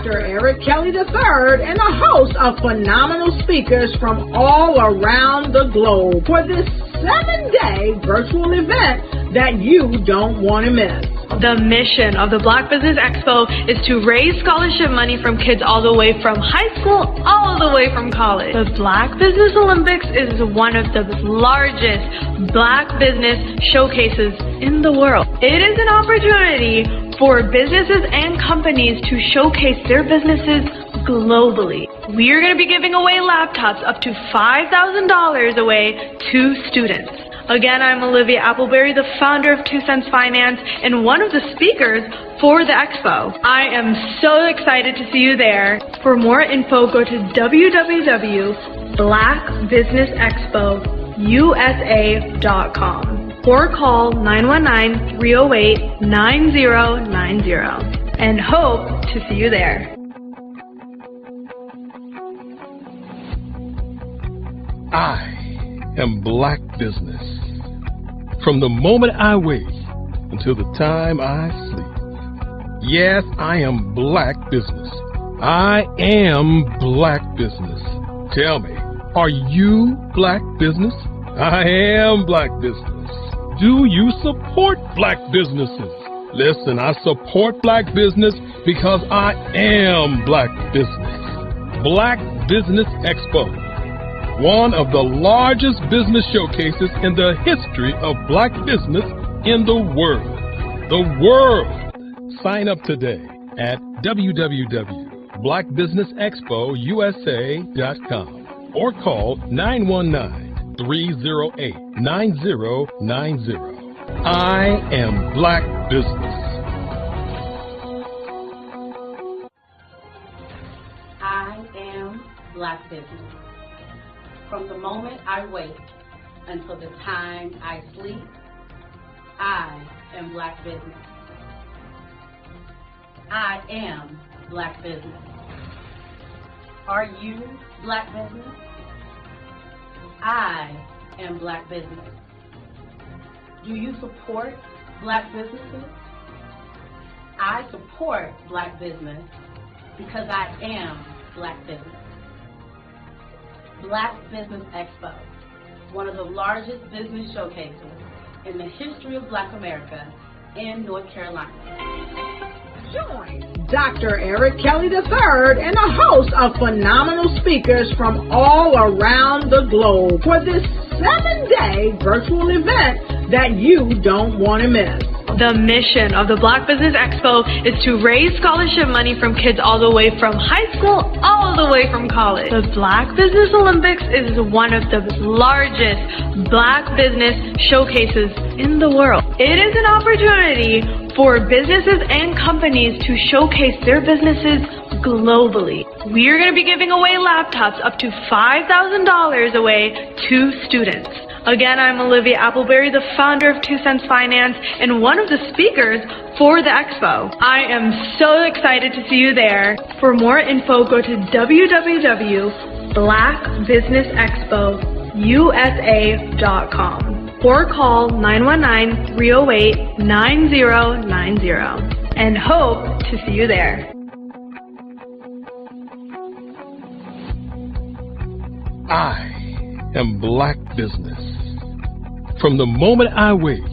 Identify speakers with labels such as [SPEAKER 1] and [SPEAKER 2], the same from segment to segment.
[SPEAKER 1] Dr. Eric Kelly III and a host of phenomenal speakers from all around the globe for this 7-day virtual event that you don't want to miss.
[SPEAKER 2] The mission of the Black Business Expo is to raise scholarship money from kids all the way from high school all the way from college. The Black Business Olympics is one of the largest Black business showcases in the world. It is an opportunity for businesses and companies to showcase their businesses globally. We are going to be giving away laptops up to $5,000 away to students. Again, I'm Olivia Appleberry, the founder of 2 Cents Finance and one of the speakers for the expo. I am so excited to see you there. For more info, go to www.blackbusinessexpousa.com or call 919-308-9090 and hope to see you there.
[SPEAKER 3] I am Black Business. From the moment I wake until the time I sleep. Yes, I am Black Business. I am Black Business. Tell me, are you Black Business? I am Black Business. Do you support Black businesses? Listen, I support Black business because I am Black Business. Black Business Expo, one of the largest business showcases in the history of Black business in the world. The world! Sign up today at www.blackbusinessexpousa.com or call 919-308-9090. I am Black Business.
[SPEAKER 4] I am Black Business. From the moment I wake until the time I sleep, I am Black Business. I am Black Business. Are you Black Business? I am Black Business. Do you support Black businesses? I support Black business because I am Black Business. Black Business Expo, one of the largest business showcases in the history of Black America in North Carolina.
[SPEAKER 1] Join Dr. Eric Kelly III and a host of phenomenal speakers from all around the globe for this 7-day virtual event that you don't want to miss.
[SPEAKER 2] The mission of the Black Business Expo is to raise scholarship money from kids all the way from high school all the way from college. The Black Business Olympics is one of the largest Black business showcases in the world. It is an opportunity for businesses and companies to showcase their businesses globally. We are going to be giving away laptops up to $5,000 away to students. Again, I'm Olivia Appleberry, the founder of 2 Cents Finance and one of the speakers for the expo. I am so excited to see you there. For more info, go to www.blackbusinessexpousa.com or call 919-308-9090 and hope to see you there.
[SPEAKER 3] I am Black Business. From the moment I wake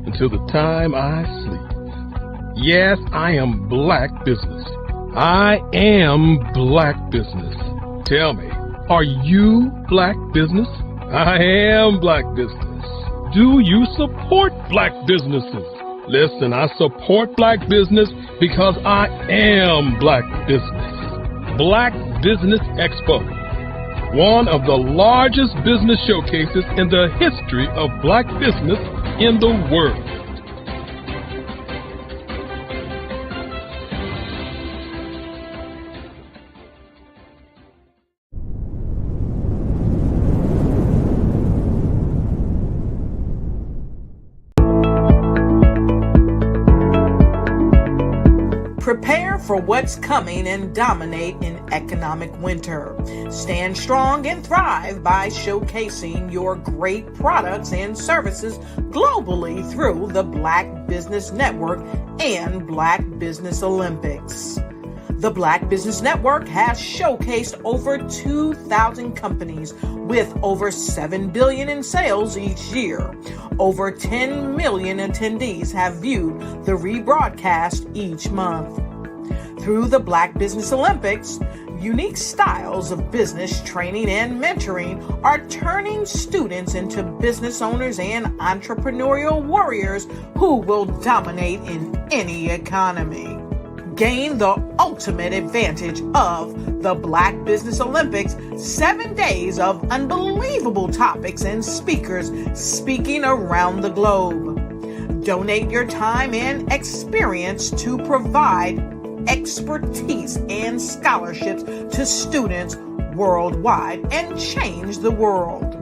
[SPEAKER 3] until the time I sleep. Yes, I am Black Business. I am Black Business. Tell me, are you Black Business? I am Black Business. Do you support Black businesses? Listen, I support Black business because I am Black Business. Black Business Expo, one of the largest business showcases in the history of Black business in the world.
[SPEAKER 5] Prepare for what's coming and dominate in economic winter. Stand strong and thrive by showcasing your great products and services globally through the Black Business Network and Black Business Olympics. The Black Business Network has showcased over 2,000 companies with over $7 billion in sales each year. Over 10 million attendees have viewed the rebroadcast each month. Through the Black Business Olympics, unique styles of business training and mentoring are turning students into business owners and entrepreneurial warriors who will dominate in any economy. Gain the ultimate advantage of the Black Business Olympics, 7 days of unbelievable topics and speakers speaking around the globe. Donate your time and experience to provide expertise and scholarships to students worldwide and change the world.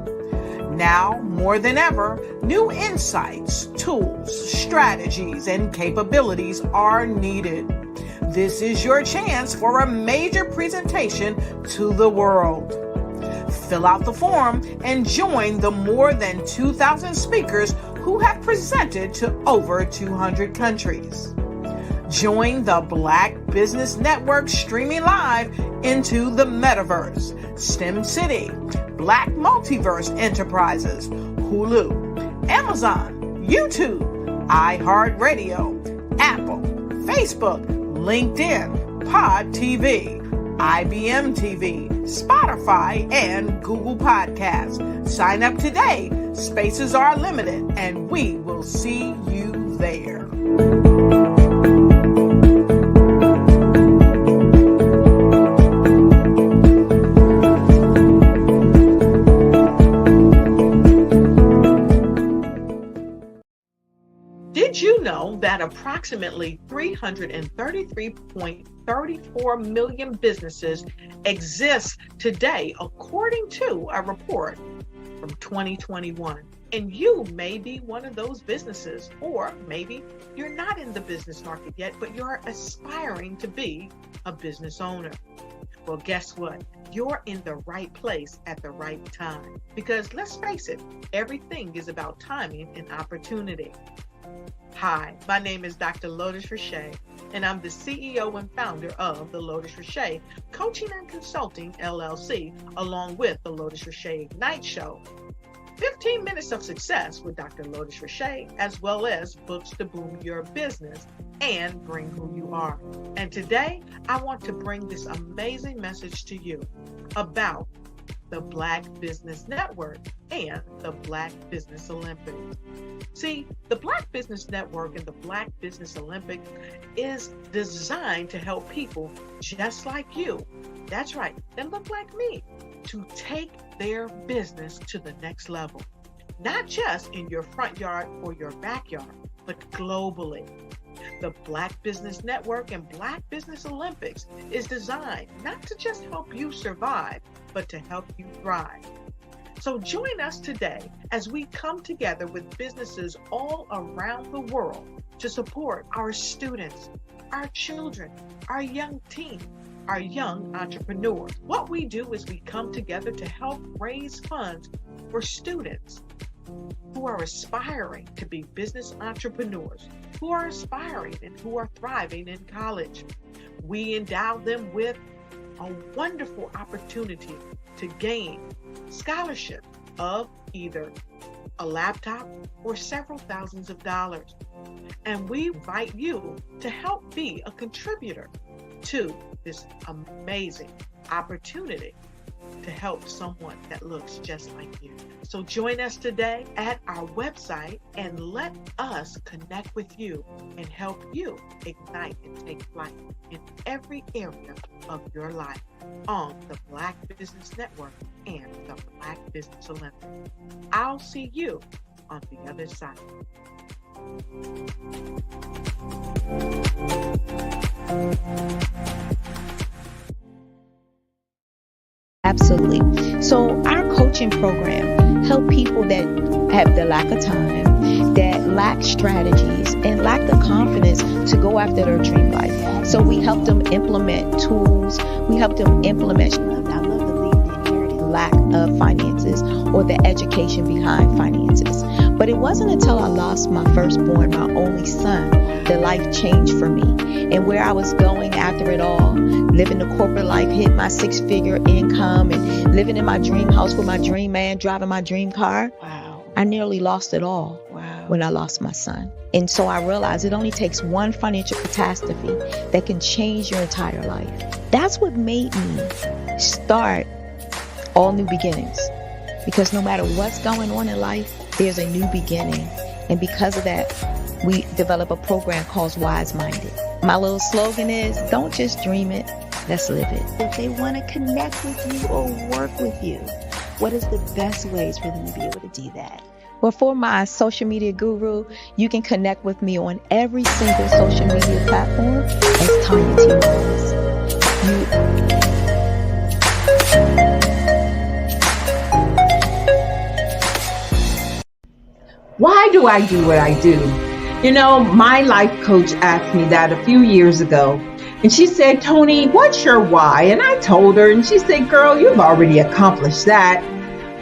[SPEAKER 5] Now, more than ever, new insights, tools, strategies, and capabilities are needed. This is your chance for a major presentation to the world. Fill out the form and join the more than 2,000 speakers who have presented to over 200 countries. Join the Black Business Network streaming live into the Metaverse, STEM City, Black Multiverse Enterprises, Hulu, Amazon, YouTube, iHeartRadio, Apple, Facebook, LinkedIn, Pod TV, IBM TV, Spotify, and Google Podcasts. Sign up today. Spaces are limited, and we will see you there. Did you know that approximately 333.34 million businesses exist today, according to a report from 2021? And you may be one of those businesses, or maybe you're not in the business market yet, but you're aspiring to be a business owner. Well, guess what? You're in the right place at the right time. Because let's face it, everything is about timing and opportunity. Hi, my name is Dr. Lotus Richey, and I'm the CEO and founder of the Lotus Richey Coaching and Consulting LLC, along with the Lotus Richey Ignite Show. 15 minutes of success with Dr. Lotus Richey, as well as books to boom your business and bring who you are. And today, I want to bring this amazing message to you about the Black Business Network and the Black Business Olympics. See, the Black Business Network and the Black Business Olympics is designed to help people just like you, that's right, that look like me, to take their business to the next level. Not just in your front yard or your backyard, but globally. The Black Business Network and Black Business Olympics is designed not to just help you survive, but to help you thrive. So join us today as we come together with businesses all around the world to support our students, our children, our young teens, our young entrepreneurs. What we do is we come together to help raise funds for students who are aspiring to be business entrepreneurs, who are aspiring and who are thriving in college. We endow them with a wonderful opportunity to gain scholarship of either a laptop or several thousands of dollars. And we invite you to help be a contributor to this amazing opportunity to help someone that looks just like you. So join us today at our website and let us connect with you and help you ignite and take flight in every area of your life on the Black Business Network and the Black Business Olympics. I'll see you on the other side.
[SPEAKER 6] Absolutely. So our coaching program help people that have the lack of time, that lack strategies, and lack the confidence to go after their dream life. So we help them implement tools. We help them implement, I love the lead inherited lack of finances or the education behind finances. But it wasn't until I lost my firstborn, my only son, that life changed for me. And where I was going after it all, living the corporate life, hit my 6-figure income and living in my dream house with my dream man, driving my dream car.
[SPEAKER 7] Wow.
[SPEAKER 6] I nearly lost it all when I lost my son. And so I realized it only takes one financial catastrophe that can change your entire life. That's what made me start All New Beginnings. Because no matter what's going on in life, there's a new beginning. And because of that, we develop a program called Wise Minded. My little slogan is, don't just dream it, let's live it. If they want to connect with you or work with you, what is the best ways for them to be able to do that? Well, for my social media guru, you can connect with me on every single social media platform as Tanya T. Rose.
[SPEAKER 1] Why do I do what I do? You know, my life coach asked me that a few years ago. And she said, Tony, what's your why? And I told her, and she said, girl, you've already accomplished that.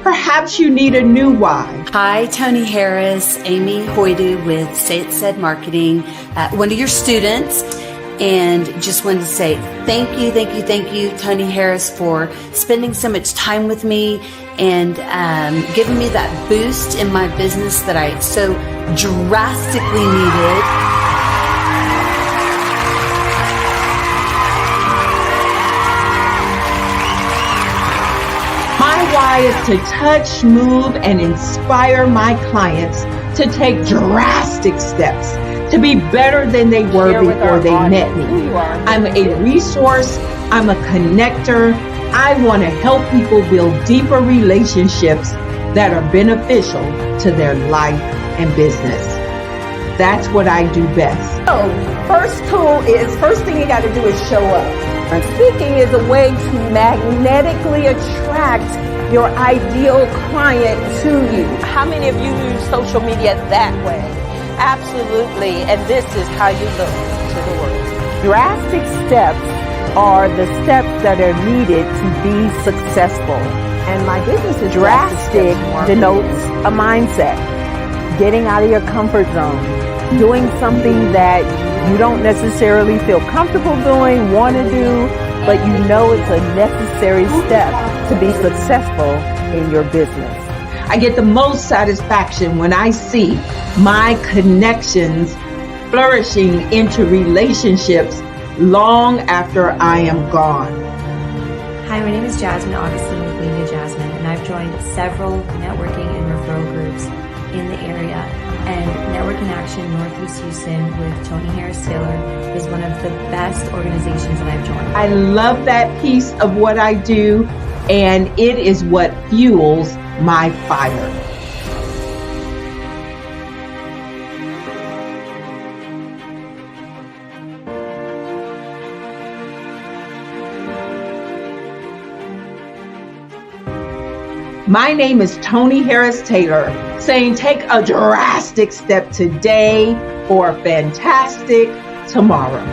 [SPEAKER 1] Perhaps you need a new why.
[SPEAKER 8] Hi, Tony Harris, Amy Hoydu with Say It Said Marketing, one of your students. And just wanted to say thank you, Tony Harris, for spending so much time with me and giving me that boost in my business that I so drastically needed.
[SPEAKER 1] My why is to touch, move, and inspire my clients to take drastic steps to be better than they were before they met me. I'm a resource. I'm a connector. I want to help people build deeper relationships that are beneficial to their life and business. That's what I do best.
[SPEAKER 9] So, first thing you got to do is show up. And speaking is a way to magnetically attract your ideal client to you. How many of you use social media that way? Absolutely, and this is how you look to the world. Drastic steps are the steps that are needed to be successful. And my business is drastic denotes a mindset. Getting out of your comfort zone. Doing something that you don't necessarily feel comfortable doing, want to do, but you know it's a necessary step to be successful in your business.
[SPEAKER 1] I get the most satisfaction when I see my connections flourishing into relationships long after I am gone.
[SPEAKER 10] Hi, my name is Jasmine Augustine with Media Jasmine, and I've joined several networking and referral groups in the area. And Network in Action Northeast Houston with Tony Harris Taylor is one of the best organizations that I've joined.
[SPEAKER 1] I love that piece of what I do, and it is what fuels my fire. My name is Tony Harris Taylor, saying take a drastic step today for a fantastic tomorrow.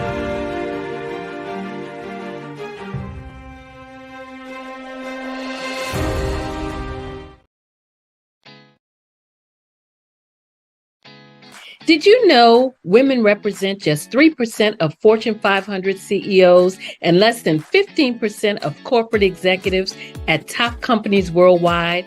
[SPEAKER 11] Did you know women represent just 3% of Fortune 500 CEOs and less than 15% of corporate executives at top companies worldwide?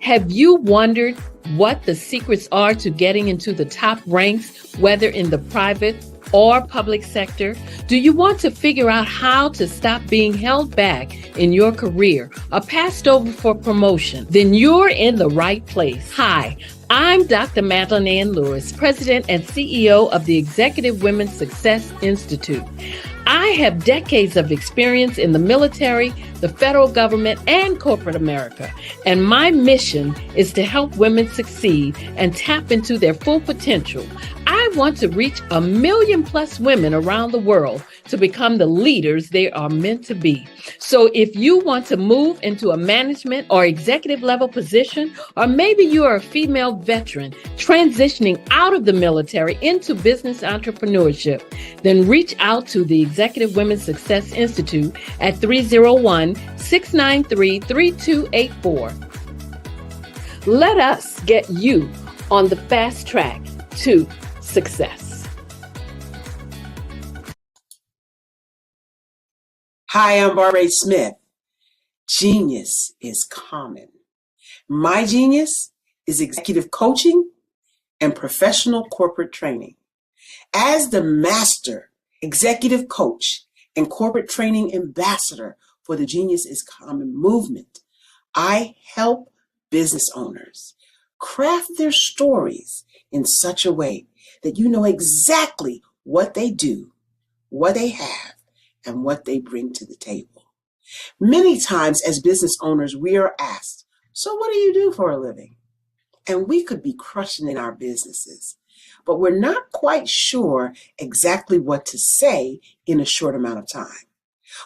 [SPEAKER 11] Have you wondered what the secrets are to getting into the top ranks, whether in the private or public sector? Do you want to figure out how to stop being held back in your career or passed over for promotion? Then you're in the right place. Hi, I'm Dr. Madeline Ann Lewis, President and CEO of the Executive Women's Success Institute. I have decades of experience in the military, the federal government, and corporate America, and my mission is to help women succeed and tap into their full potential. I want to reach 1 million plus women around the world to become the leaders they are meant to be. So if you want to move into a management or executive level position, or maybe you are a female veteran transitioning out of the military into business entrepreneurship, then reach out to the Executive Women's Success Institute at 301-693-3284. Let us get you on the fast track to success.
[SPEAKER 7] Hi, I'm Barbara Smith. Genius is common. My genius is executive coaching and professional corporate training. As the master executive coach and corporate training ambassador for the Genius is Common movement, I help business owners craft their stories in such a way that you know exactly what they do, what they have, and what they bring to the table. Many times as business owners, we are asked, so what do you do for a living? And we could be crushing in our businesses, but we're not quite sure exactly what to say in a short amount of time.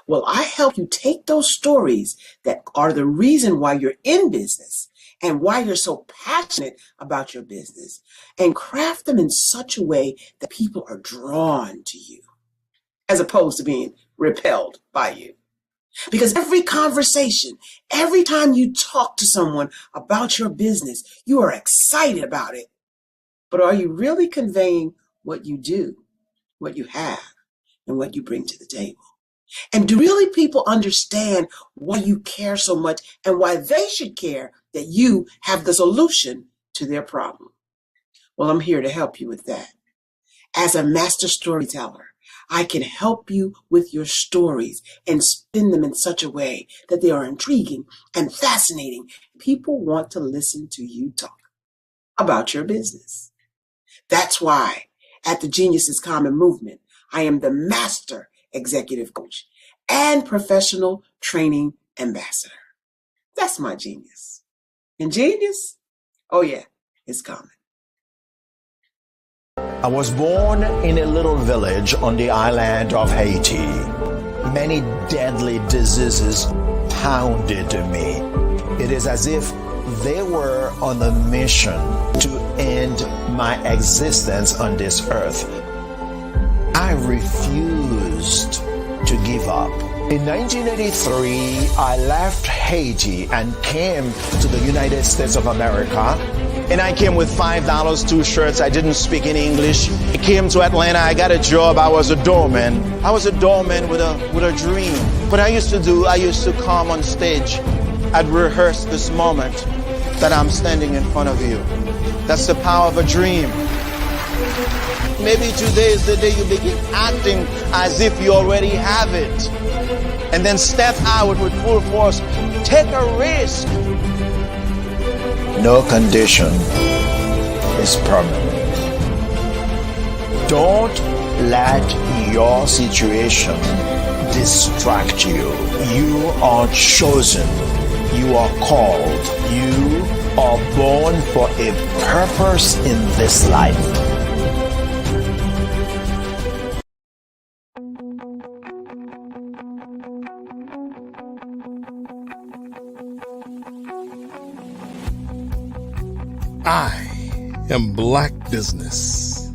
[SPEAKER 7] Well, I help you take those stories that are the reason why you're in business and why you're so passionate about your business and craft them in such a way that people are drawn to you as opposed to being repelled by you. Because every conversation, every time you talk to someone about your business, you are excited about it. But are you really conveying what you do, what you have, and what you bring to the table? And do really people understand why you care so much and why they should care that you have the solution to their problem? Well, I'm here to help you with that. As a master storyteller, I can help you with your stories and spin them in such a way that they are intriguing and fascinating. People want to listen to you talk about your business. That's why at the Genius is Common movement, I am the master executive coach and professional training ambassador. That's my genius. And genius? Oh yeah, it's common.
[SPEAKER 12] I was born in a little village on the island of Haiti. Many deadly diseases pounded me. It is as if they were on a mission to end my existence on this earth. I refused to give up. In 1983, I left Haiti and came to the United States of America. And I came with $5, 2 shirts. I didn't speak in English. I came to Atlanta. I got a job. I was a doorman. I was a doorman with a dream. What I used to come on stage. I'd rehearse this moment that I'm standing in front of you. That's the power of a dream. Maybe today is the day you begin acting as if you already have it. And then step out with full force. Take a risk. No condition is permanent. Don't let your situation distract you. You are chosen. You are called. You are born for a purpose in this life.
[SPEAKER 3] I am Black Business.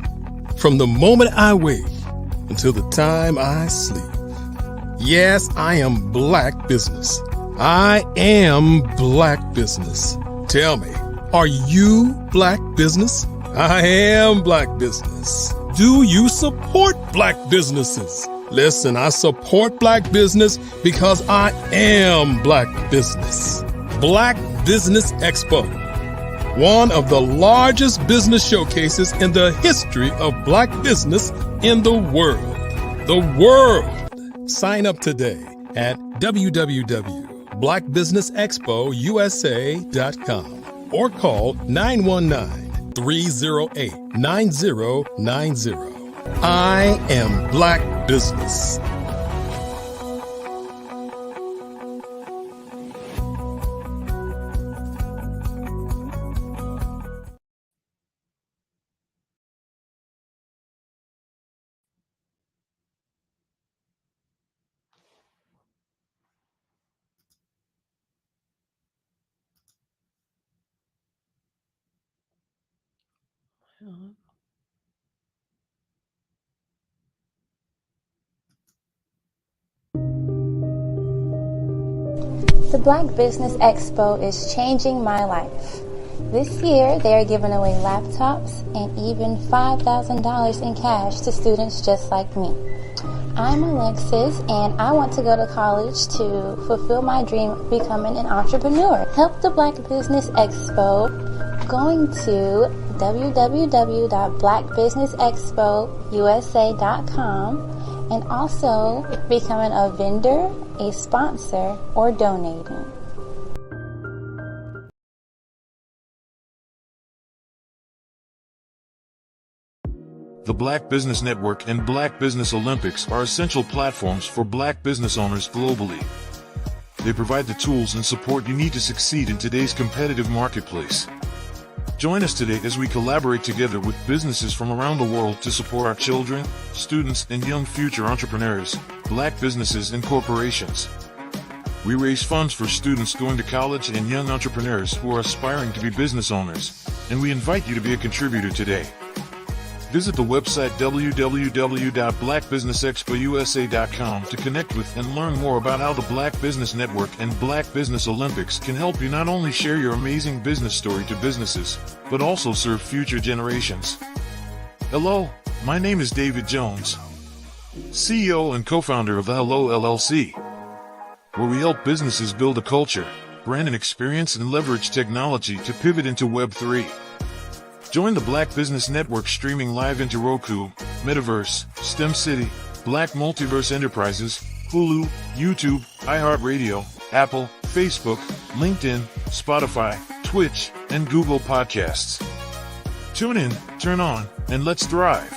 [SPEAKER 3] From the moment I wake until the time I sleep. Yes, I am Black Business. I am Black Business. Tell me, are you Black Business? I am Black Business. Do you support Black businesses? Listen, I support Black business because I am Black Business. Black Business Expo, one of the largest business showcases in the history of Black business in the world. The world! Sign up today at www.blackbusinessexpousa.com or call 919-308-9090. I am Black Business.
[SPEAKER 13] The Black Business Expo is changing my life. This year, they are giving away laptops and even $5,000 in cash to students just like me. I'm Alexis, and I want to go to college to fulfill my dream of becoming an entrepreneur. Help the Black Business Expo going to www.blackbusinessexpousa.com and also becoming a vendor, a sponsor, or donating.
[SPEAKER 14] The Black Business Network and Black Business Olympics are essential platforms for Black business owners globally. They provide the tools and support you need to succeed in today's competitive marketplace. Join us today as we collaborate together with businesses from around the world to support our children, students, and young future entrepreneurs, Black businesses and corporations. We raise funds for students going to college and young entrepreneurs who are aspiring to be business owners, and we invite you to be a contributor today. Visit the website www.blackbusinessexpousa.com to connect with and learn more about how the Black Business Network and Black Business Olympics can help you not only share your amazing business story to businesses, but also serve future generations. Hello, my name is David Jones, CEO and co-founder of the Hello LLC, where we help businesses build a culture, brand and experience, and leverage technology to pivot into Web3. Join the Black Business Network streaming live into Roku, Metaverse, STEM City, Black Multiverse Enterprises, Hulu, YouTube, iHeartRadio, Apple, Facebook, LinkedIn, Spotify, Twitch, and Google Podcasts. Tune in, turn on, and let's thrive.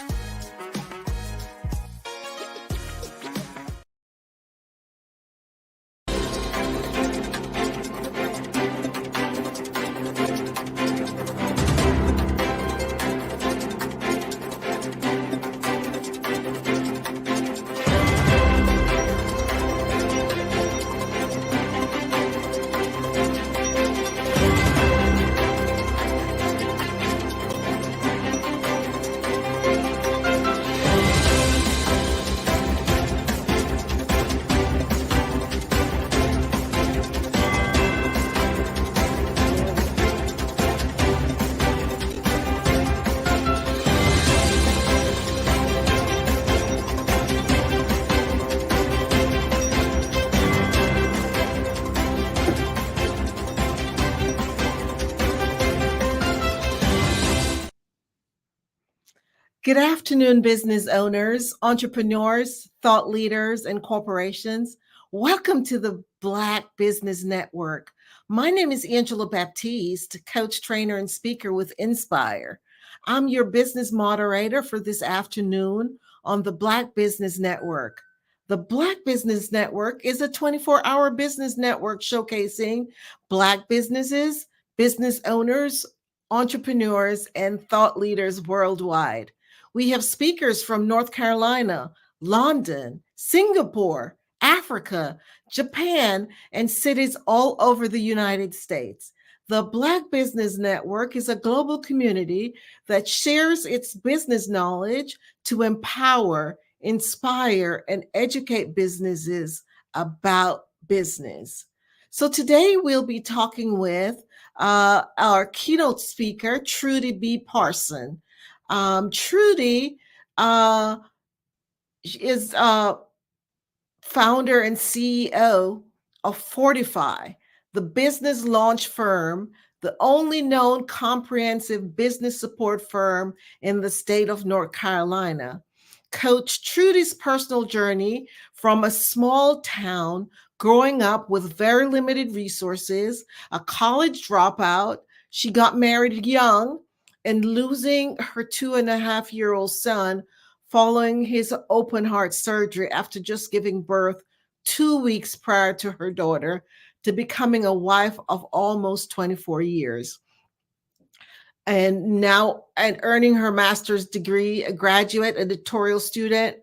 [SPEAKER 15] Good afternoon, business owners, entrepreneurs, thought leaders, and corporations. Welcome to the Black Business Network. My name is Angela Baptiste, coach, trainer, and speaker with Inspire. I'm your business moderator for this afternoon on the Black Business Network. The Black Business Network is a 24-hour business network showcasing Black businesses, business owners, entrepreneurs, and thought leaders worldwide. We have speakers from North Carolina, London, Singapore, Africa, Japan, and cities all over the United States. The Black Business Network is a global community that shares its business knowledge to empower, inspire, and educate businesses about business. So today we'll be talking with our keynote speaker, Trudy B. Parson. Trudy is founder and CEO of Fortify, the business launch firm, the only known comprehensive business support firm in the state of North Carolina. Coach Trudy's personal journey from a small town, growing up with very limited resources, a college dropout. She got married young and losing her 2.5-year-old son following his open heart surgery after just giving birth 2 weeks prior to her daughter, to becoming a wife of almost 24 years. And now, and earning her master's degree, a graduate, editorial student,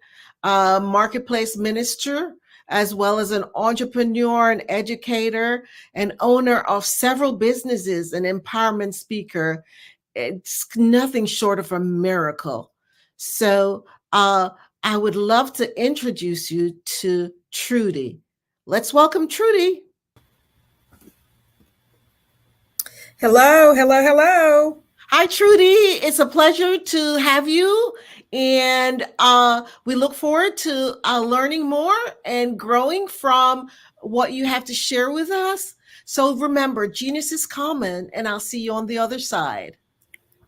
[SPEAKER 15] marketplace minister, as well as an entrepreneur and educator and owner of several businesses, an empowerment speaker, it's nothing short of a miracle. So I would love to introduce you to Trudy. Let's welcome Trudy.
[SPEAKER 16] Hello, hello, hello.
[SPEAKER 15] Hi, Trudy. It's a pleasure to have you. And we look forward to learning more and growing from what you have to share with us. So remember, genius is common, and I'll see you on the other side.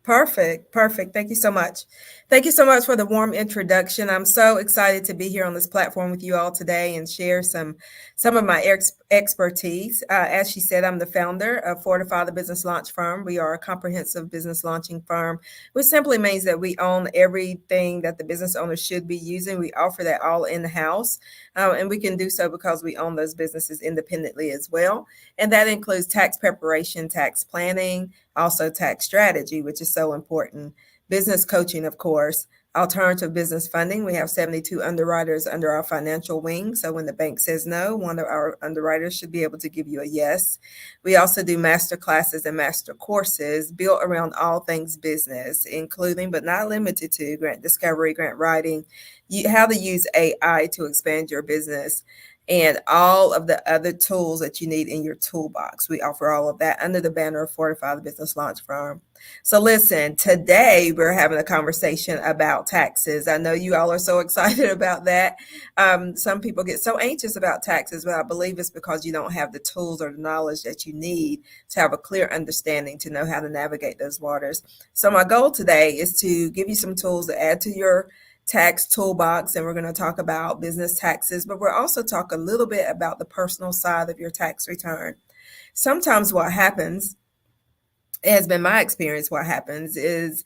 [SPEAKER 16] Perfect. Thank you so much. Thank you so much for the warm introduction. I'm so excited to be here on this platform with you all today and share some of my expertise. As she said, I'm the founder of Fortify the Business Launch Firm. We are a comprehensive business launching firm, which simply means that we own everything that the business owner should be using. We offer that all in-house, and we can do so because we own those businesses independently as well. And that includes tax preparation, tax planning, also tax strategy, which is so important, business coaching, of course, alternative business funding. We have 72 underwriters under our financial wing. So when the bank says no, one of our underwriters should be able to give you a yes. We also do master classes and master courses built around all things business, including but not limited to grant discovery, grant writing, how to use AI to expand your business, and all of the other tools that you need in your toolbox. We offer all of that under the banner of Fortify the Business Launch Firm. So listen, today we're having a conversation about taxes. I know you all are so excited about that. Some people get so anxious about taxes, but I believe it's because you don't have the tools or the knowledge that you need to have a clear understanding to know how to navigate those waters. So my goal today is to give you some tools to add to your tax toolbox, and we're going to talk about business taxes, but we'll also talk a little bit about the personal side of your tax return. Sometimes what happens, it has been my experience, what happens is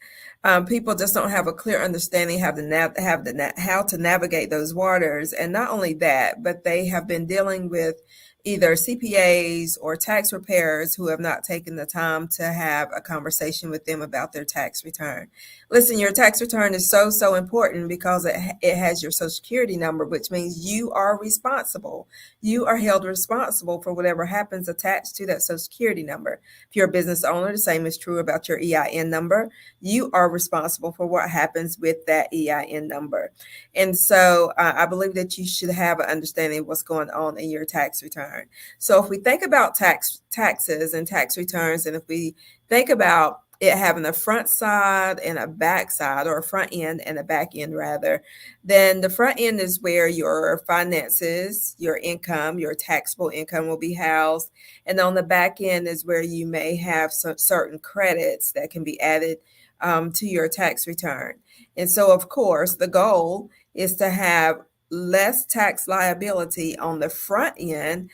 [SPEAKER 16] people just don't have a clear understanding how to navigate those waters. And not only that, but they have been dealing with either CPAs or tax preparers who have not taken the time to have a conversation with them about their tax return. Listen, your tax return is so important because it has your Social Security number, which means you are responsible. You are held responsible for whatever happens attached to that Social Security number. If you're a business owner, the same is true about your EIN number. You are responsible for what happens with that EIN number. And so I believe that you should have an understanding of what's going on in your tax return. So if we think about taxes and tax returns, and if we think about it having a front side and a back side, or a front end and a back end rather, then the front end is where your finances, your income, your taxable income will be housed. And on the back end is where you may have some certain credits that can be added to your tax return. And so, of course, the goal is to have less tax liability on the front end,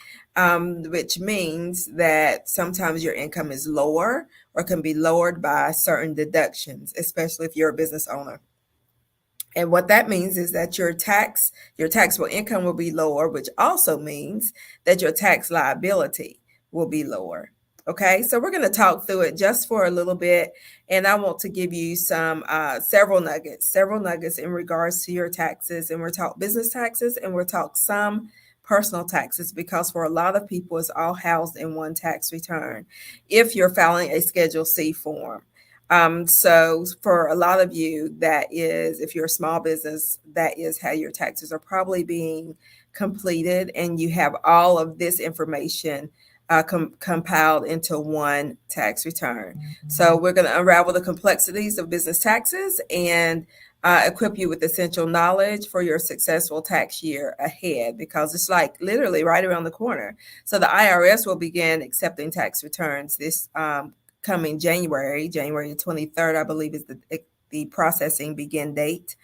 [SPEAKER 16] which means that sometimes your income is lower or can be lowered by certain deductions, especially if you're a business owner. And what that means is that your taxable income will be lower, which also means that your tax liability will be lower. Okay, so we're going to talk through it just for a little bit, and I want to give you some several nuggets in regards to your taxes. And we'll talk business taxes, and we'll talk some personal taxes, because for a lot of people, it's all housed in one tax return if you're filing a Schedule C form. So for a lot of you, that is, if you're a small business, that is how your taxes are probably being completed, and you have all of this information compiled into one tax return. So we're going to unravel the complexities of business taxes and equip you with essential knowledge for your successful tax year ahead, because it's like literally right around the corner. So the IRS will begin accepting tax returns this coming January 23rd, I believe, is the processing begin date.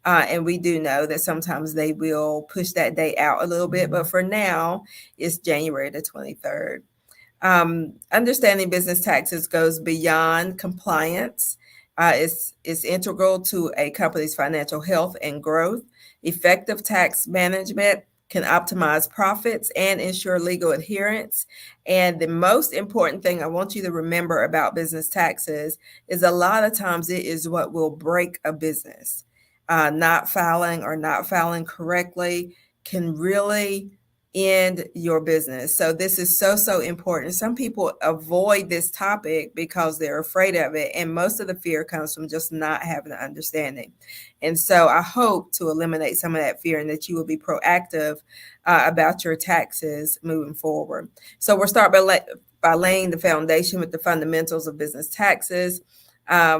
[SPEAKER 16] And we do know that sometimes they will push that date out a little bit, but for now, it's January the 23rd. Understanding business taxes goes beyond compliance. It's integral to a company's financial health and growth. Effective tax management can optimize profits and ensure legal adherence. And the most important thing I want you to remember about business taxes is a lot of times it is what will break a business. Not filing correctly can really in your business. So this is so important. Some people avoid this topic because they're afraid of it. And most of the fear comes from just not having an understanding. And so I hope to eliminate some of that fear and that you will be proactive about your taxes moving forward. So we'll start by laying the foundation with the fundamentals of business taxes.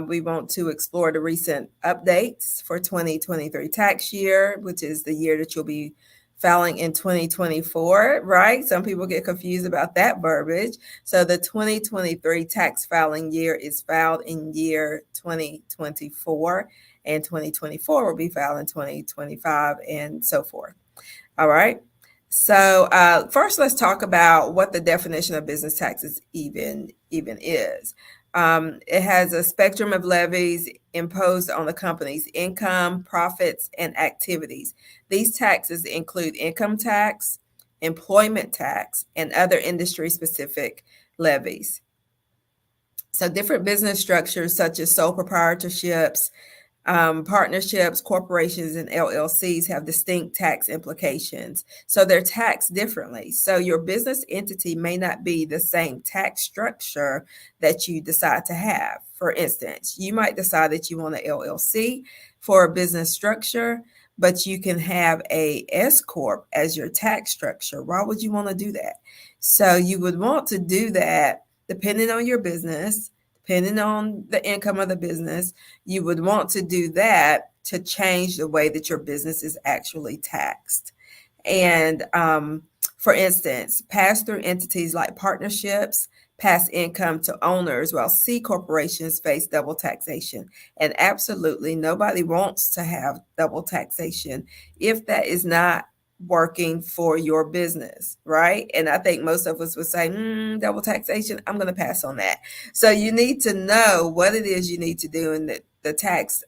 [SPEAKER 16] We want to explore the recent updates for 2023 tax year, which is the year that you'll be filing in 2024, right? Some people get confused about that verbiage. So the 2023 tax filing year is filed in year 2024, and 2024 will be filed in 2025 and so forth. All right. So first, let's talk about what the definition of business taxes even is. It has a spectrum of levies imposed on the company's income, profits, and activities. These taxes include income tax, employment tax, and other industry-specific levies. So different business structures such as sole proprietorships, partnerships, corporations, and LLCs have distinct tax implications. So they're taxed differently. So your business entity may not be the same tax structure that you decide to have. For instance, you might decide that you want an LLC for a business structure, but you can have a S Corp as your tax structure. Why would you want to do that? So you would want to do that depending on your business, depending on the income of the business. You would want to do that to change the way that your business is actually taxed. And for instance, pass-through entities like partnerships pass income to owners, while C corporations face double taxation. And absolutely nobody wants to have double taxation if that is not working for your business, right? And I think most of us would say, double taxation, I'm going to pass on that. So you need to know what it is you need to do in the tax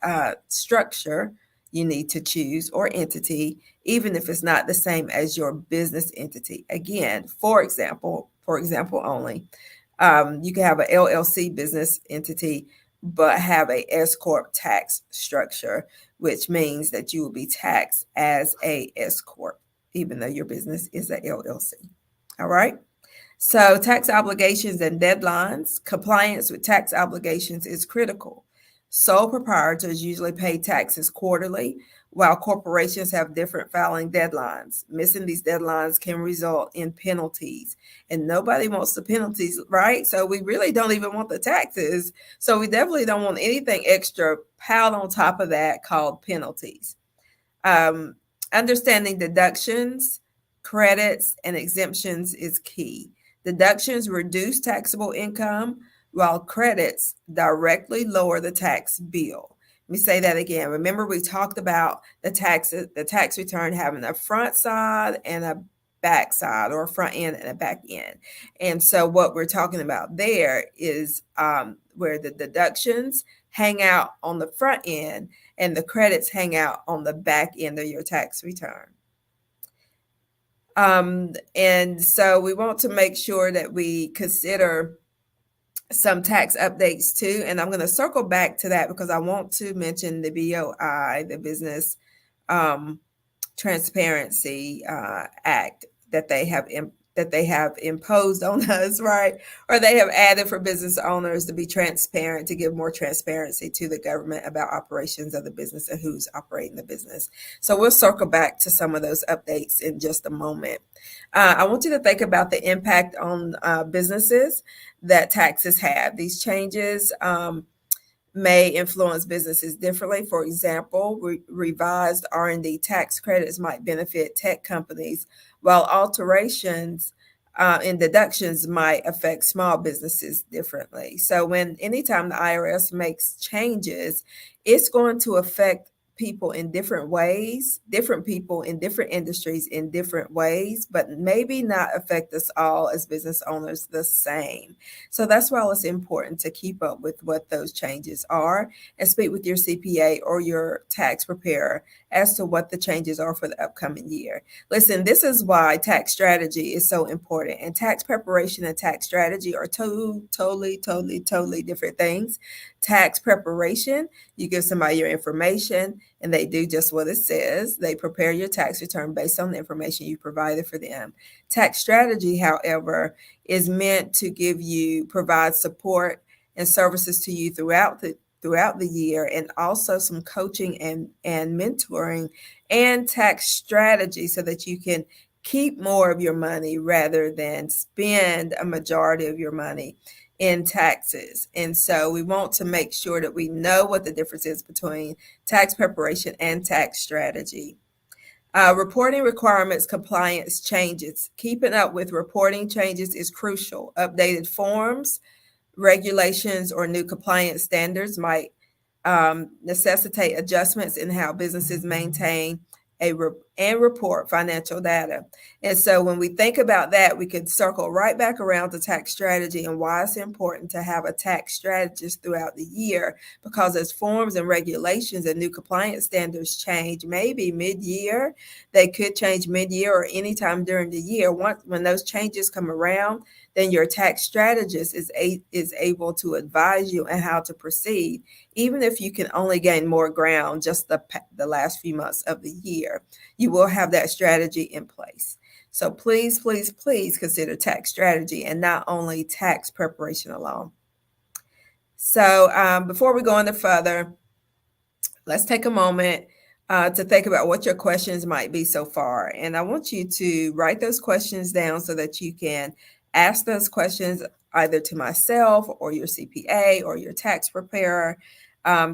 [SPEAKER 16] structure you need to choose or entity, even if it's not the same as your business entity. Again, for example only, you can have an LLC business entity, but have a S Corp tax structure, which means that you will be taxed as a S Corp, even though your business is a LLC. All right. So tax obligations and deadlines. Compliance with tax obligations is critical. Sole proprietors usually pay taxes quarterly, while corporations have different filing deadlines. Missing these deadlines can result in penalties, and nobody wants the penalties, right? So we really don't even want the taxes. So we definitely don't want anything extra piled on top of that called penalties. Understanding deductions, credits, and exemptions is key. Deductions reduce taxable income, while credits directly lower the tax bill. Let me say that again. Remember, we talked about the tax return having a front side and a back side, or a front end and a back end. And so what we're talking about there is where the deductions hang out on the front end and the credits hang out on the back end of your tax return. And so we want to make sure that we consider some tax updates too. And I'm going to circle back to that because I want to mention the BOI, the Business Transparency Act that they have imposed on us, right? Or they have added for business owners to be transparent, to give more transparency to the government about operations of the business and who's operating the business. So we'll circle back to some of those updates in just a moment. I want you to think about the impact on businesses that taxes have. These changes may influence businesses differently. For example, revised R&D tax credits might benefit tech companies, while alterations in deductions might affect small businesses differently. So anytime the IRS makes changes, it's going to affect people in different ways, different people in different industries in different ways, but maybe not affect us all as business owners the same. So that's why it's important to keep up with what those changes are and speak with your CPA or your tax preparer as to what the changes are for the upcoming year. Listen, this is why tax strategy is so important, and tax preparation and tax strategy are totally different things. Tax preparation, you give somebody your information. and they do just what it says. They prepare your tax return based on the information you provided for them. Tax strategy, however, is meant to provide support and services to you throughout the year, and also some coaching and mentoring and tax strategy so that you can keep more of your money rather than spend a majority of your money in taxes. And so we want to make sure that we know what the difference is between tax preparation and tax strategy. Reporting requirements, compliance changes. Keeping up with reporting changes is crucial. Updated forms, regulations, or new compliance standards might necessitate adjustments in how businesses maintain and report financial data. And so when we think about that, we can circle right back around to tax strategy and why it's important to have a tax strategist throughout the year, because as forms and regulations and new compliance standards change, maybe mid-year, they could change mid-year or anytime during the year. When those changes come around, then your tax strategist is able to advise you on how to proceed, even if you can only gain more ground just the last few months of the year. You will have that strategy in place. So please, please, please consider tax strategy and not only tax preparation alone. So before we go any further, let's take a moment to think about what your questions might be so far. And I want you to write those questions down so that you can ask those questions either to myself or your CPA or your tax preparer.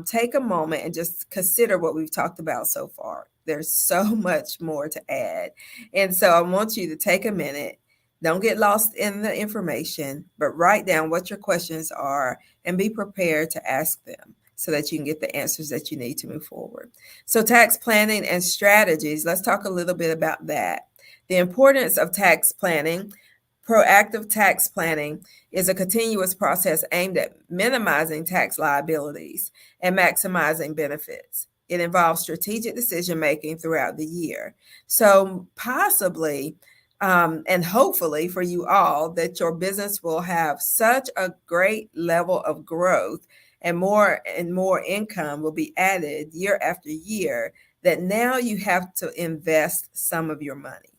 [SPEAKER 16] Take a moment and just consider what we've talked about so far. There's so much more to add. And so I want you to take a minute. Don't get lost in the information, but write down what your questions are and be prepared to ask them so that you can get the answers that you need to move forward. So tax planning and strategies, let's talk a little bit about that. The importance of tax planning. Proactive tax planning is a continuous process aimed at minimizing tax liabilities and maximizing benefits. It involves strategic decision-making throughout the year. So possibly and hopefully for you all that your business will have such a great level of growth and more income will be added year after year that now you have to invest some of your money.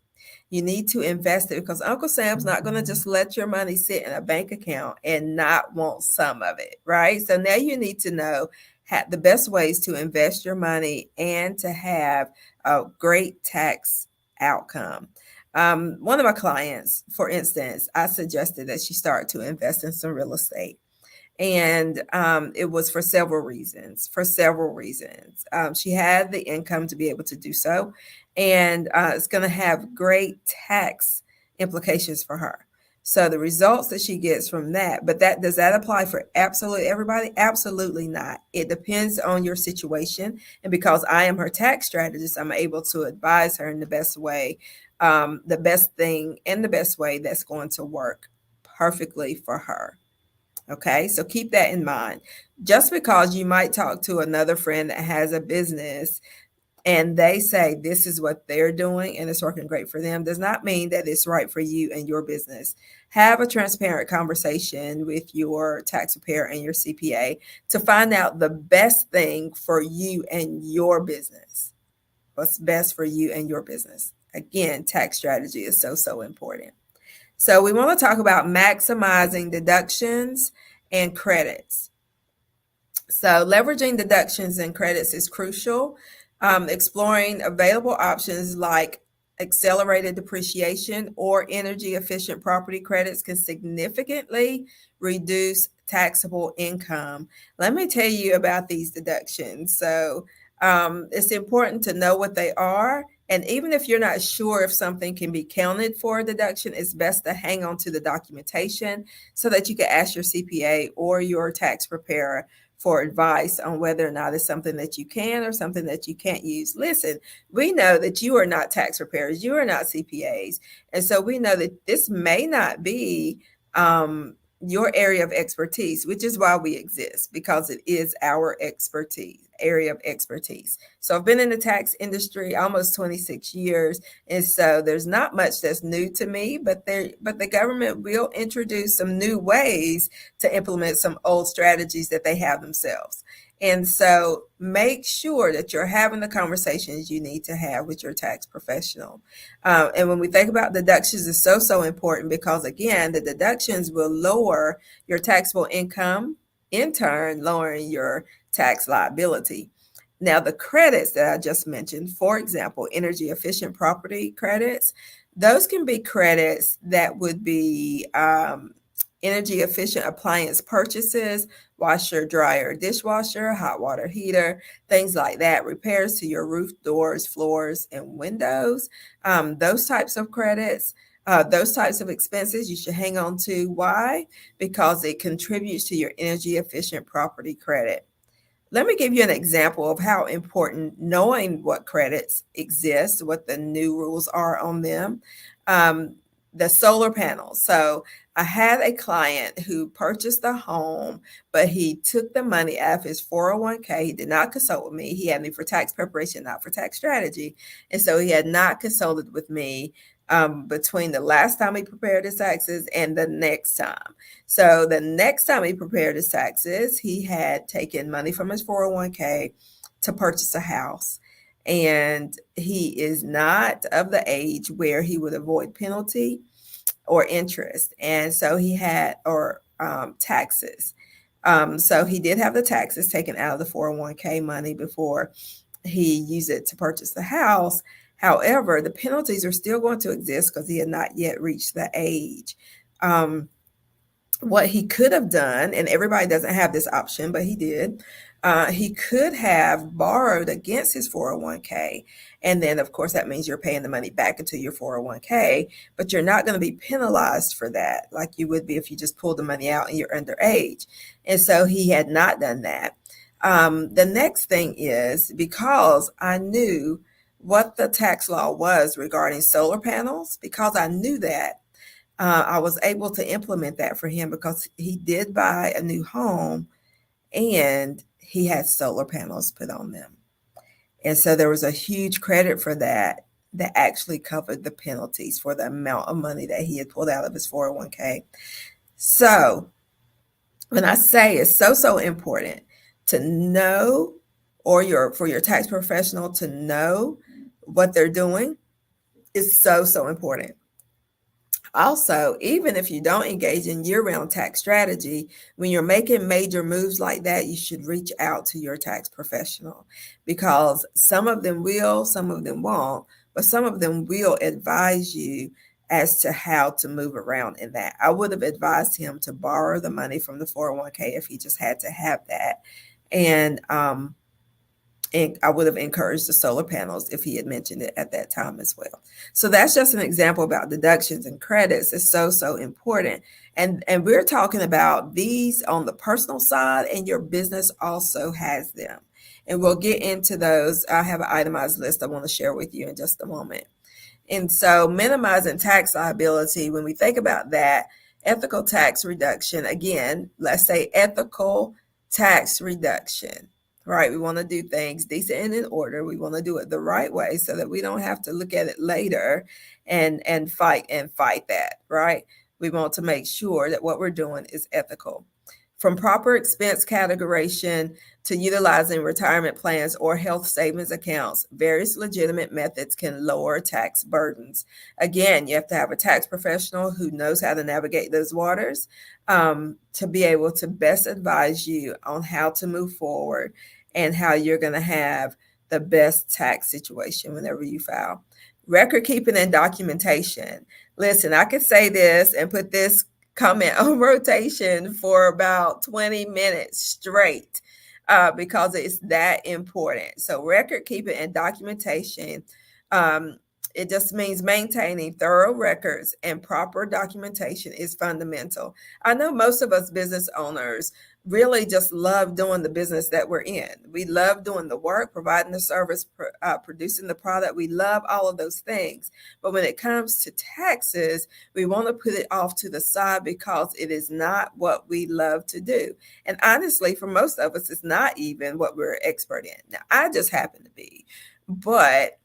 [SPEAKER 16] You need to invest it because Uncle Sam's not going to just let your money sit in a bank account and not want some of it, right? So now you need to know the best ways to invest your money and to have a great tax outcome. One of my clients, for instance, I suggested that she start to invest in some real estate. And it was for several reasons. She had the income to be able to do so. And it's going to have great tax implications for her. So the results that she gets from that, but does that apply for absolutely everybody? Absolutely not. It depends on your situation. And because I am her tax strategist, I'm able to advise her in the best way, the best thing and the best way that's going to work perfectly for her. Okay, so keep that in mind. Just because you might talk to another friend that has a business and they say this is what they're doing and it's working great for them does not mean that it's right for you and your business. Have a transparent conversation with your tax preparer and your CPA to find out the best thing for you and your business. What's best for you and your business. Again, tax strategy is so important. So we want to talk about maximizing deductions and credits. So leveraging deductions and credits is crucial. Exploring available options like accelerated depreciation or energy efficient property credits can significantly reduce taxable income. Let me tell you about these deductions. So it's important to know what they are. And even if you're not sure if something can be counted for a deduction, it's best to hang on to the documentation so that you can ask your CPA or your tax preparer for advice on whether or not it's something that you can or something that you can't use. Listen, we know that you are not tax preparers, you are not CPAs. And so we know that this may not be your area of expertise, which is why we exist, because it is our area of expertise. So I've been in the tax industry almost 26 years. And so there's not much that's new to me, but the government will introduce some new ways to implement some old strategies that they have themselves. And so make sure that you're having the conversations you need to have with your tax professional. And when we think about deductions, it's so important because, again, the deductions will lower your taxable income, in turn, lowering your tax liability. Now, the credits that I just mentioned, for example, energy efficient property credits, those can be credits that would be energy efficient appliance purchases, washer, dryer, dishwasher, hot water heater, things like that, repairs to your roof, doors, floors, and windows. Those types of credits, those types of expenses you should hang on to. Why? Because it contributes to your energy efficient property credit. Let me give you an example of how important knowing what credits exist, what the new rules are on them. The solar panels. So I had a client who purchased a home, but he took the money out of his 401k. He did not consult with me. He had me for tax preparation, not for tax strategy. And so he had not consulted with me between the last time he prepared his taxes and the next time. So the next time he prepared his taxes, he had taken money from his 401k to purchase a house. And he is not of the age where he would avoid penalty or interest. And so he had, taxes. So he did have the taxes taken out of the 401k money before he used it to purchase the house. However, the penalties are still going to exist because he had not yet reached the age. What he could have done, and everybody doesn't have this option, but he did, he could have borrowed against his 401k. And then, of course, that means you're paying the money back into your 401k, but you're not going to be penalized for that like you would be if you just pulled the money out and you're underage. And so he had not done that. The next thing is, because I knew what the tax law was regarding solar panels, because I knew that, I was able to implement that for him because he did buy a new home and he had solar panels put on them. And so there was a huge credit for that actually covered the penalties for the amount of money that he had pulled out of his 401k. So when I say it's so important to know, or for your tax professional to know what they're doing, is so important. Also, even if you don't engage in year-round tax strategy, when you're making major moves like that, you should reach out to your tax professional, because some of them will, some of them won't, but some of them will advise you as to how to move around in that. I would have advised him to borrow the money from the 401k if he just had to have that. And I would have encouraged the solar panels if he had mentioned it at that time as well. So that's just an example about deductions and credits. It's so important. And we're talking about these on the personal side, and your business also has them. And we'll get into those. I have an itemized list I want to share with you in just a moment. And so minimizing tax liability, when we think about that, ethical tax reduction, again, let's say ethical tax reduction. Right. We want to do things decent and in order. We want to do it the right way so that we don't have to look at it later and fight that. Right. We want to make sure that what we're doing is ethical. From proper expense categorization to utilizing retirement plans or health savings accounts, various legitimate methods can lower tax burdens. Again, you have to have a tax professional who knows how to navigate those waters to be able to best advise you on how to move forward and how you're going to have the best tax situation whenever you file. Record keeping and documentation. Listen, I could say this and put this comment on rotation for about 20 minutes straight because it's that important. So record keeping and documentation, it just means maintaining thorough records and proper documentation is fundamental. I know most of us business owners really just love doing the business that we're in. We love doing the work, providing the service, producing the product. We love all of those things. But when it comes to taxes, we want to put it off to the side because it is not what we love to do. And honestly, for most of us, it's not even what we're expert in. Now, I just happen to be. But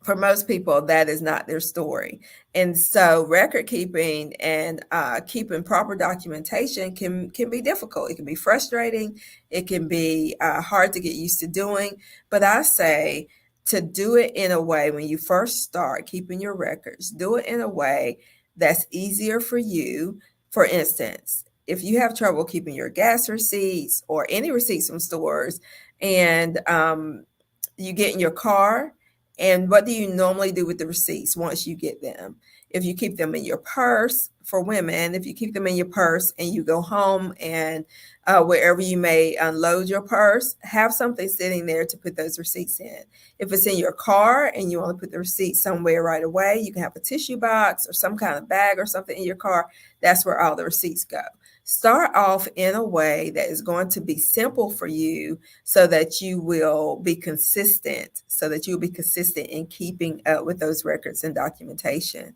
[SPEAKER 16] for most people, that is not their story. And so record keeping and keeping proper documentation can be difficult. It can be frustrating. It can be hard to get used to doing. But I say to do it in a way, when you first start keeping your records, do it in a way that's easier for you. For instance, if you have trouble keeping your gas receipts or any receipts from stores, and you get in your car, and what do you normally do with the receipts once you get them? If you keep them in your purse, for women, if you keep them in your purse and you go home, and wherever you may unload your purse, have something sitting there to put those receipts in. If it's in your car and you want to put the receipt somewhere right away, you can have a tissue box or some kind of bag or something in your car. That's where all the receipts go. Start off in a way that is going to be simple for you, so that you will be consistent, in keeping up with those records and documentation.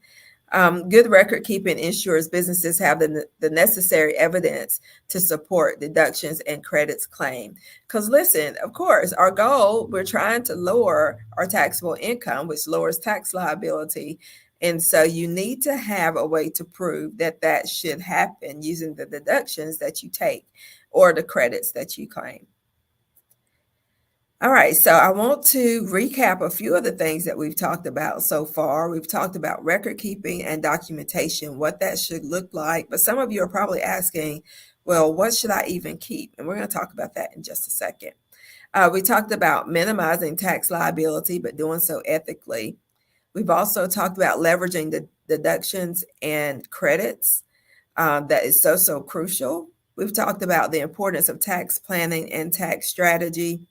[SPEAKER 16] Good record keeping ensures businesses have the necessary evidence to support deductions and credits claim. Because listen, of course, our goal, we're trying to lower our taxable income, which lowers tax liability. And so you need to have a way to prove that that should happen using the deductions that you take or the credits that you claim. All right, so I want to recap a few of the things that we've talked about so far. We've talked about record keeping and documentation, what that should look like. But some of you are probably asking, well, what should I even keep? And we're going to talk about that in just a second. We talked about minimizing tax liability, but doing so ethically. We've also talked about leveraging the deductions and credits. That is so crucial. We've talked about the importance of tax planning and tax strategy.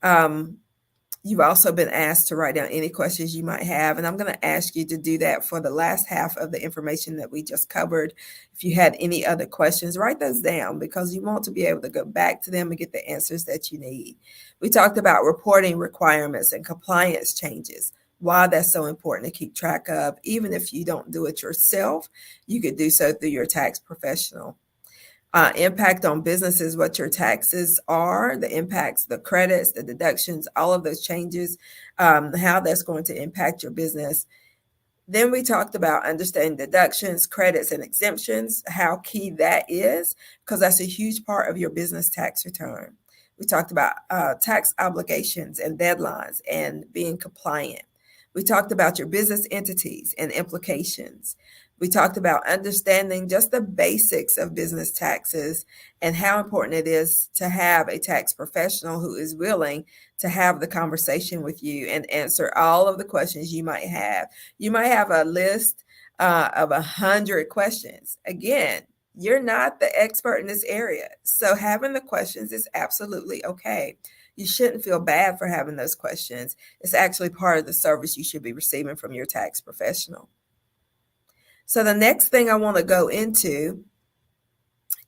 [SPEAKER 16] You've also been asked to write down any questions you might have, and I'm going to ask you to do that for the last half of the information that we just covered. If you had any other questions, write those down, because you want to be able to go back to them and get the answers that you need. We talked about reporting requirements and compliance changes, why that's so important to keep track of. Even if you don't do it yourself, you could do so through your tax professional. Impact on businesses, what your taxes are, the impacts, the credits, the deductions, all of those changes, how that's going to impact your business. Then we talked about understanding deductions, credits, and exemptions, how key that is, because that's a huge part of your business tax return. We talked about tax obligations and deadlines and being compliant. We talked about your business entities and implications. We talked about understanding just the basics of business taxes and how important it is to have a tax professional who is willing to have the conversation with you and answer all of the questions you might have. You might have a list of 100 questions. Again, you're not the expert in this area, so having the questions is absolutely okay. You shouldn't feel bad for having those questions. It's actually part of the service you should be receiving from your tax professional. So the next thing I want to go into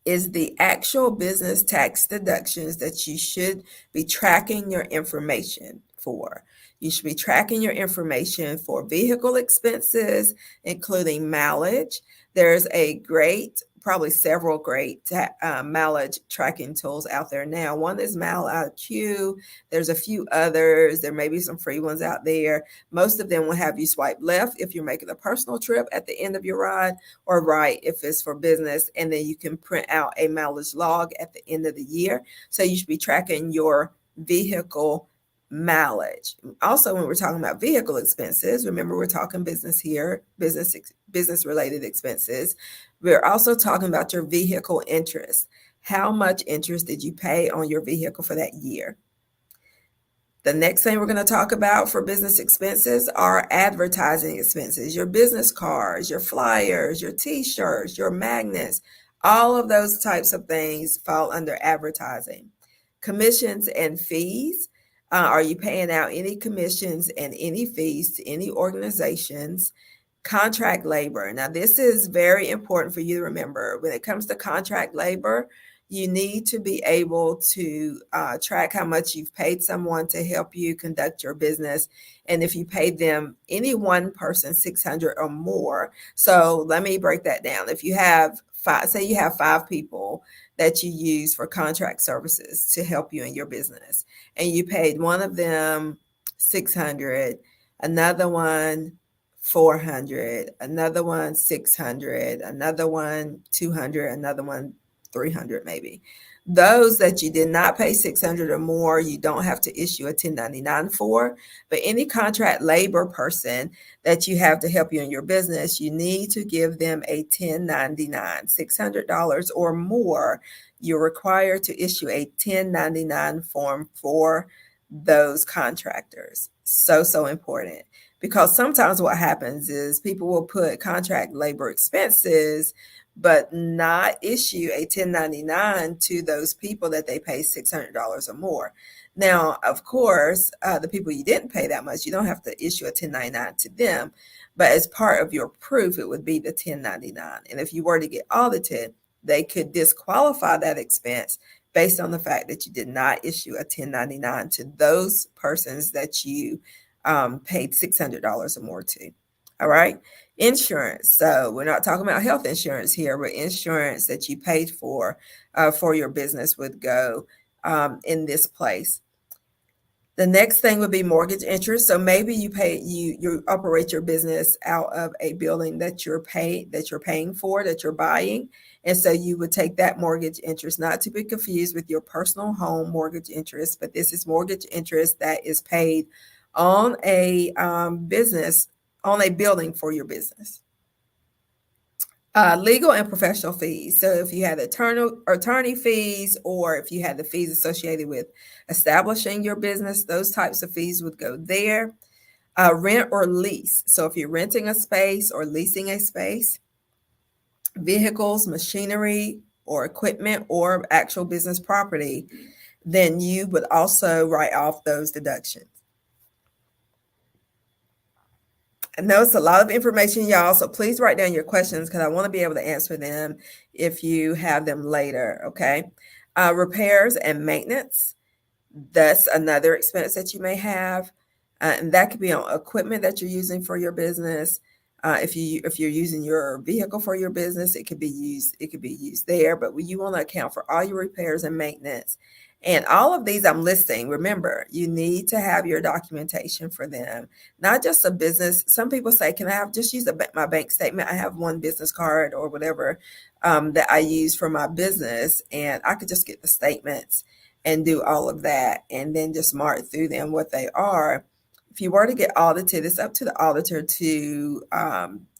[SPEAKER 16] is the actual business tax deductions that you should be tracking your information for. You should be tracking your information for vehicle expenses, including mileage. There's probably several great mileage tracking tools out there now. One is MileIQ. There's a few others. There may be some free ones out there. Most of them will have you swipe left if you're making a personal trip at the end of your ride, or right if it's for business. And then you can print out a mileage log at the end of the year. So you should be tracking your vehicle mileage. Also, when we're talking about vehicle expenses, remember we're talking business here, business related expenses. We're also talking about your vehicle interest. How much interest did you pay on your vehicle for that year? The next thing we're going to talk about for business expenses are advertising expenses, your business cards, your flyers, your t-shirts, your magnets. All of those types of things fall under advertising. Commissions and fees. Are you paying out any commissions and any fees to any organizations? Contract labor. Now, this is very important for you to remember. When it comes to contract labor, you need to be able to track how much you've paid someone to help you conduct your business. And if you paid them, any one person, $600 or more. So let me break that down. If you have say you have 5 people that you use for contract services to help you in your business, and you paid one of them $600, another one 400, another one 600, another one 200, another one 300 maybe. Those that you did not pay 600 or more, you don't have to issue a 1099 for. But any contract labor person that you have to help you in your business, you need to give them a 1099, $600 or more. You're required to issue a 1099 form for those contractors. So important. Because sometimes what happens is people will put contract labor expenses but not issue a 1099 to those people that they pay $600 or more. Now, of course, the people you didn't pay that much, you don't have to issue a 1099 to them, but as part of your proof, it would be the 1099. And if you were to get audited, they could disqualify that expense based on the fact that you did not issue a 1099 to those persons that you paid $600 or more to. All right. Insurance. So we're not talking about health insurance here, but insurance that you paid for your business would go in this place. The next thing would be mortgage interest. So maybe you operate your business out of a building that you're paying for, that you're buying. And so you would take that mortgage interest, not to be confused with your personal home mortgage interest, but this is mortgage interest that is paid on a building for your business. Legal and professional fees. So if you had attorney fees, or if you had the fees associated with establishing your business, those types of fees would go there. Rent or lease. So if you're renting a space or leasing a space, vehicles, machinery, or equipment, or actual business property, then you would also write off those deductions. I know it's a lot of information, y'all, so please write down your questions because I want to be able to answer them if you have them later, okay? Repairs and maintenance, that's another expense that you may have, and that could be on equipment that you're using for your business. If you're using your vehicle for your business, it could be used there, but you want to account for all your repairs and maintenance. And all of these I'm listing. Remember, you need to have your documentation for them, not just a business. Some people say, can I just use my bank statement? I have one business card or whatever that I use for my business, and I could just get the statements and do all of that and then just mark through them what they are. If you were to get audited, it's up to the auditor to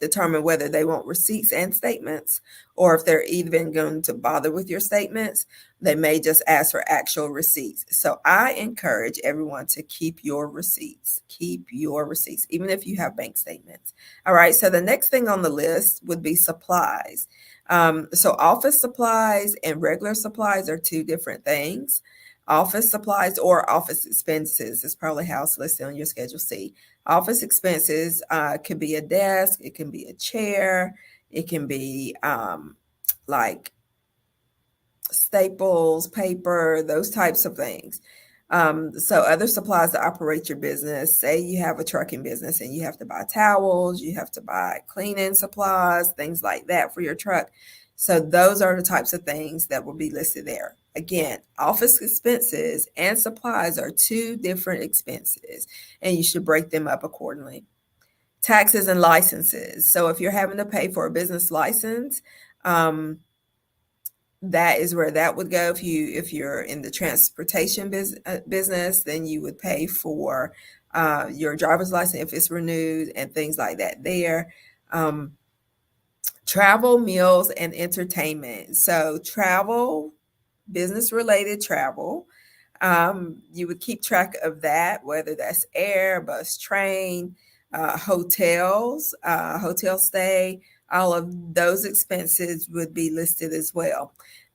[SPEAKER 16] determine whether they want receipts and statements, or if they're even going to bother with your statements. They may just ask for actual receipts. So I encourage everyone to keep your receipts. Keep your receipts, even if you have bank statements. All right. So the next thing on the list would be supplies. So office supplies and regular supplies are two different things. Office supplies or office expenses is probably how it's listed on your Schedule C. Office expenses could be a desk, it can be a chair, it can be like staples, paper, those types of things. So other supplies to operate your business, say you have a trucking business and you have to buy towels, you have to buy cleaning supplies, things like that for your truck. So those are the types of things that will be listed there. Again, office expenses and supplies are two different expenses, and you should break them up accordingly. Taxes and licenses. So if you're having to pay for a business license, that is where that would go. If you're in the transportation business, then you would pay for your driver's license if it's renewed and things like that there. Travel, meals, and entertainment. So travel, business-related travel, you would keep track of that, whether that's air, bus, train, hotels, hotel stay, all of those expenses would be listed as well.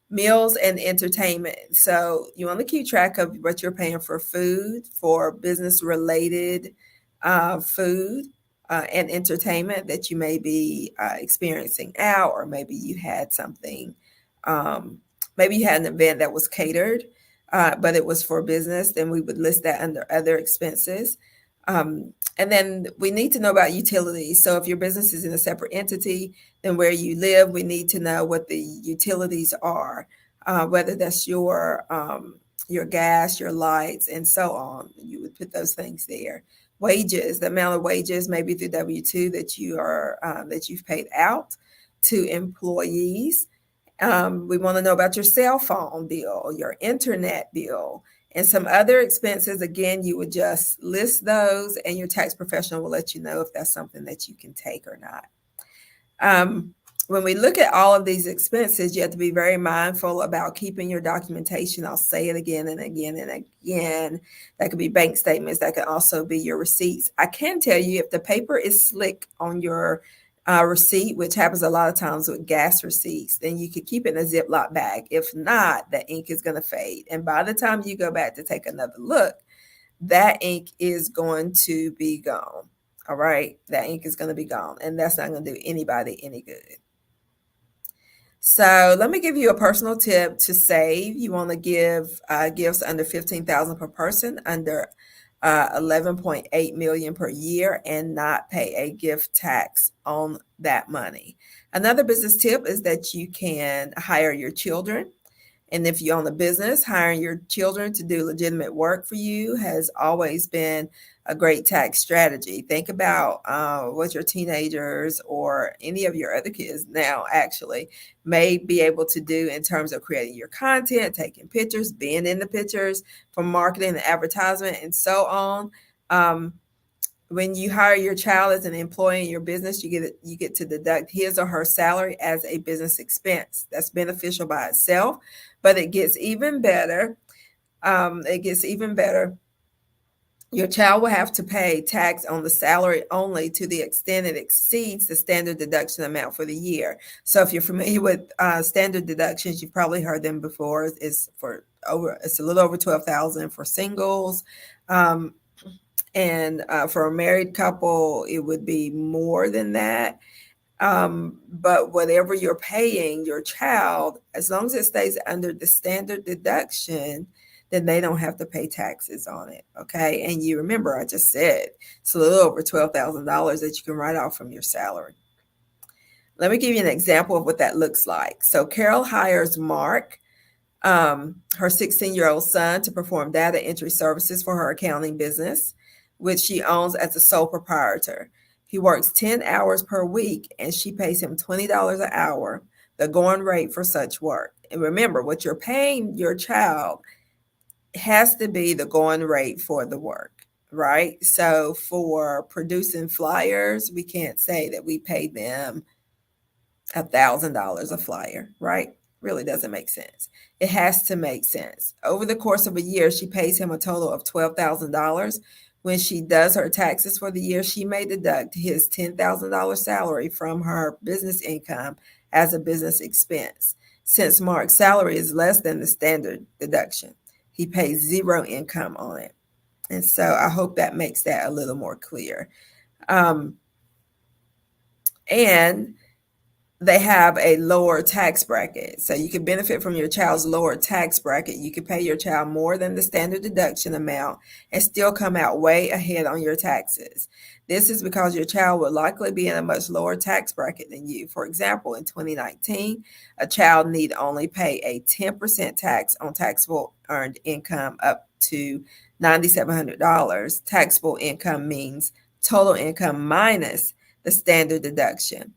[SPEAKER 16] Meals and entertainment. So you want to keep track of what you're paying for food, for business-related food, and entertainment that you may be experiencing out, or maybe you had something, maybe you had an event that was catered, but it was for business, then we would list that under other expenses. And then we need to know about utilities. So if your business is in a separate entity than where you live, we need to know what the utilities are, whether that's your gas, your lights, and so on. You would put those things there. wages, the amount of wages maybe through W-2 that you've paid out to employees. We want to know about your cell phone bill, your internet bill, and some other expenses. Again, you would just list those, and your tax professional will let you know if that's something that you can take or not. When we look at all of these expenses, you have to be very mindful about keeping your documentation. I'll say it again and again and again. That could be bank statements. That could also be your receipts. I can tell you if the paper is slick on your receipt, which happens a lot of times with gas receipts, then you could keep it in a Ziploc bag. If not, the ink is going to fade. And by the time you go back to take another look, that ink is going to be gone. All right. That ink is going to be gone. And that's not going to do anybody any good. So let me give you a personal tip to save. You want to give gifts under $15,000 per person, under $11.8 million per year, and not pay a gift tax on that money. Another business tip is that you can hire your children. And if you own a business, hiring your children to do legitimate work for you has always been a great tax strategy. Think about what your teenagers or any of your other kids now actually may be able to do in terms of creating your content, taking pictures, being in the pictures, for marketing and advertisement, and so on. When you hire your child as an employee in your business, you get to deduct his or her salary as a business expense. That's beneficial by itself, but it gets even better. Your child will have to pay tax on the salary only to the extent it exceeds the standard deduction amount for the year. So if you're familiar with standard deductions, you've probably heard them before. It's a little over $12,000 for singles. And for a married couple, it would be more than that. But whatever you're paying your child, as long as it stays under the standard deduction, then they don't have to pay taxes on it. Okay. And you remember, I just said it's a little over $12,000 that you can write off from your salary. Let me give you an example of what that looks like. So Carol hires Mark, her 16-year-old son, to perform data entry services for her accounting business, which she owns as a sole proprietor. He works 10 hours per week, and she pays him $20 an hour, the going rate for such work. And remember, what you're paying your child has to be the going rate for the work, right? So for producing flyers, we can't say that we pay them $1,000 a flyer, right? Really doesn't make sense. It has to make sense. Over the course of a year, she pays him a total of $12,000. When she does her taxes for the year, she may deduct his $10,000 salary from her business income as a business expense. Since Mark's salary is less than the standard deduction, he pays zero income on it. And so I hope that makes that a little more clear. And they have a lower tax bracket. So you can benefit from your child's lower tax bracket. You can pay your child more than the standard deduction amount and still come out way ahead on your taxes. This is because your child will likely be in a much lower tax bracket than you. For example, in 2019, a child need only pay a 10% tax on taxable earned income up to $9,700. Taxable income means total income minus the standard deduction.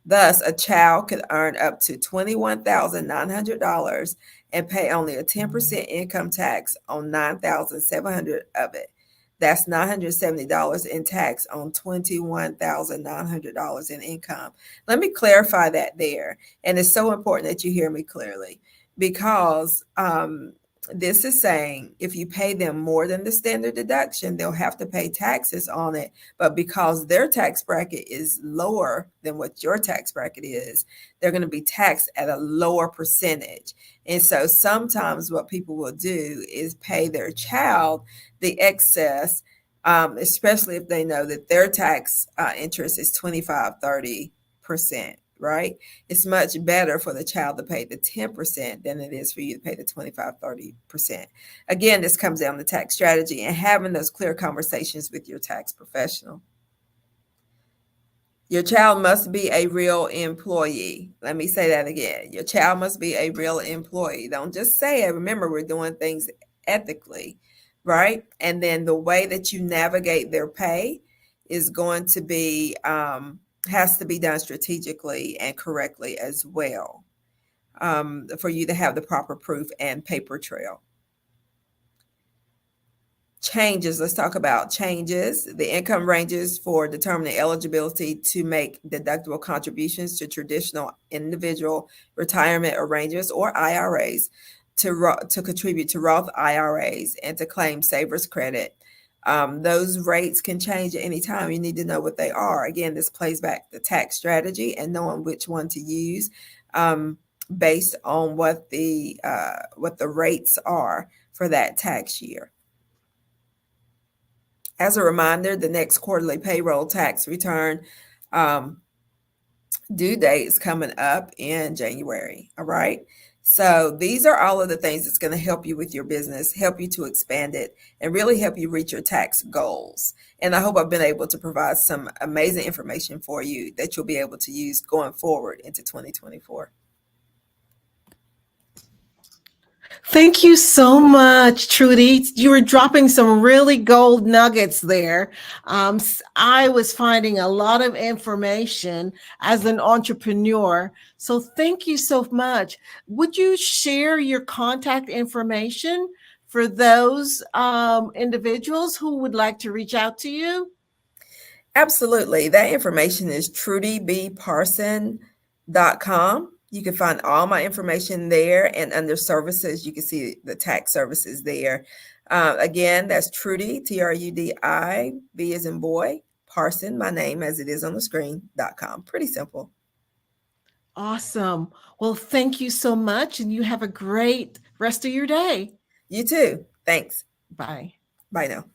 [SPEAKER 16] Thus, a child could earn up to $21,900 and pay only a 10% income tax on $9,700 of it. That's $970 in tax on $21,900 in income. Let me clarify that there. And it's so important that you hear me clearly, because this is saying if you pay them more than the standard deduction, they'll have to pay taxes on it. But because their tax bracket is lower than what your tax bracket is, they're going to be taxed at a lower percentage. And so sometimes what people will do is pay their child the excess, especially if they know that their tax interest is 25-30%. Right? It's much better for the child to pay the 10% than it is for you to pay the 25-30%. Again, this comes down to tax strategy and having those clear conversations with your tax professional. Your child must be a real employee. Let me say that again. Your child must be a real employee. Don't just say it. Remember, we're doing things ethically, right? And then the way that you navigate their pay is going to be, has to be done strategically and correctly as well, for you to have the proper proof and paper trail. Changes. Let's talk about changes. The income ranges for determining eligibility to make deductible contributions to traditional individual retirement arrangements or IRAs, to contribute to Roth IRAs, and to claim savers credit. Those rates can change at any time. You need to know what they are. Again, this plays back the tax strategy and knowing which one to use, based on what the rates are for that tax year. As a reminder, the next quarterly payroll tax return due date is coming up in January. All right. So these are all of the things that's going to help you with your business, help you to expand it, and really help you reach your tax goals. And I hope I've been able to provide some amazing information for you that you'll be able to use going forward into 2024.
[SPEAKER 15] Thank you so much, Trudy. You were dropping some really gold nuggets there. I was finding a lot of information as an entrepreneur. So thank you so much. Would you share your contact information for those individuals who would like to reach out to you?
[SPEAKER 16] Absolutely. That information is trudybparson.com. You can find all my information there, and under services, you can see the tax services there. Again, that's Trudy, Trudi, B as in boy, Parson, my name as it is on the screen.com. Pretty simple.
[SPEAKER 15] Awesome. Well, thank you so much, and you have a great rest of your day.
[SPEAKER 16] You too. Thanks.
[SPEAKER 15] Bye.
[SPEAKER 16] Bye now.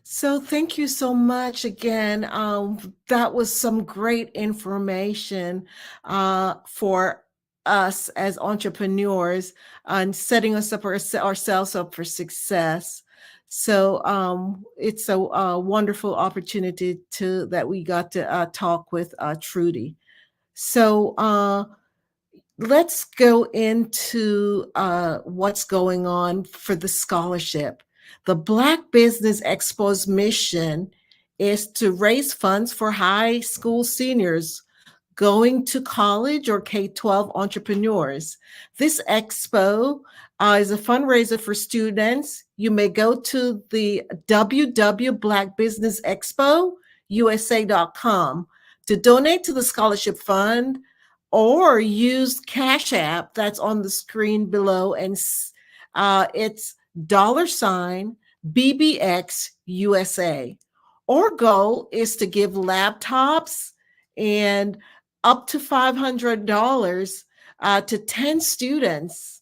[SPEAKER 15] So thank you so much again. That was some great information for us as entrepreneurs and setting us up ourselves up for success. So it's a wonderful opportunity that we got to talk with Trudy. So let's go into what's going on for the scholarship. The Black Business Expo's mission is to raise funds for high school seniors going to college or K-12 entrepreneurs. This expo is a fundraiser for students. You may go to the www.blackbusinessexpousa.com to donate to the scholarship fund, or use Cash App that's on the screen below, and it's $BBX USA. Our goal is to give laptops and up to $500 to 10 students.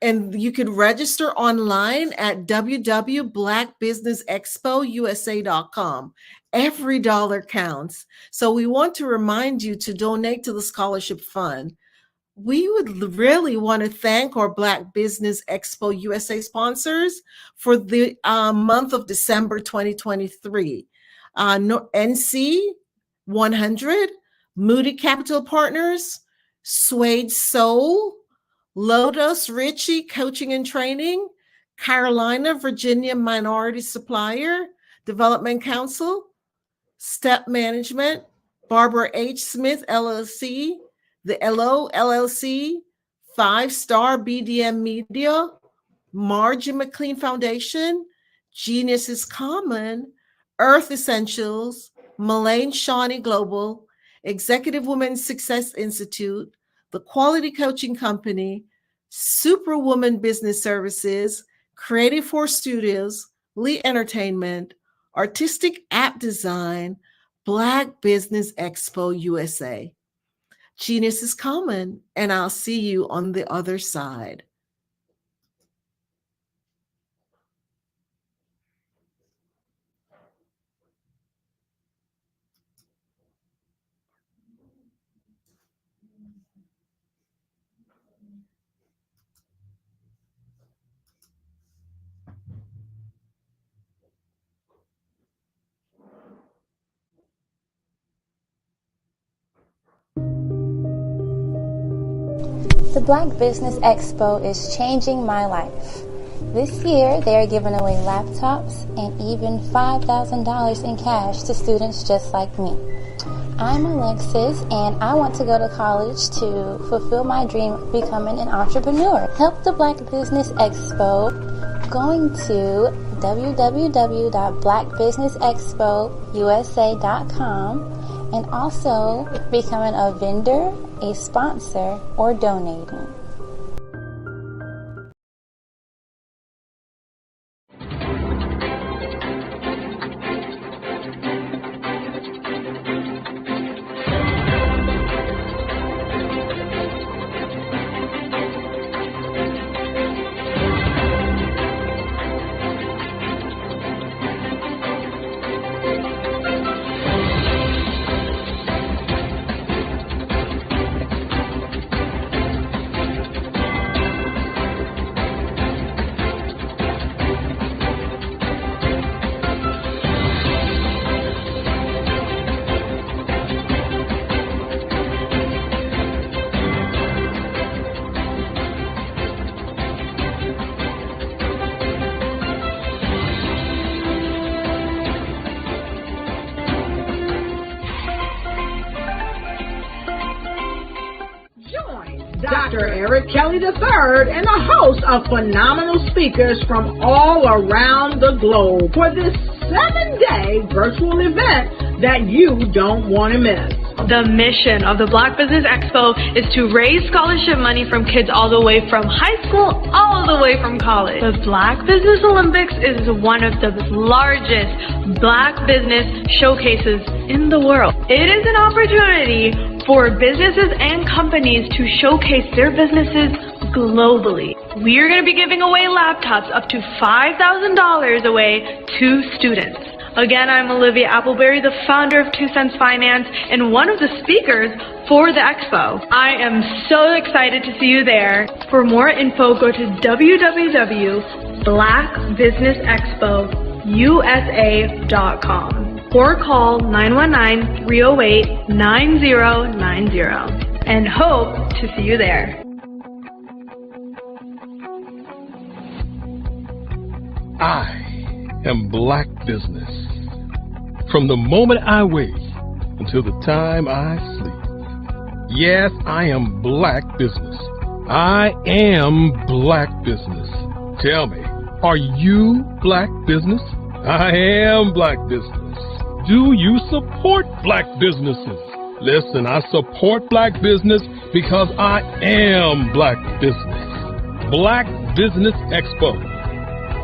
[SPEAKER 15] And you can register online at www.blackbusinessexpousa.com. Every dollar counts. So we want to remind you to donate to the scholarship fund. We would really want to thank our Black Business Expo USA sponsors for the month of December 2023. NC 100, Moody Capital Partners, Suede Soul, Lotus Ritchie Coaching and Training, Carolina, Virginia Minority Supplier Development Council, Step Management, Barbara H. Smith, LLC, the LO, LLC, 5-Star BDM Media, Margie McLean Foundation, Genius is Common, Earth Essentials, Mullane Shawnee Global, Executive Women's Success Institute, the Quality Coaching Company, Superwoman Business Services, Creative Force Studios, Lee Entertainment, Artistic App Design, Black Business Expo USA. Genius is Common, and I'll see you on the other side.
[SPEAKER 13] The Black Business Expo is changing my life. This year, they are giving away laptops and even $5,000 in cash to students just like me. I'm Alexis, and I want to go to college to fulfill my dream of becoming an entrepreneur. Help the Black Business Expo going to www.blackbusinessexpousa.com and also becoming a vendor, a sponsor, or donating.
[SPEAKER 1] Dr. Eric Kelly III and a host of phenomenal speakers from all around the globe for this 7-day virtual event that you don't want to miss.
[SPEAKER 2] The mission of the Black Business Expo is to raise scholarship money from kids all the way from high school, all the way from college. The Black Business Olympics is one of the largest Black business showcases in the world. It is an opportunity for businesses and companies to showcase their businesses globally. We are going to be giving away laptops up to $5,000 away to students. Again, I'm Olivia Appleberry, the founder of 2 Cents Finance and one of the speakers for the expo. I am so excited to see you there. For more info, go to www.blackbusinessexpousa.com or call 919-308-9090 and hope to see you there.
[SPEAKER 3] I am Black Business. From the moment I wake until the time I sleep. Yes, I am Black Business. I am Black Business. Tell me, are you Black Business? I am Black Business. Do you support Black businesses? Listen, I support Black business because I am Black Business. Black Business Expo,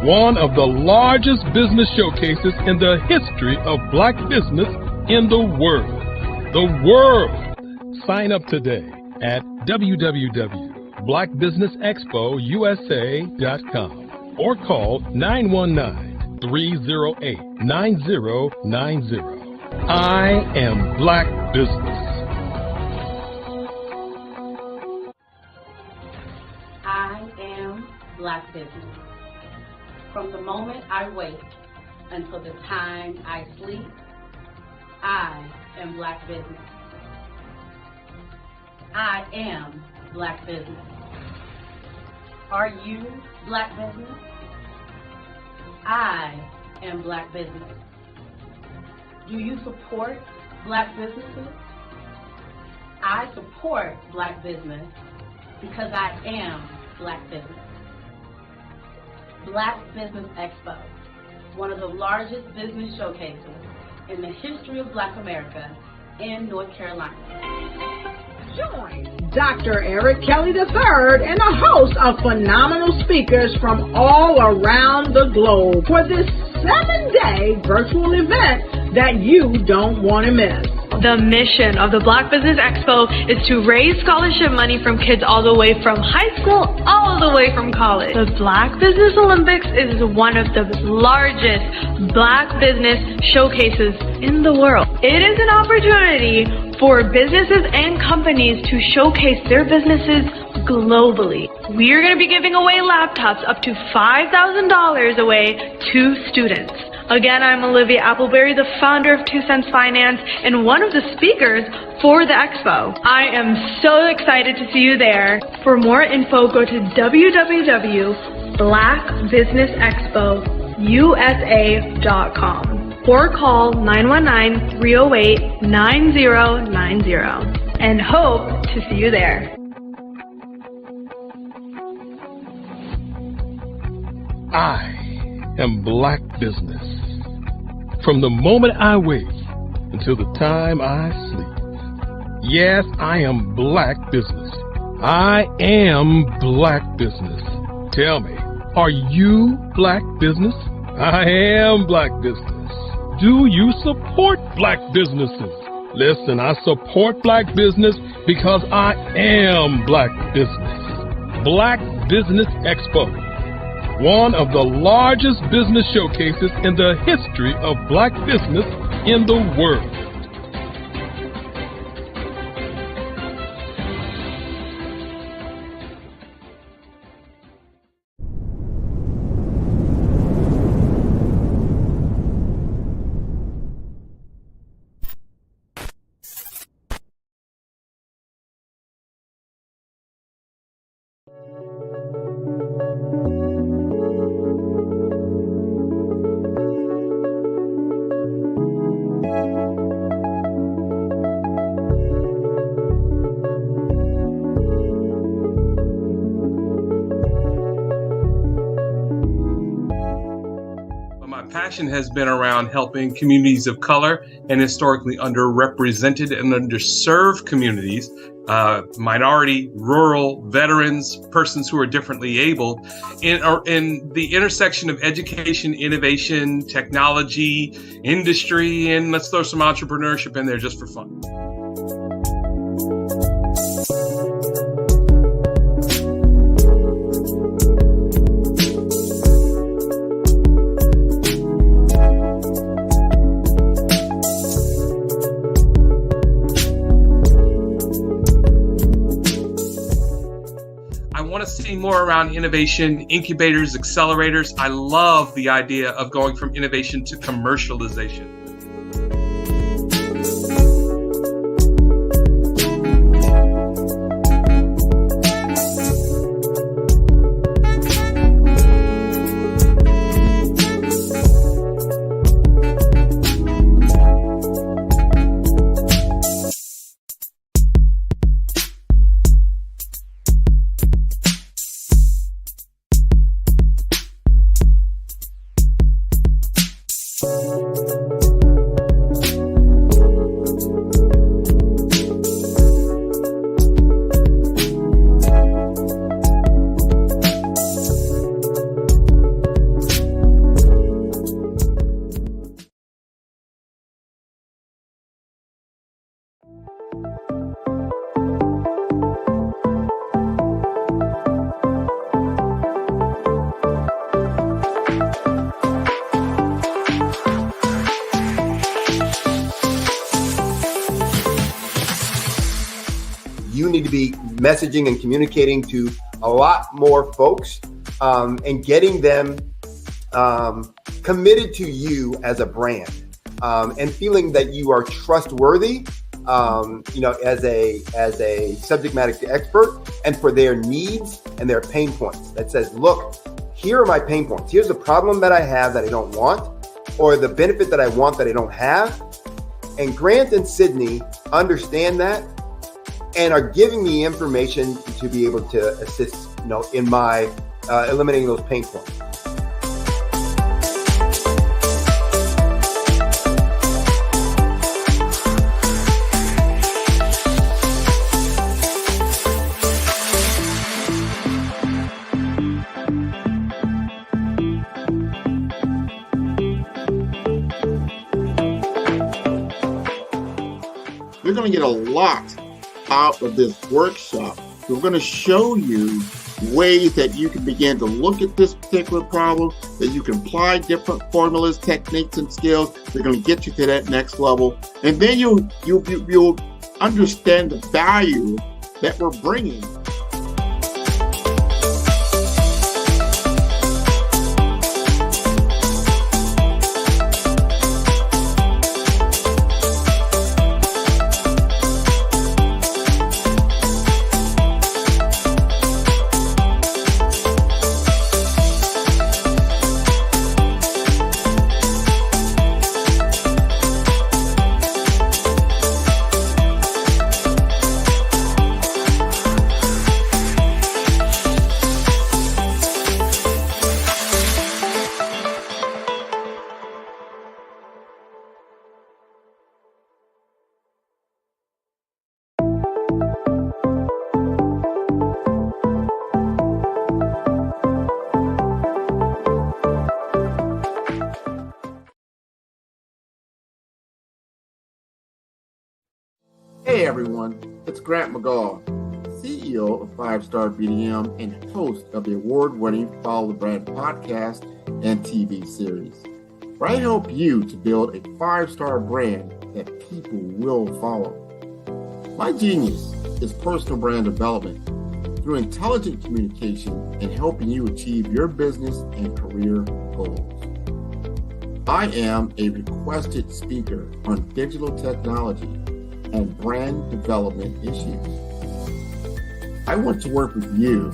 [SPEAKER 3] one of the largest business showcases in the history of Black business in the world. The world! Sign up today at www.blackbusinessexpousa.com or call 919-308-9090. I am Black Business.
[SPEAKER 4] I am Black Business. From the moment I wake until the time I sleep, I am Black Business. I am Black Business. Are you Black Business? I am Black Business. Do you support Black businesses? I support Black business because I am Black Business. Black Business Expo, one of the largest business showcases in the history of Black America in North Carolina.
[SPEAKER 1] Join Dr. Eric Kelly III and a host of phenomenal speakers from all around the globe for this 7-day virtual event that you don't want to miss.
[SPEAKER 2] The mission of the Black Business Expo is to raise scholarship money from kids all the way from high school, all the way from college. The Black Business Olympics is one of the largest Black business showcases in the world. It is an opportunity for businesses and companies to showcase their businesses globally. We are going to be giving away laptops up to $5,000 away to students. Again, I'm Olivia Appleberry, the founder of 2 Cents Finance and one of the speakers for the expo. I am so excited to see you there. For more info, go to www.blackbusinessexpousa.com or call 919-308-9090 and hope to see you there.
[SPEAKER 3] I am Black Business. From the moment I wake until the time I sleep. Yes, I am Black Business. I am Black Business. Tell me, are you Black Business? I am Black Business. Do you support Black businesses? Listen, I support Black business because I am Black Business. Black Business Expo, one of the largest business showcases in the history of Black business in the world.
[SPEAKER 17] Passion has been around helping communities of color and historically underrepresented and underserved communities, minority, rural, veterans, persons who are differently able, in the intersection of education, innovation, technology, industry, and let's throw some entrepreneurship in there just for fun. See more around innovation, incubators, accelerators. I love the idea of going from innovation to commercialization.
[SPEAKER 18] You need to be messaging and communicating to a lot more folks and getting them committed to you as a brand and feeling that you are trustworthy, as a subject matter expert, and for their needs and their pain points. That says, look, here are my pain points. Here's the problem that I have that I don't want, or the benefit that I want that I don't have. And Grant and Sydney understand that and are giving me information to be able to assist, in my eliminating those pain points.
[SPEAKER 19] You're going to get a lot out of this workshop. We're going to show you ways that you can begin to look at this particular problem, that you can apply different formulas, techniques, and skills. They're going to get you to that next level. And then you'll understand the value that we're bringing. everyone, it's Grant McGaw, CEO of 5-Star BDM and host of the award-winning Follow the Brand podcast and TV series, where I help you to build a 5-star brand that people will follow. My genius is personal brand development through intelligent communication and helping you achieve your business and career goals. I am a requested speaker on digital technology and brand development issues. I want to work with you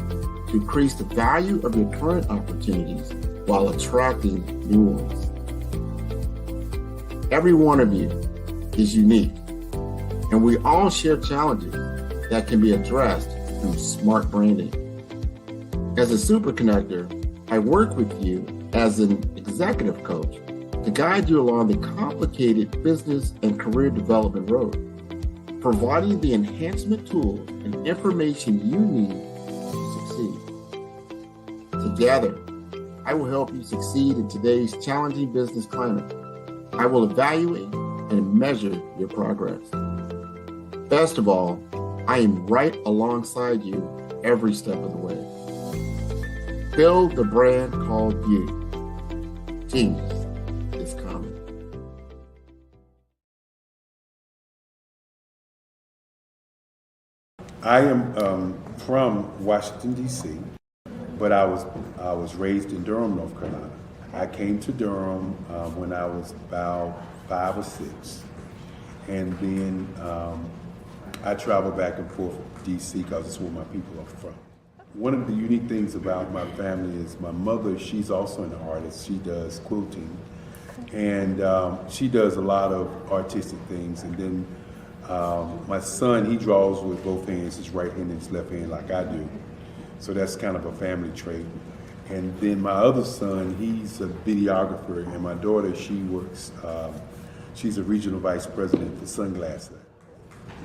[SPEAKER 19] to increase the value of your current opportunities while attracting new ones. Every one of you is unique, and we all share challenges that can be addressed through smart branding. As a super connector, I work with you as an executive coach to guide you along the complicated business and career development road, providing the enhancement tools and information you need to succeed. Together, I will help you succeed in today's challenging business climate. I will evaluate and measure your progress. Best of all, I am right alongside you every step of the way. Build the brand called you. Genius is coming.
[SPEAKER 20] I am from Washington, D.C., but I was raised in Durham, North Carolina. I came to Durham when I was about 5 or 6, and then I traveled back and forth to D.C. because it's where my people are from. One of the unique things about my family is my mother, she's also an artist. She does quilting, and she does a lot of artistic things. And then my son, he draws with both hands, his right hand and his left hand like I do. So that's kind of a family trait. And then my other son, he's a videographer, and my daughter, she works, she's a regional vice president for Sunglasses.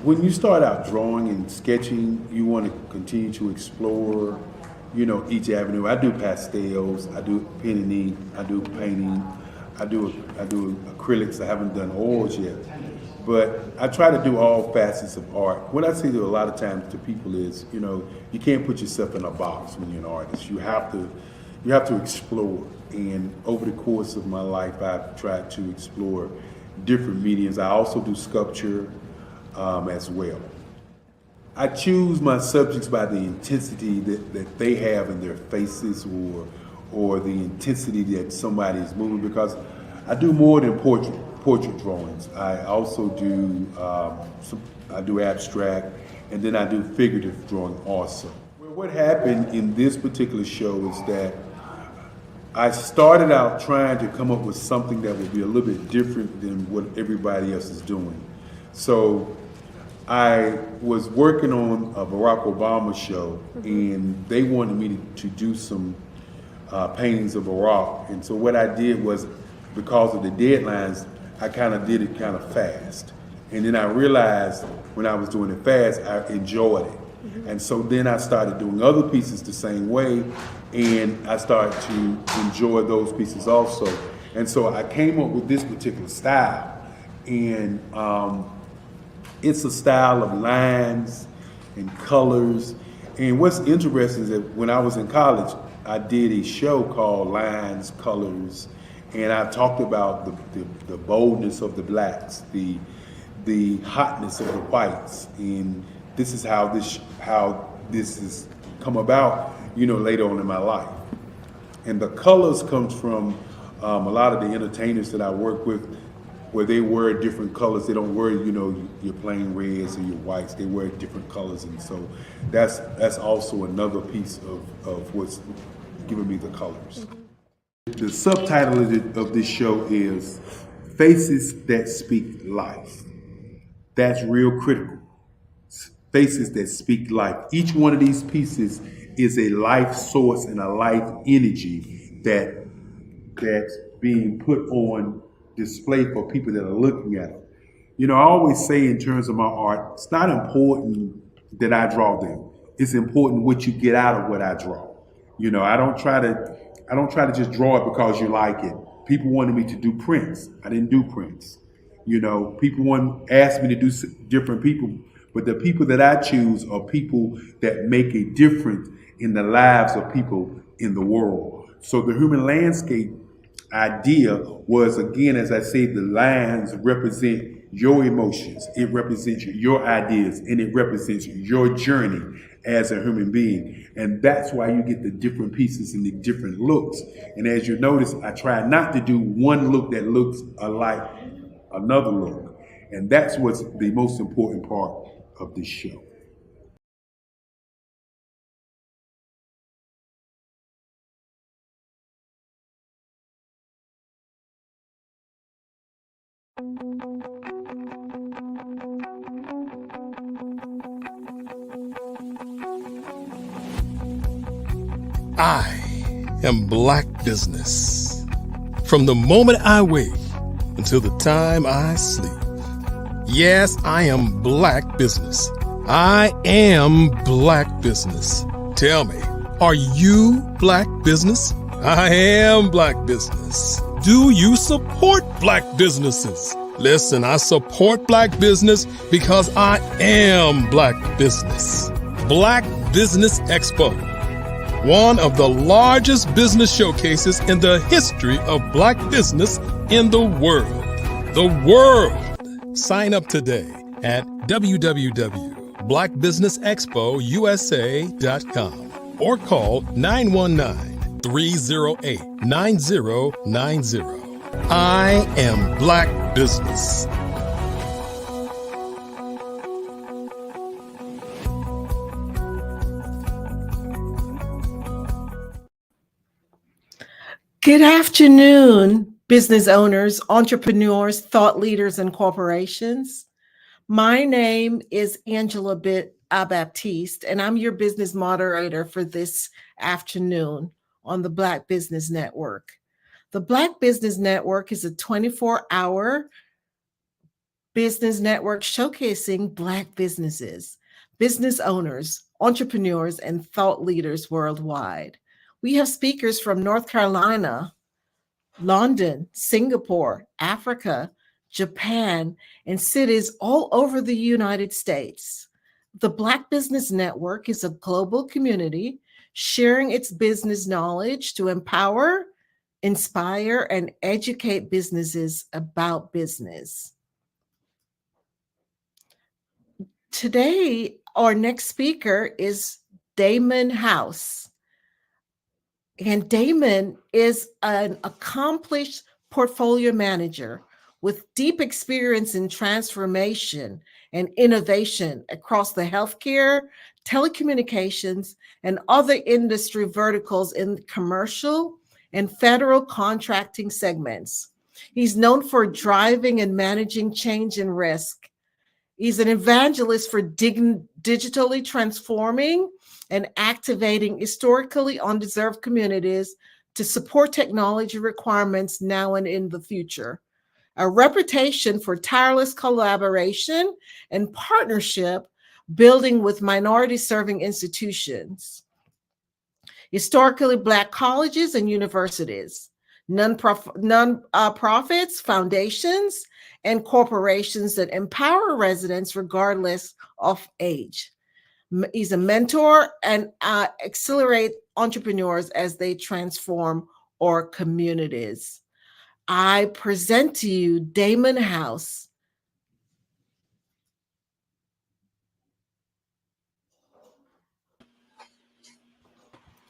[SPEAKER 20] When you start out drawing and sketching, you want to continue to explore, each avenue. I do pastels, I do pen and ink, I do painting, I do acrylics. I haven't done oils yet, but I try to do all facets of art. What I say to a lot of times to people is, you can't put yourself in a box when you're an artist. You have to explore. And over the course of my life, I've tried to explore different mediums. I also do sculpture as well. I choose my subjects by the intensity that they have in their faces, or the intensity that somebody is moving, because I do more than portrait drawings. I also do I do abstract, and then I do figurative drawing also. Well, what happened in this particular show is that I started out trying to come up with something that would be a little bit different than what everybody else is doing. So I was working on a Barack Obama show, and they wanted me to do some paintings of Barack. And so what I did was, because of the deadlines, I kind of did it kind of fast. And then I realized when I was doing it fast, I enjoyed it. And so then I started doing other pieces the same way, and I started to enjoy those pieces also. And so I came up with this particular style, and it's a style of lines and colors. And what's interesting is that when I was in college, I did a show called Lines, Colors, and I talked about the boldness of the blacks, the hotness of the whites, and this is how this has come about, later on in my life. And the colors comes from a lot of the entertainers that I work with, where they wear different colors. They don't wear, your plain reds or your whites. They wear different colors, and so that's also another piece of what's giving me the colors. The subtitle of this show is Faces That Speak Life. That's real critical. Faces that speak life. Each one of these pieces is a life source and a life energy that's being put on display for people that are looking at them. I always say in terms of my art, it's not important that I draw them. It's important what you get out of what I draw. I don't try to just draw it because you like it. People wanted me to do prints. I didn't do prints. People asked me to do different people, But the people that I choose are people that make a difference in the lives of people in the world. So the human landscape idea was, again, as I say, the lines represent your emotions, it represents your ideas, and it represents your journey as a human being. And that's why you get the different pieces and the different looks. And as you notice, I try not to do one look that looks alike another look. And that's what's the most important part of this show.
[SPEAKER 3] I am Black Business. From the moment I wake until the time I sleep. Yes, I am Black Business. I am Black Business. Tell me, are you Black Business? I am Black Business. Do you support Black businesses? Listen, I support Black business because I am Black Business. Black Business Expo, one of the largest business showcases in the history of Black business in the world. The world! Sign up today at www.blackbusinessexpousa.com or call 919-308-9090. I am Black Business.
[SPEAKER 15] Good afternoon, business owners, entrepreneurs, thought leaders, and corporations. My name is Angela Baptiste, and I'm your business moderator for this afternoon on the Black Business Network. The Black Business Network is a 24-hour business network showcasing Black businesses, business owners, entrepreneurs, and thought leaders worldwide. We have speakers from North Carolina, London, Singapore, Africa, Japan, and cities all over the United States. The Black Business Network is a global community sharing its business knowledge to empower, inspire, and educate businesses about business. Today, our next speaker is Damon House. And Damon is an accomplished portfolio manager with deep experience in transformation and innovation across the healthcare, telecommunications, and other industry verticals in commercial and federal contracting segments. He's known for driving and managing change and risk. He's an evangelist for digitally transforming and activating historically undeserved communities to support technology requirements now and in the future. A reputation for tireless collaboration and partnership building with minority-serving institutions, historically Black colleges and universities, non-profits, foundations, and corporations that empower residents regardless of age. He's a mentor and accelerate entrepreneurs as they transform our communities. I present to you Damon House.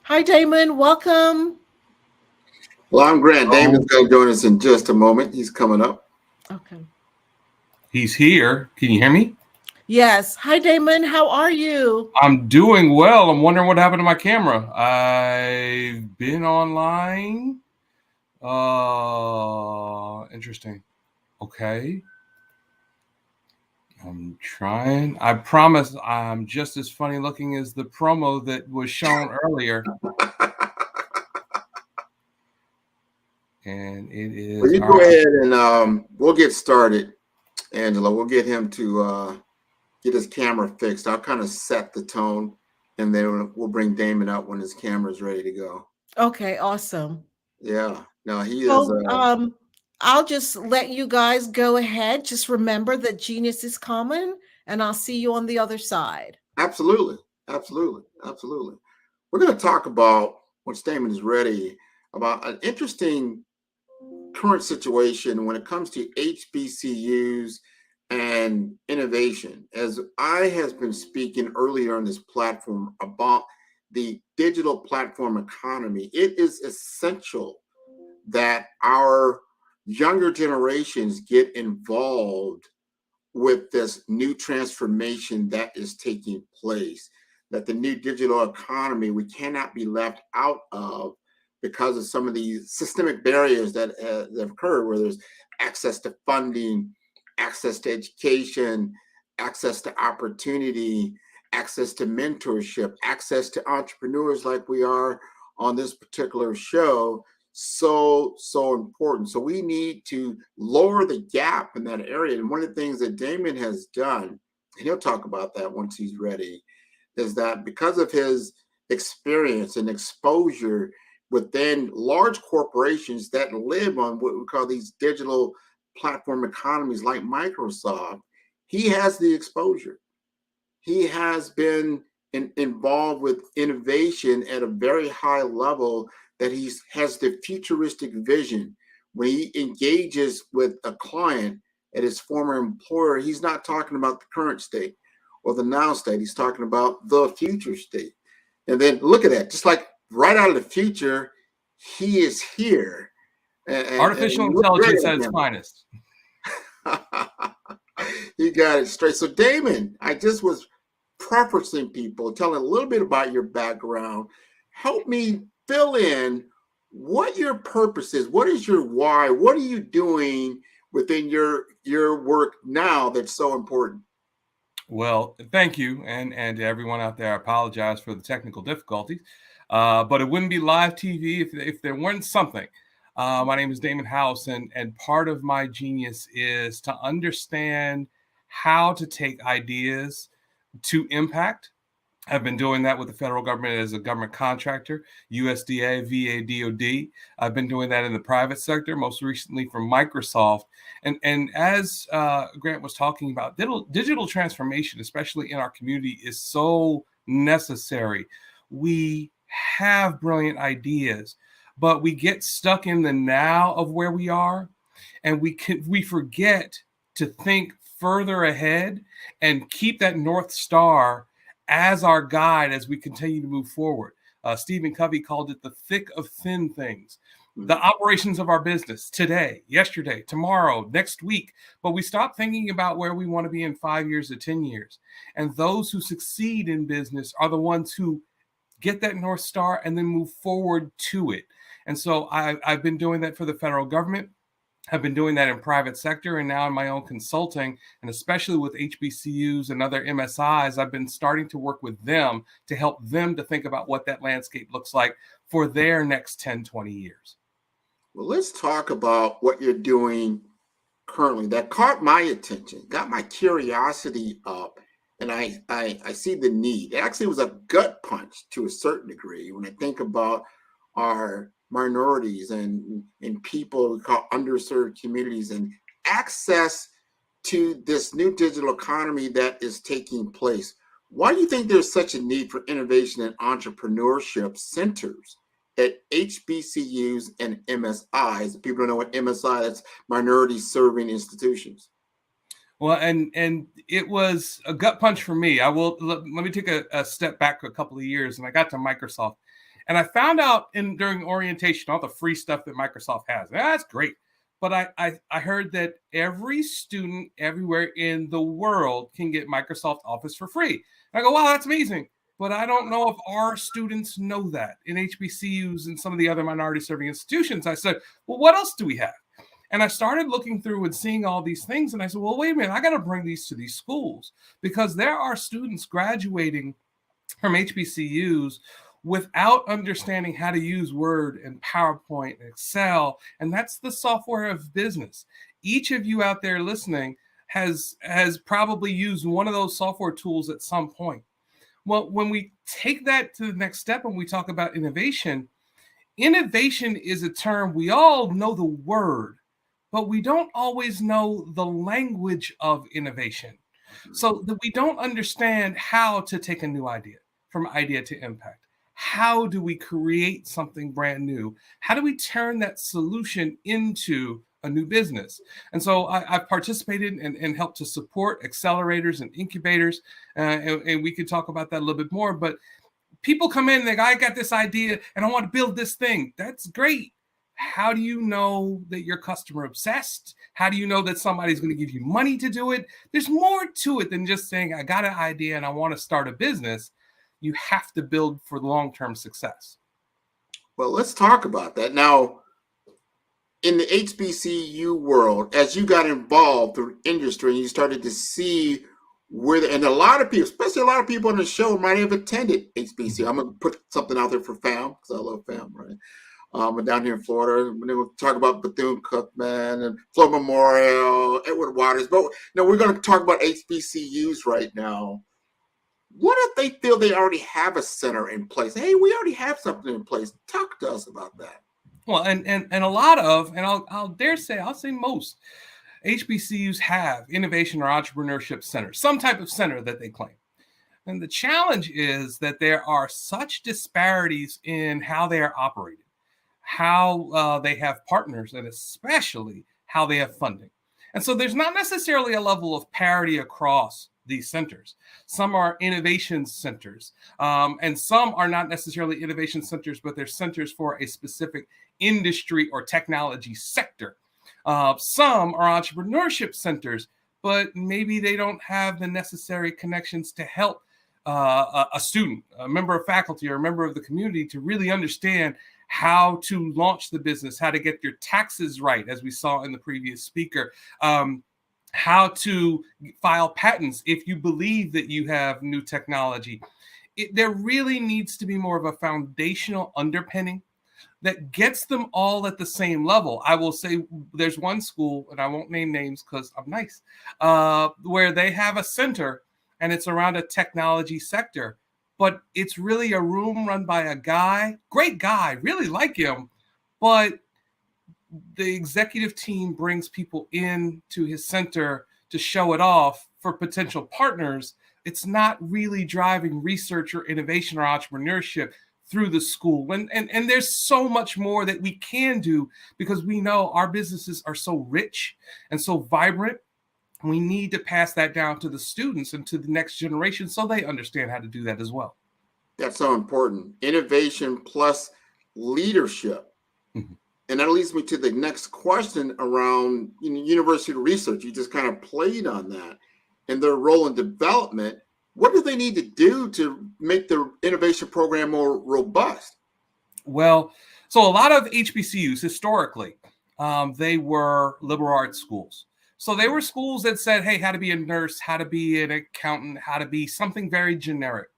[SPEAKER 15] Hi, Damon. Welcome.
[SPEAKER 19] Well, I'm Grant. Damon's going to join us in just a moment. He's coming up.
[SPEAKER 15] Okay.
[SPEAKER 17] He's here. Can you hear me?
[SPEAKER 15] Yes. Hi, Damon. How are you?
[SPEAKER 17] I'm doing well. I'm wondering what happened to my camera. I've been online. Interesting. Okay. I'm trying. I promise I'm just as funny looking as the promo that was shown earlier. And it is.
[SPEAKER 19] Well, you go ahead and we'll get started, Angela. We'll get him to get his camera fixed. I'll kind of set the tone, and then we'll bring Damon out when his camera is ready to go.
[SPEAKER 15] Okay, awesome.
[SPEAKER 19] Yeah. No, he
[SPEAKER 15] So,
[SPEAKER 19] is.
[SPEAKER 15] I'll just let you guys go ahead. Just remember that genius is common and I'll see you on the other side.
[SPEAKER 19] Absolutely. Absolutely. Absolutely. We're going to talk about, when Damon is ready, about an interesting current situation when it comes to HBCUs and innovation. As I have been speaking earlier on this platform about the digital platform economy, it is essential that our younger generations get involved with this new transformation that is taking place, that the new digital economy we cannot be left out of because of some of these systemic barriers that have occurred, where there's access to funding, access to education, access to opportunity, access to mentorship, access to entrepreneurs like we are on this particular show. So important. So we need to lower the gap in that area. And one of the things that Damon has done, and he'll talk about that once he's ready, is that because of his experience and exposure within large corporations that live on what we call these digital platform economies like Microsoft, he has the exposure. He has been involved with innovation at a very high level, that he has the futuristic vision. When he engages with a client at his former employer, he's not talking about the current state or the now state. He's talking about the future state. And then look at that, just like right out of the future, he is here.
[SPEAKER 17] Artificial intelligence at its finest.
[SPEAKER 19] You got it straight. So Damon, I just was preferencing people, telling a little bit about your background. Help me fill in what your purpose is. What is your why? What are you doing within your work now that's so important?
[SPEAKER 17] Well, thank you. And to everyone out there, I apologize for the technical difficulties, but it wouldn't be live TV if there weren't something. My name is Damon House, and part of my genius is to understand how to take ideas to impact. I've been doing that with the federal government as a government contractor, USDA, VA, DOD. I've been doing that in the private sector, most recently for Microsoft. And as Grant was talking about, digital transformation, especially in our community, is so necessary. We have brilliant ideas, but we get stuck in the now of where we are, and we forget to think further ahead and keep that North Star as our guide as we continue to move forward. Stephen Covey called it the thick of thin things. The operations of our business today, yesterday, tomorrow, next week, but we stop thinking about where we want to be in 5 years or 10 years. And those who succeed in business are the ones who get that North Star and then move forward to it. And so I've been doing that for the federal government. I've been doing that in private sector, and now in my own consulting, and especially with HBCUs and other MSIs, I've been starting to work with them to help them to think about what that landscape looks like for their next 10, 20 years.
[SPEAKER 19] Well, let's talk about what you're doing currently. That caught my attention, got my curiosity up, and I see the need. It actually was a gut punch to a certain degree when I think about our minorities and people we call underserved communities and access to this new digital economy that is taking place. Why do you think there's such a need for innovation and entrepreneurship centers at HBCUs and MSIs? People don't know what MSI, that's minority serving institutions.
[SPEAKER 17] Well, and it was a gut punch for me. Let me take a step back a couple of years, and I got to Microsoft. And I found out during orientation, all the free stuff that Microsoft has. That's great. But I heard that every student everywhere in the world can get Microsoft Office for free. And I go, wow, that's amazing. But I don't know if our students know that in HBCUs and some of the other minority serving institutions. I said, well, what else do we have? And I started looking through and seeing all these things. And I said, well, wait a minute, I got to bring these to these schools, because there are students graduating from HBCUs without understanding how to use Word and PowerPoint and Excel. And that's the software of business. Each of you out there listening has probably used one of those software tools at some point. Well, when we take that to the next step and we talk about innovation, innovation is a term, we all know the word, but we don't always know the language of innovation. So that we don't understand how to take a new idea from idea to impact. How do we create something brand new? How do we turn that solution into a new business? And so I've participated and helped to support accelerators and incubators, and we could talk about that a little bit more. But people come in and they go, I got this idea and I want to build this thing. That's great. How do you know that you're customer obsessed? How do you know that somebody's going to give you money to do it? There's more to it than just saying, I got an idea and I want to start a business. You have to build for long-term success.
[SPEAKER 19] Well, let's talk about that. Now, in the HBCU world, as you got involved through industry and you started to see and a lot of people, especially a lot of people on the show, might have attended HBCU. I'm going to put something out there for FAM, because I love FAM, right? But down here in Florida, we'll talk about Bethune-Cookman and Florida Memorial, Edward Waters. But we're going to talk about HBCUs right now. What if they feel they already have a center in place? Hey, we already have something in place. Talk to us about that.
[SPEAKER 17] Well, and a lot of, and I'll say most HBCUs have innovation or entrepreneurship centers, some type of center that they claim. And the challenge is that there are such disparities in how they are operated, how they have partners, and especially how they have funding. And so there's not necessarily a level of parity across these centers. Some are innovation centers, and some are not necessarily innovation centers, but they're centers for a specific industry or technology sector. Some are entrepreneurship centers, but maybe they don't have the necessary connections to help a student, a member of faculty, or a member of the community to really understand how to launch the business, how to get your taxes right, as we saw in the previous speaker, how to file patents if you believe that you have new technology. There really needs to be more of a foundational underpinning that gets them all at the same level. I will say there's one school, and I won't name names because I'm nice, where they have a center and it's around a technology sector, but it's really a room run by a guy, great guy, really like him, but the executive team brings people in to his center to show it off for potential partners. It's not really driving research or innovation or entrepreneurship through the school. And there's so much more that we can do because we know our businesses are so rich and so vibrant. We need to pass that down to the students and to the next generation so they understand how to do that as well.
[SPEAKER 19] That's so important. Innovation plus leadership. Mm-hmm. And that leads me to the next question around university research. You just kind of played on that and their role in development. What do they need to do to make the innovation program more robust?
[SPEAKER 17] Well, so a lot of HBCUs historically, they were liberal arts schools. So they were schools that said, hey, how to be a nurse, how to be an accountant, how to be something very generic.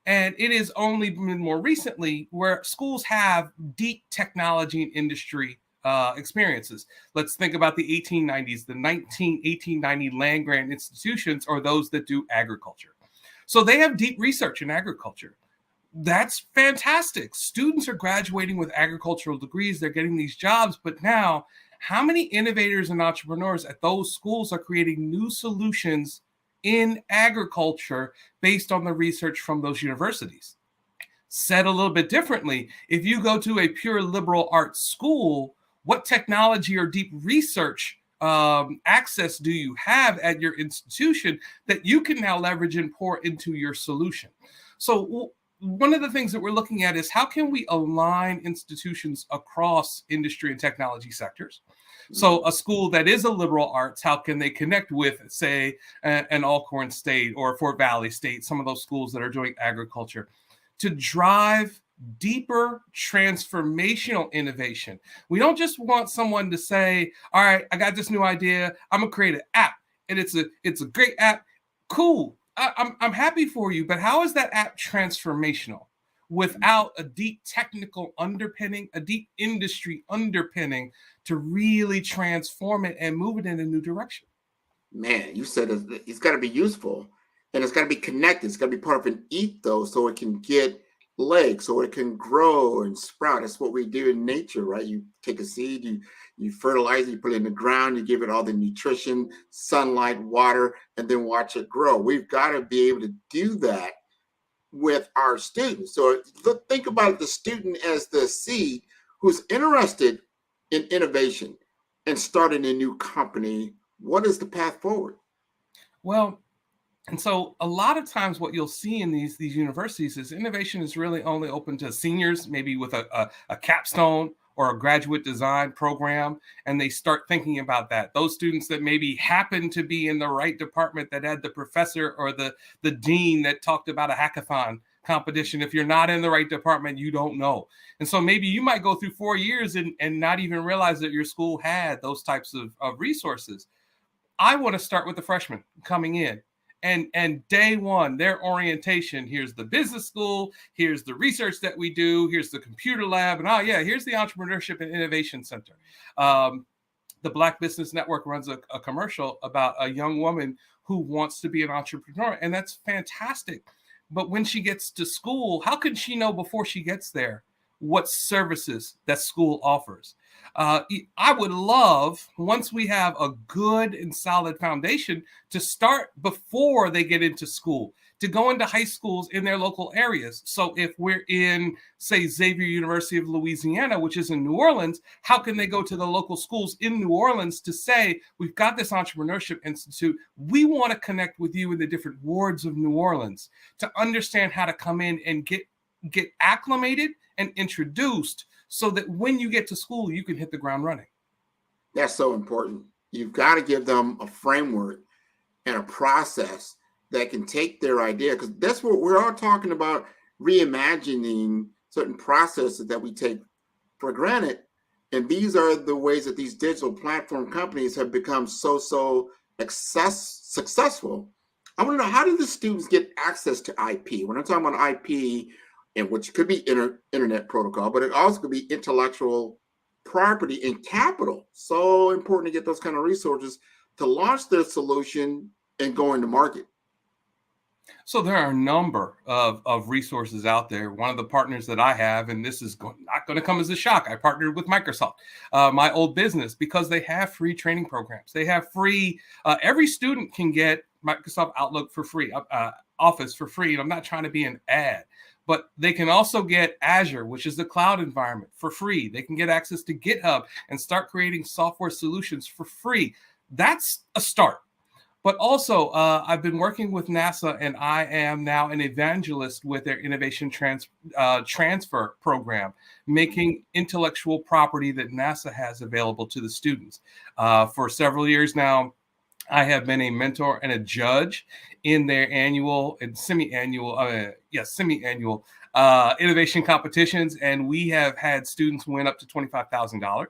[SPEAKER 17] And it is only been more recently where schools have deep technology and industry experiences. Let's think about the 1890s, the 1890 land grant institutions, or those that do agriculture. So they have deep research in agriculture. That's fantastic. Students are graduating with agricultural degrees. They're getting these jobs. But now, how many innovators and entrepreneurs at those schools are creating new solutions in agriculture based on the research from those universities? Said a little bit differently, if you go to a pure liberal arts school, what technology or deep research access do you have at your institution that you can now leverage and pour into your solution? So one of the things that we're looking at is how can we align institutions across industry and technology sectors? So a school that is a liberal arts, how can they connect with, say, an Alcorn State or Fort Valley State, some of those schools that are doing agriculture, to drive deeper transformational innovation? We don't just want someone to say, all right, I got this new idea, I'm gonna create an app, and it's a great app. Cool, I'm happy for you, but how is that app transformational without a deep technical underpinning, a deep industry underpinning to really transform it and move it in a new direction?
[SPEAKER 19] Man, you said it's got to be useful and it's got to be connected. It's got to be part of an ethos so it can get legs so it can grow and sprout. That's what we do in nature, right? You take a seed, you fertilize it, you put it in the ground, you give it all the nutrition, sunlight, water, and then watch it grow. We've got to be able to do that with our students. So think about the student as the seed who's interested in innovation and starting a new company. What is the path forward?
[SPEAKER 17] Well, and so a lot of times what you'll see in these universities is innovation is really only open to seniors, maybe with a capstone or a graduate design program, and they start thinking about that. Those students that maybe happen to be in the right department that had the professor or the dean that talked about a hackathon competition. If you're not in the right department, you don't know. And so maybe you might go through 4 years and not even realize that your school had those types of resources. I want to start with the freshmen coming in. And day one, their orientation, here's the business school, here's the research that we do, here's the computer lab, and here's the Entrepreneurship and Innovation Center. The Black Business Network runs a commercial about a young woman who wants to be an entrepreneur, and that's fantastic. But when she gets to school, how can she know before she gets there what services that school offers? I would love, once we have a good and solid foundation, to start before they get into school, to go into high schools in their local areas. So if we're in, say, Xavier University of Louisiana, which is in New Orleans, how can they go to the local schools in New Orleans to say, we've got this Entrepreneurship Institute. We want to connect with you in the different wards of New Orleans to understand how to come in and get acclimated and introduced so that when you get to school, you can hit the ground running.
[SPEAKER 19] That's so important. You've got to give them a framework and a process that can take their idea, because that's what we're all talking about, reimagining certain processes that we take for granted. And these are the ways that these digital platform companies have become so successful. I want to know, how do the students get access to IP? When I'm talking about IP, and which could be internet protocol, but it also could be intellectual property and capital. So important to get those kind of resources to launch their solution and go into market.
[SPEAKER 17] So there are a number of resources out there. One of the partners that I have, and this is not going to come as a shock, I partnered with Microsoft, my old business, because they have free training programs. They have free, every student can get Microsoft Outlook for free, Office for free. And I'm not trying to be an ad, but they can also get Azure, which is the cloud environment, for free. They can get access to GitHub and start creating software solutions for free. That's a start. But also, I've been working with NASA, and I am now an evangelist with their innovation transfer program, making intellectual property that NASA has available to the students. For several years now, I have been a mentor and a judge in their annual and semi-annual innovation competitions, and we have had students win up to $25,000.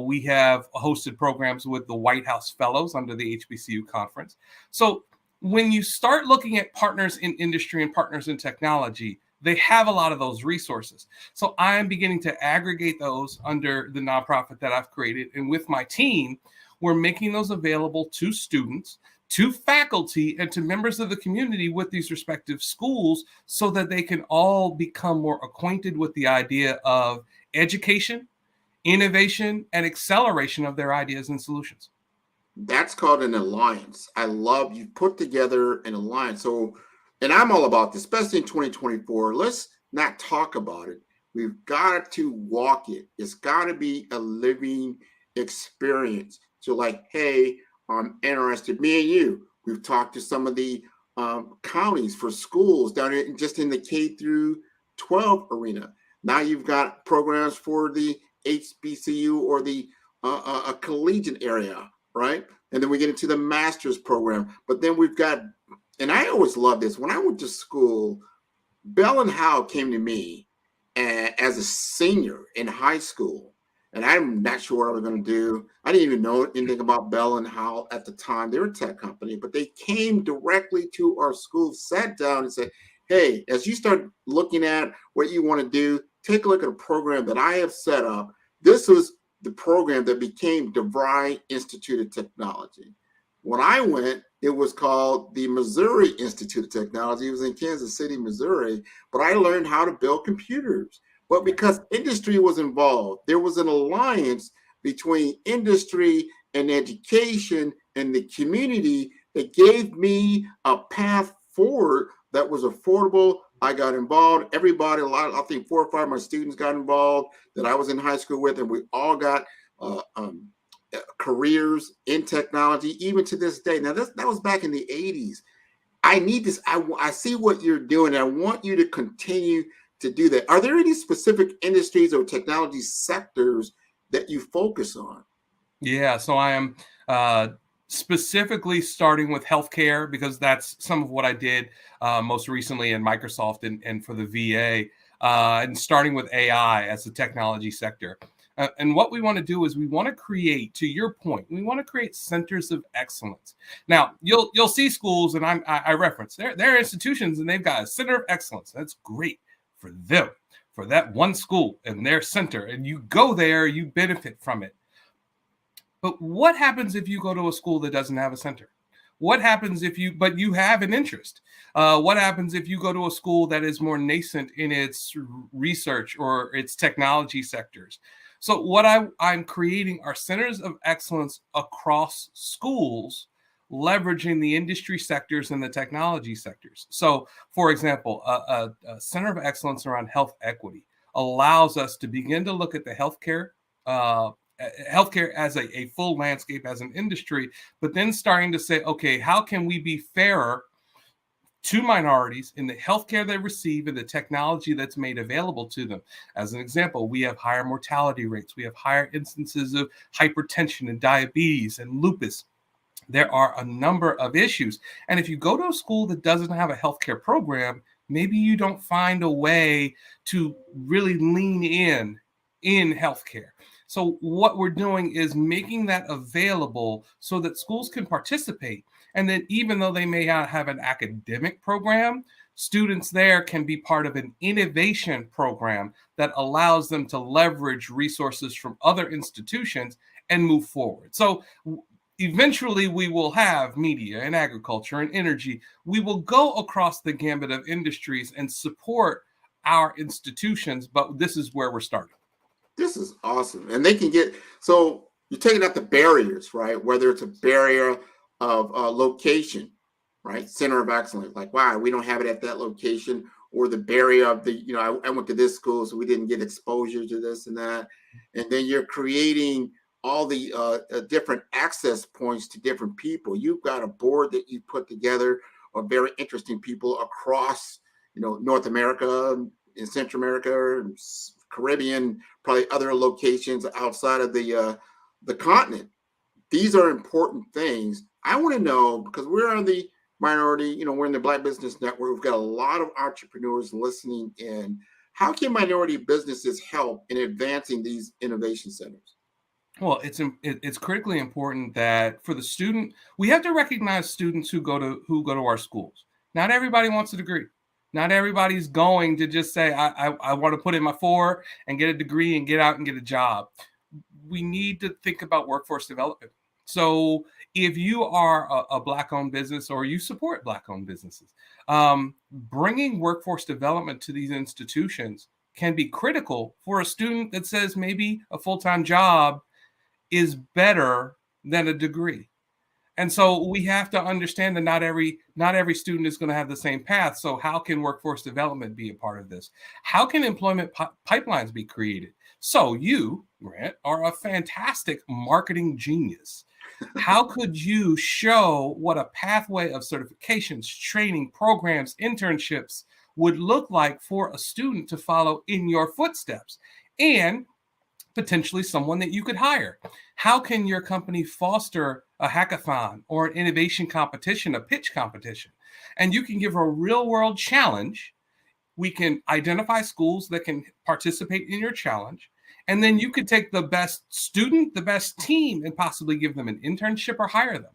[SPEAKER 17] We have hosted programs with the White House Fellows under the HBCU conference. So when you start looking at partners in industry and partners in technology, they have a lot of those resources. So I am beginning to aggregate those under the nonprofit that I've created. And with my team, we're making those available to students, to faculty, and to members of the community with these respective schools so that they can all become more acquainted with the idea of education, innovation, and acceleration of their ideas and solutions.
[SPEAKER 19] That's called an alliance. I love you put together an alliance. So, and I'm all about this, especially in 2024. Let's not talk about it. We've got to walk it. It's got to be a living experience. So like, hey, I'm interested, me and you, we've talked to some of the counties for schools down in, just in the K through 12 arena. Now you've got programs for the HBCU or the a collegiate area, right? And then we get into the master's program. But then we've got, and I always love this, when I went to school, Bell and Howell came to me as a senior in high school. And I'm not sure what I was going to do. I didn't even know anything about Bell and Howell at the time. They were a tech company, but they came directly to our school, sat down and said, hey, as you start looking at what you want to do, take a look at a program that I have set up. This was the program that became DeVry Institute of Technology. When I went, it was called the Missouri Institute of Technology. It was in Kansas City, Missouri, but I learned how to build computers. But because industry was involved, there was an alliance between industry and education and the community that gave me a path forward that was affordable. I got involved. Everybody, I think 4 or 5 of my students got involved that I was in high school with, and we all got careers in technology, even to this day. Now, that was back in the 80s. I need this. I see what you're doing. And I want you to continue to do that. Are there any specific industries or technology sectors that you focus on?
[SPEAKER 17] Yeah, so I am specifically starting with healthcare because that's some of what I did most recently in Microsoft and for the VA, and starting with AI as a technology sector. And what we want to do is we want to create, to your point, we want to create centers of excellence. Now, you'll see schools, and I reference, they're institutions, and they've got a center of excellence. That's great for them, for that one school and their center. And you go there, you benefit from it. But what happens if you go to a school that doesn't have a center? What happens if you have an interest? What happens if you go to a school that is more nascent in its research or its technology sectors? So what I'm creating are centers of excellence across schools, leveraging the industry sectors and the technology sectors. So, for example, a center of excellence around health equity allows us to begin to look at the healthcare as a full landscape, as an industry, but then starting to say, okay, how can we be fairer to minorities in the healthcare they receive and the technology that's made available to them? As an example, we have higher mortality rates. We have higher instances of hypertension and diabetes and lupus. There are a number of issues. And if you go to a school that doesn't have a healthcare program, maybe you don't find a way to really lean in healthcare. So what we're doing is making that available so that schools can participate. And then even though they may not have an academic program, students there can be part of an innovation program that allows them to leverage resources from other institutions and move forward. So eventually we will have media and agriculture and energy. We will go across the gambit of industries and support our institutions, but this is where we're starting.
[SPEAKER 19] This is awesome. And they can get, so you're taking out the barriers, right? Whether it's a barrier of location, right? Center of excellence, like, wow, we don't have it at that location, or the barrier of I went to this school, so we didn't get exposure to this and that. And then you're creating all the different access points to different people. You've got a board that you put together of very interesting people across, North America and Central America, and Caribbean, probably other locations outside of the continent. These are important things. I want to know, because we're on the minority, we're in the Black Business Network. We've got a lot of entrepreneurs listening in. How can minority businesses help in advancing these innovation centers?
[SPEAKER 17] Well, it's critically important that for the student, we have to recognize students who go to our schools. Not everybody wants a degree. Not everybody's going to just say, I want to put in my 4 and get a degree and get out and get a job. We need to think about workforce development. So if you are a Black-owned business or you support Black-owned businesses, bringing workforce development to these institutions can be critical for a student that says maybe a full-time job is better than a degree. And so we have to understand that not every student is going to have the same path. So how can workforce development be a part of this? How can employment pipelines be created? So you, Grant, are a fantastic marketing genius. How could you show what a pathway of certifications, training, programs, internships would look like for a student to follow in your footsteps? And potentially someone that you could hire. How can your company foster a hackathon or an innovation competition, a pitch competition? And you can give a real world challenge. We can identify schools that can participate in your challenge. And then you could take the best student, the best team, and possibly give them an internship or hire them.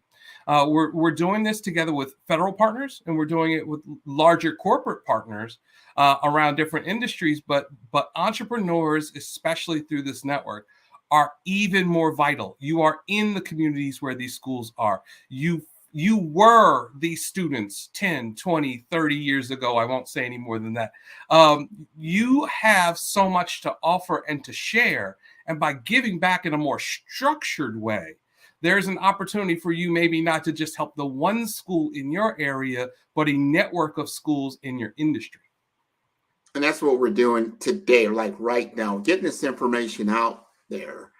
[SPEAKER 17] We're doing this together with federal partners, and we're doing it with larger corporate partners around different industries. But entrepreneurs, especially through this network, are even more vital. You are in the communities where these schools are. You were these students 10, 20, 30 years ago. I won't say any more than that. You have so much to offer and to share. And by giving back in a more structured way, there's an opportunity for you maybe not to just help the one school in your area, but a network of schools in your industry.
[SPEAKER 19] And that's what we're doing today, like right now, getting this information out there.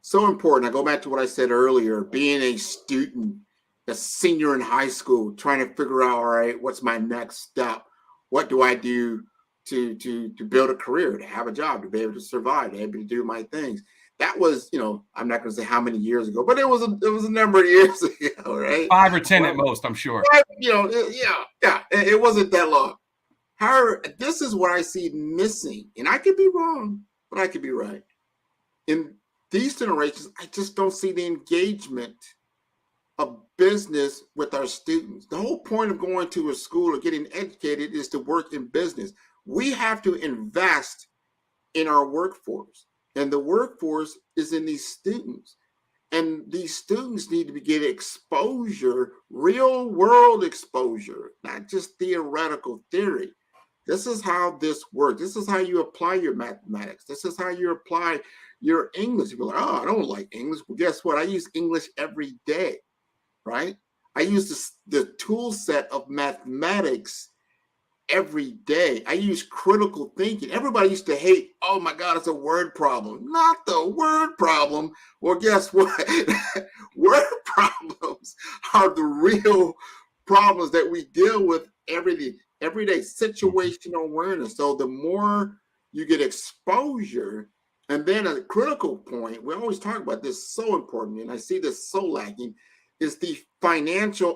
[SPEAKER 19] So important. I go back to what I said earlier, being a student, a senior in high school, trying to figure out, all right, what's my next step? What do I do to build a career, to have a job, to be able to survive, to be able to do my things? That was, I'm not going to say how many years ago, but it was a number of years ago, right?
[SPEAKER 17] 5 or 10 at most, I'm sure.
[SPEAKER 19] It wasn't that long. However, this is what I see missing, and I could be wrong, but I could be right. In these generations, I just don't see the engagement of business with our students. The whole point of going to a school or getting educated is to work in business. We have to invest in our workforce, and the workforce is in these students. And these students need to get exposure, real world exposure, not just theoretical theory. This is how this works. This is how you apply your mathematics. This is how you apply your English. You're like, oh, I don't like English. Well, guess what? I use English every day, right? I use the tool set of mathematics every day. I use critical thinking. Everybody used to hate, oh my God, it's a word problem. Not the word problem. Well, guess what? Word problems are the real problems that we deal with every day, situational awareness. So the more you get exposure, and then a critical point, we always talk about this, so important, and I see this so lacking, is the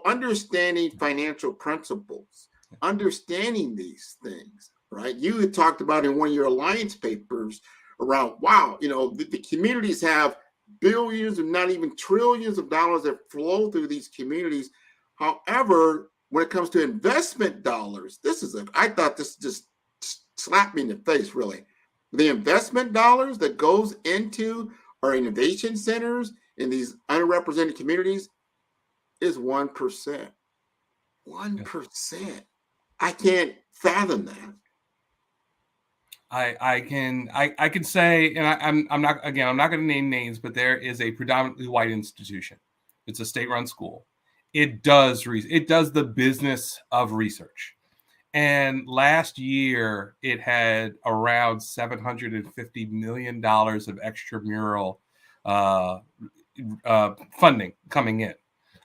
[SPEAKER 19] understanding financial principles. Understanding these things, right? You had talked about in one of your alliance papers around, wow, the communities have billions, if not even trillions of dollars that flow through these communities. However, when it comes to investment dollars, I thought this just slapped me in the face, really. The investment dollars that goes into our innovation centers in these underrepresented communities is 1%. 1%. I can't fathom that.
[SPEAKER 17] I can say, and I'm not going to name names, but there is a predominantly white institution. It's a state-run school. It does the business of research. And last year, it had around $750 million of extramural funding coming in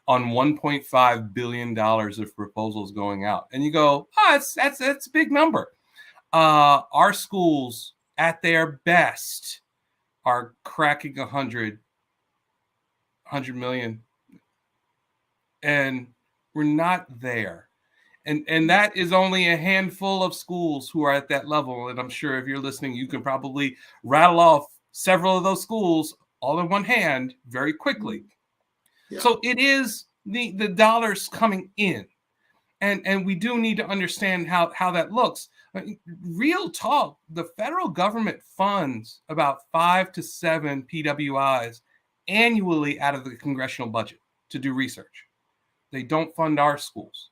[SPEAKER 17] on $1.5 billion of proposals going out. And you go, oh, that's a big number. Our schools, at their best, are cracking 100 million. And we're not there. And that is only a handful of schools who are at that level. And I'm sure if you're listening, you can probably rattle off several of those schools all in one hand very quickly. Yeah. So it is the dollars coming in. And we do need to understand how that looks. Real talk, the federal government funds about 5 to 7 PWIs annually out of the congressional budget to do research. They don't fund our schools.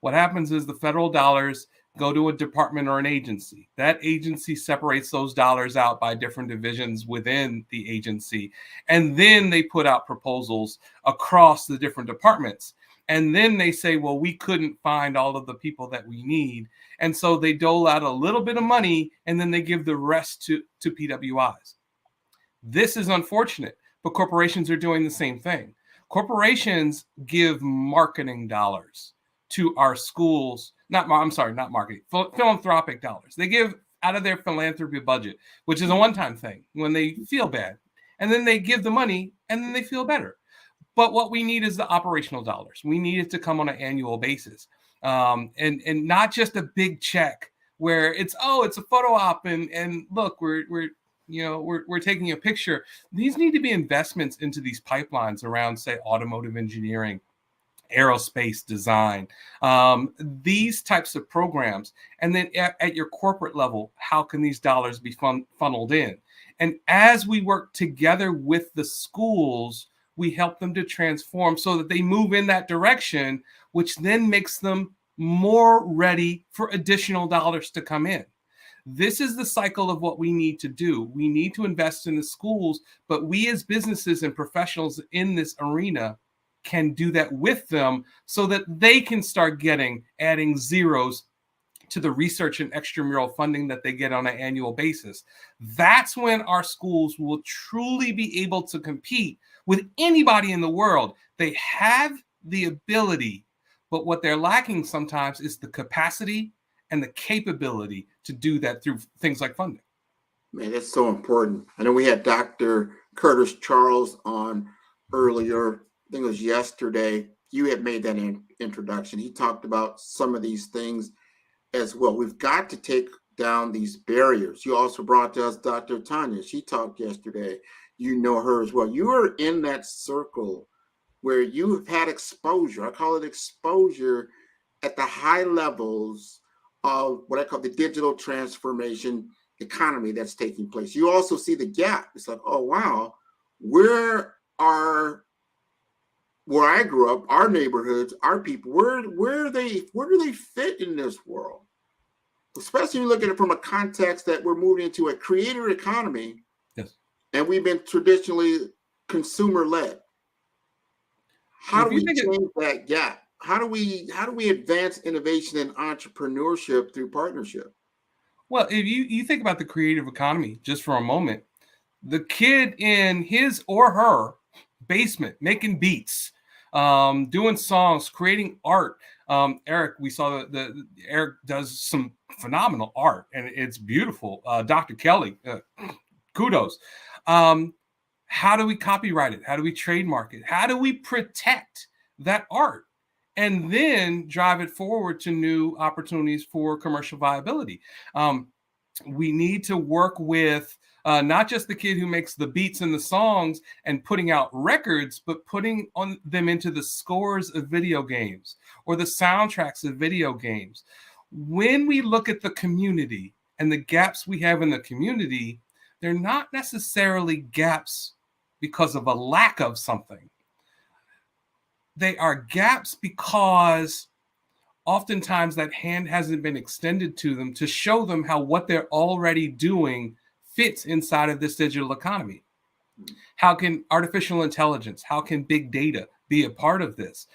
[SPEAKER 17] What happens is the federal dollars go to a department or an agency. That agency separates those dollars out by different divisions within the agency. And then they put out proposals across the different departments. And then they say, well, we couldn't find all of the people that we need. And so they dole out a little bit of money, and then they give the rest to PWIs. This is unfortunate, but corporations are doing the same thing. Corporations give marketing dollars to our schools. Not marketing, philanthropic dollars. They give out of their philanthropy budget, which is a one-time thing when they feel bad. And then they give the money, and then they feel better. But what we need is the operational dollars. We need it to come on an annual basis, and not just a big check where it's a photo op and look, we're taking a picture. These need to be investments into these pipelines around, say, automotive engineering, aerospace design, these types of programs. And then at your corporate level, how can these dollars be funneled in? And as we work together with the schools, we help them to transform so that they move in that direction, which then makes them more ready for additional dollars to come in. This is the cycle of what we need to do. We need to invest in the schools, but we as businesses and professionals in this arena can do that with them so that they can start adding zeros to the research and extramural funding that they get on an annual basis. That's when our schools will truly be able to compete with anybody in the world. They have the ability, but what they're lacking sometimes is the capacity and the capability to do that through things like funding.
[SPEAKER 19] Man, that's so important. I know we had Dr. Curtis Charles on earlier. I think it was yesterday. You had made that introduction. He talked about some of these things as well. We've got to take down these barriers. You also brought to us Dr. Tanya. She talked yesterday. You know her as well. You are in that circle where you have had exposure. I call it exposure at the high levels of what I call the digital transformation economy that's taking place. You also see the gap. It's like, oh, wow, where I grew up, our neighborhoods, our people, where do they fit in this world? Especially when you look at it from a context that we're moving into a creator economy.
[SPEAKER 17] Yes.
[SPEAKER 19] And we've been traditionally consumer-led. How do we change that gap? How do we advance innovation and entrepreneurship through partnership?
[SPEAKER 17] Well, if you think about the creative economy just for a moment, the kid in his or her basement making beats, doing songs, creating art. Eric, we saw the Eric does some phenomenal art and it's beautiful. Dr. Kelly, kudos. How do we copyright it? How do we trademark it? How do we protect that art and then drive it forward to new opportunities for commercial viability? We need to work with not just the kid who makes the beats and the songs and putting out records, but putting on them into the scores of video games or the soundtracks of video games. When we look at the community and the gaps we have in the community, they're not necessarily gaps because of a lack of something. They are gaps because oftentimes that hand hasn't been extended to them to show them how what they're already doing fits inside of this digital economy. How can artificial intelligence, how can big data be a part of this?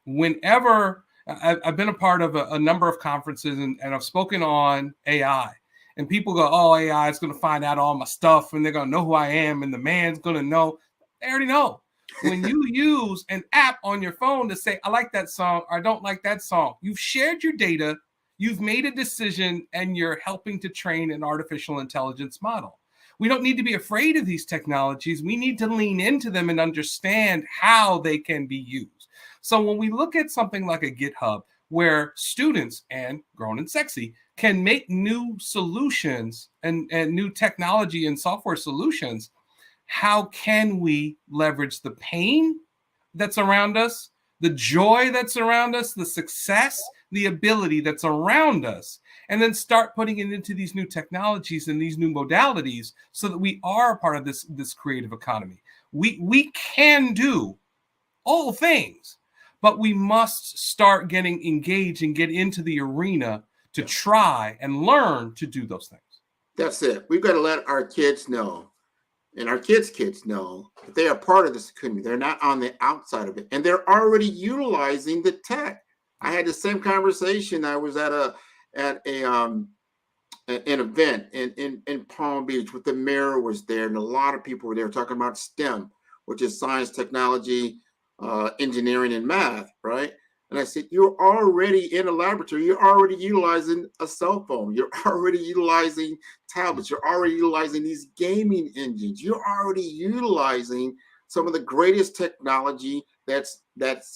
[SPEAKER 17] Whenever I've been a part of a number of conferences and I've spoken on AI, and people go, oh, AI is going to find out all my stuff and they're going to know who I am and the man's going to know. They already know. When you use an app on your phone to say, I like that song or I don't like that song, you've shared your data, you've made a decision, and you're helping to train an artificial intelligence model. We don't need to be afraid of these technologies. We need to lean into them and understand how they can be used. So when we look at something like a GitHub, where students and Grown and Sexy can make new solutions and new technology and software solutions, how can we leverage the pain that's around us, the joy that's around us, the success, the ability that's around us, and then start putting it into these new technologies and these new modalities so that we are a part of this creative economy. We can do all things, but we must start getting engaged and get into the arena to try and learn to do those things.
[SPEAKER 19] That's it. We've got to let our kids know and our kids' know that they are part of this community. They're not on the outside of it. And they're already utilizing the tech. I had the same conversation. I was at an event in Palm Beach with the mayor was there, and a lot of people were there talking about STEM, which is science, technology, engineering, and math, right? And I said, you're already in a laboratory. You're already utilizing a cell phone. You're already utilizing tablets. You're already utilizing these gaming engines. You're already utilizing some of the greatest technology that's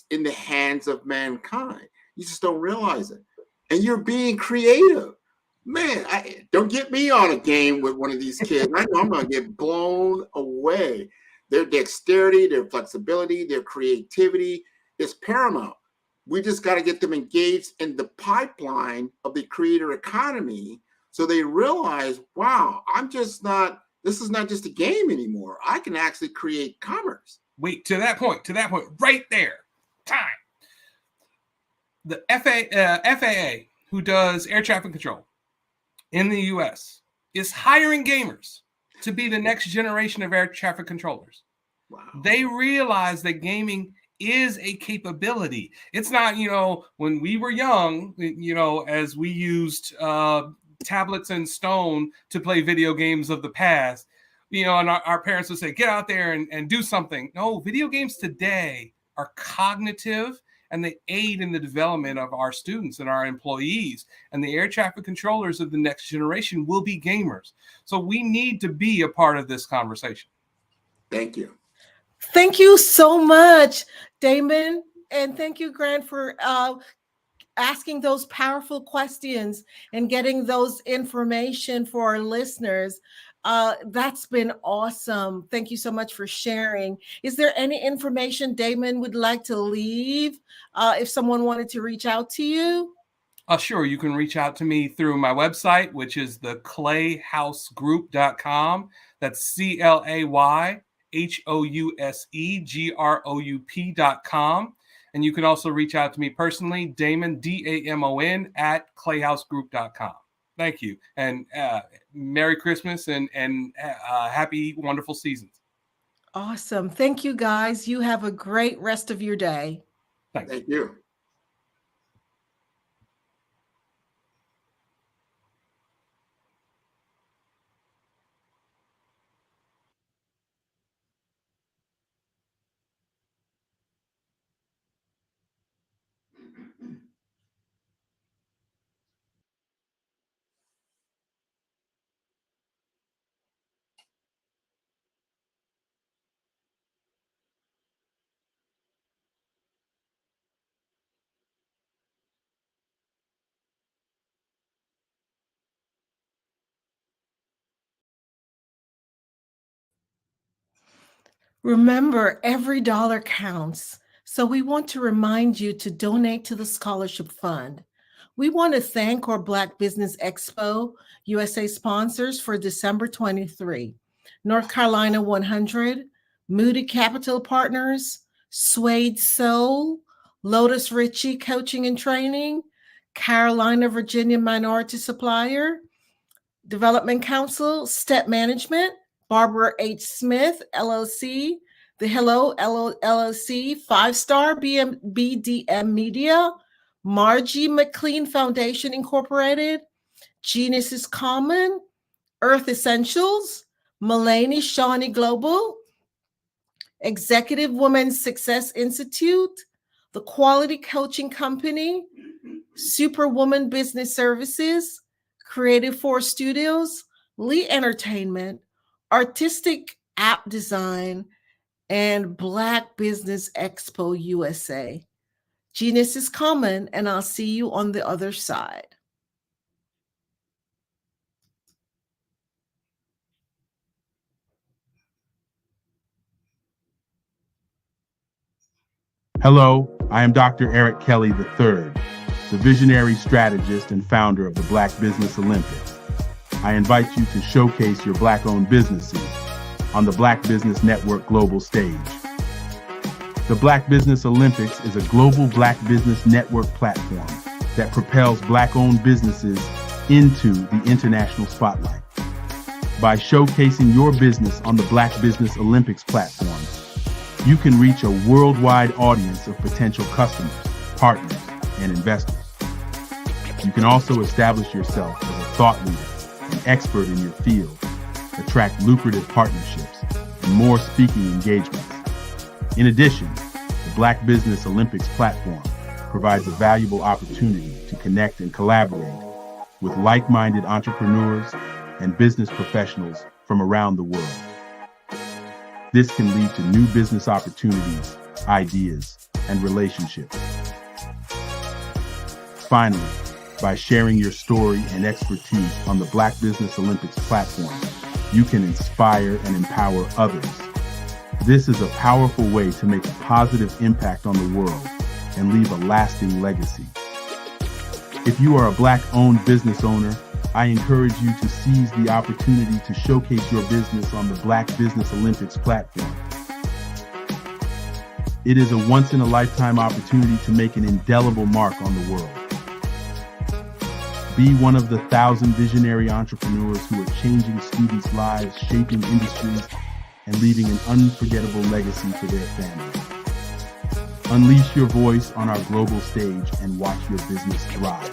[SPEAKER 19] in the hands of mankind. You just don't realize it. And you're being creative. Man, don't get me on a game with one of these kids. I know I'm going to get blown away. Their dexterity, their flexibility, their creativity is paramount. We just got to get them engaged in the pipeline of the creator economy so they realize, wow, I'm just not this is not just a game anymore. I can actually create commerce.
[SPEAKER 17] Wait, to that point, right there, time. The FAA, who does air traffic control in the U.S., is hiring gamers to be the next generation of air traffic controllers.
[SPEAKER 19] Wow.
[SPEAKER 17] They realize that gaming is a capability. It's not, when we were young, as we used tablets and stone to play video games of the past, and our parents would say, get out there and do something. No, video games today are cognitive, and they aid in the development of our students and our employees. And the air traffic controllers of the next generation will be gamers. So we need to be a part of this conversation.
[SPEAKER 19] Thank you.
[SPEAKER 15] Thank you so much, Damon. And thank you, Grant, for asking those powerful questions and getting those information for our listeners. That's been awesome. Thank you so much for sharing. Is there any information Damon would like to leave if someone wanted to reach out to you?
[SPEAKER 17] Sure. You can reach out to me through my website, which is the clayhousegroup.com. That's ClayHousegroup.com. And you can also reach out to me personally, Damon, DAMON, at clayhousegroup.com. Thank you. And Merry Christmas and happy, wonderful seasons.
[SPEAKER 15] Awesome. Thank you, guys. You have a great rest of your day.
[SPEAKER 17] Thanks.
[SPEAKER 19] Thank you.
[SPEAKER 15] Remember, every dollar counts. So we want to remind you to donate to the scholarship fund. We want to thank our Black Business Expo USA sponsors for December 23. North Carolina 100, Moody Capital Partners, Suede Soul, Lotus Ritchie Coaching and Training, Carolina, Virginia Minority Supplier, Development Council, Step Management, Barbara H. Smith, LLC, The Hello LLC, 5-Star BDM Media, Margie McLean Foundation Incorporated, Genius is Common, Earth Essentials, Mulaney Shawnee Global, Executive Women's Success Institute, The Quality Coaching Company, Superwoman Business Services, Creative Force Studios, Lee Entertainment, Artistic App Design, and Black Business Expo USA. Genius is common, and I'll see you on the other side.
[SPEAKER 20] Hello, I am Dr. Eric Kelly III, the visionary strategist and founder of the Black Business Olympics. I invite you to showcase your Black-owned businesses on the Black Business Network global stage. The Black Business Olympics is a global Black Business Network platform that propels Black-owned businesses into the international spotlight. By showcasing your business on the Black Business Olympics platform, you can reach a worldwide audience of potential customers, partners, and investors. You can also establish yourself as a thought leader, an expert in your field, attract lucrative partnerships, and more speaking engagements. In addition, the Black Business Olympics platform provides a valuable opportunity to connect and collaborate with like-minded entrepreneurs and business professionals from around the world. This can lead to new business opportunities, ideas, and relationships. Finally, by sharing your story and expertise on the Black Business Olympics platform, you can inspire and empower others. This is a powerful way to make a positive impact on the world and leave a lasting legacy. If you are a Black-owned business owner
[SPEAKER 21] I encourage you to seize the opportunity to showcase your business on the Black Business Olympics platform. It is a once-in-a-lifetime opportunity to make an indelible mark on the world. Be one of the 1,000 visionary entrepreneurs who are changing students' lives, shaping industries, and leaving an unforgettable legacy for their families. Unleash your voice on our global stage and watch your business thrive.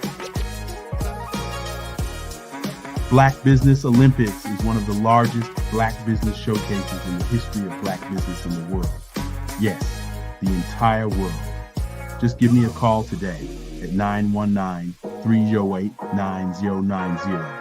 [SPEAKER 21] Black Business Olympics is one of the largest Black business showcases in the history of Black business in the world. Yes, the entire world. Just give me a call today at 919-308-9090.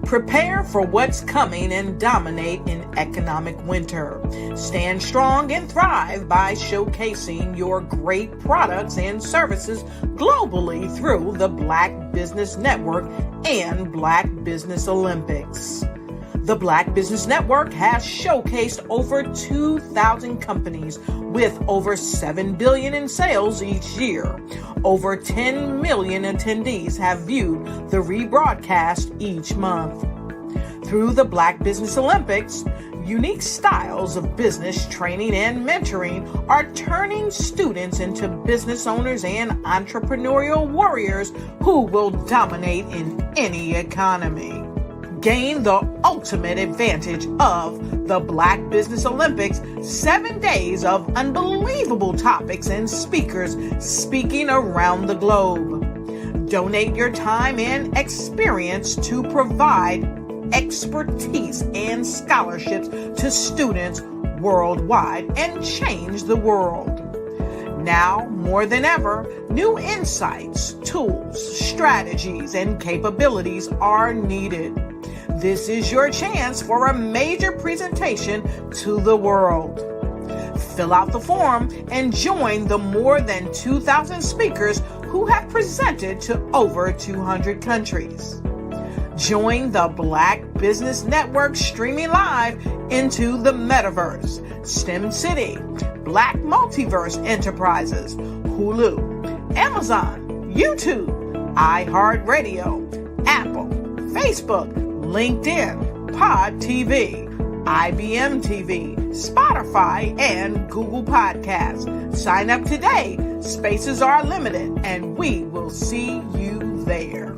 [SPEAKER 5] Prepare for what's coming and dominate in economic winter. Stand strong and thrive by showcasing your great products and services globally through the Black Business Network and Black Business Olympics. The Black Business Network has showcased over 2,000 companies with over $7 billion in sales each year. Over 10 million attendees have viewed the rebroadcast each month. Through the Black Business Olympics, unique styles of business training and mentoring are turning students into business owners and entrepreneurial warriors who will dominate in any economy. Gain the ultimate advantage of the Black Business Olympics, 7 days of unbelievable topics and speakers speaking around the globe. Donate your time and experience to provide expertise and scholarships to students worldwide and change the world. Now, more than ever, new insights, tools, strategies, and capabilities are needed. This is your chance for a major presentation to the world. Fill out the form and join the more than 2,000 speakers who have presented to over 200 countries. Join the Black Business Network streaming live into the Metaverse, STEM City, Black Multiverse Enterprises, Hulu, Amazon, YouTube, iHeartRadio, Apple, Facebook, LinkedIn, Pod TV, IBM TV, Spotify, and Google Podcasts. Sign up today. Spaces are limited, and we will see you there.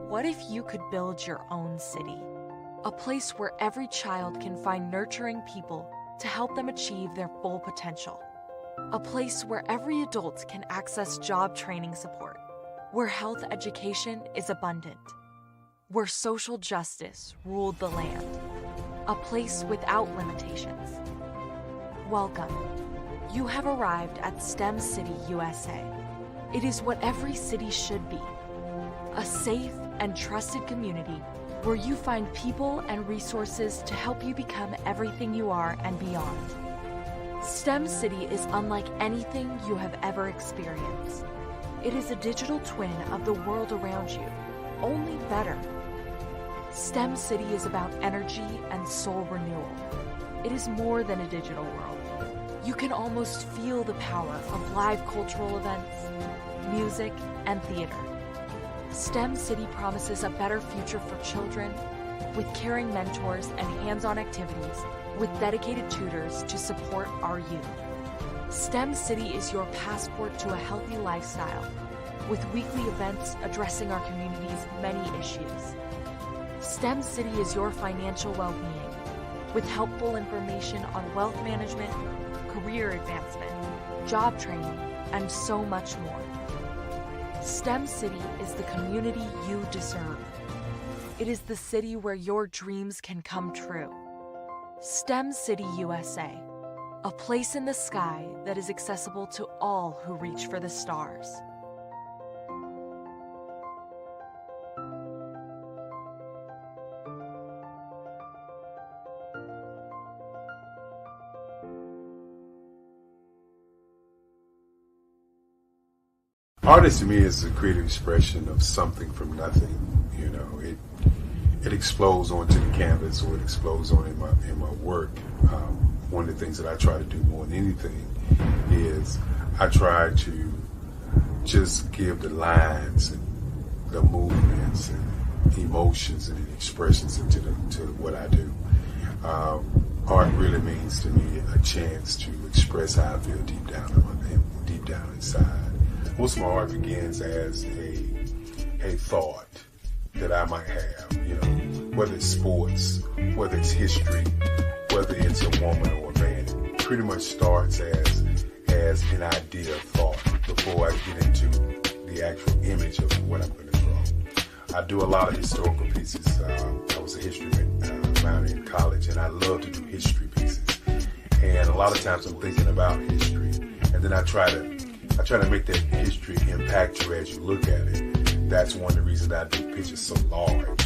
[SPEAKER 22] What if you could build your own city? A place where every child can find nurturing people to help them achieve their full potential. A place where every adult can access job training support. Where health education is abundant. Where social justice ruled the land. A place without limitations. Welcome. You have arrived at STEM City USA. It is what every city should be. A safe and trusted community where you find people and resources to help you become everything you are and beyond. STEM City is unlike anything you have ever experienced. It is a digital twin of the world around you, only better. STEM City is about energy and soul renewal. It is more than a digital world. You can almost feel the power of live cultural events, music, and theater. STEM City promises a better future for children with caring mentors and hands-on activities with dedicated tutors to support our youth. STEM City is your passport to a healthy lifestyle with weekly events addressing our community's many issues. STEM City is your financial well-being with helpful information on wealth management, career advancement, job training, and so much more. STEM City is the community you deserve. It is the city where your dreams can come true. STEM City USA. a place in the sky that is accessible to all who reach for the stars.
[SPEAKER 20] Artist to me is a creative expression of something from nothing. You know, it explodes onto the canvas, or it explodes on in my work. One of the things that I try to do more than anything is I try to just give the lines and the movements and emotions and expressions into what I do. Art really means to me a chance to express how I feel deep down inside. Most of my art begins as a thought that I might have, you know, whether it's sports, whether it's history, whether it's a woman or a man. It pretty much starts as an idea of thought before I get into the actual image of what I'm going to draw. I do a lot of historical pieces. I was a history minor in college, and I love to do history pieces. And a lot of times I'm thinking about history, and then I try to make that history impact you as you look at it. That's one of the reasons I do pictures so large.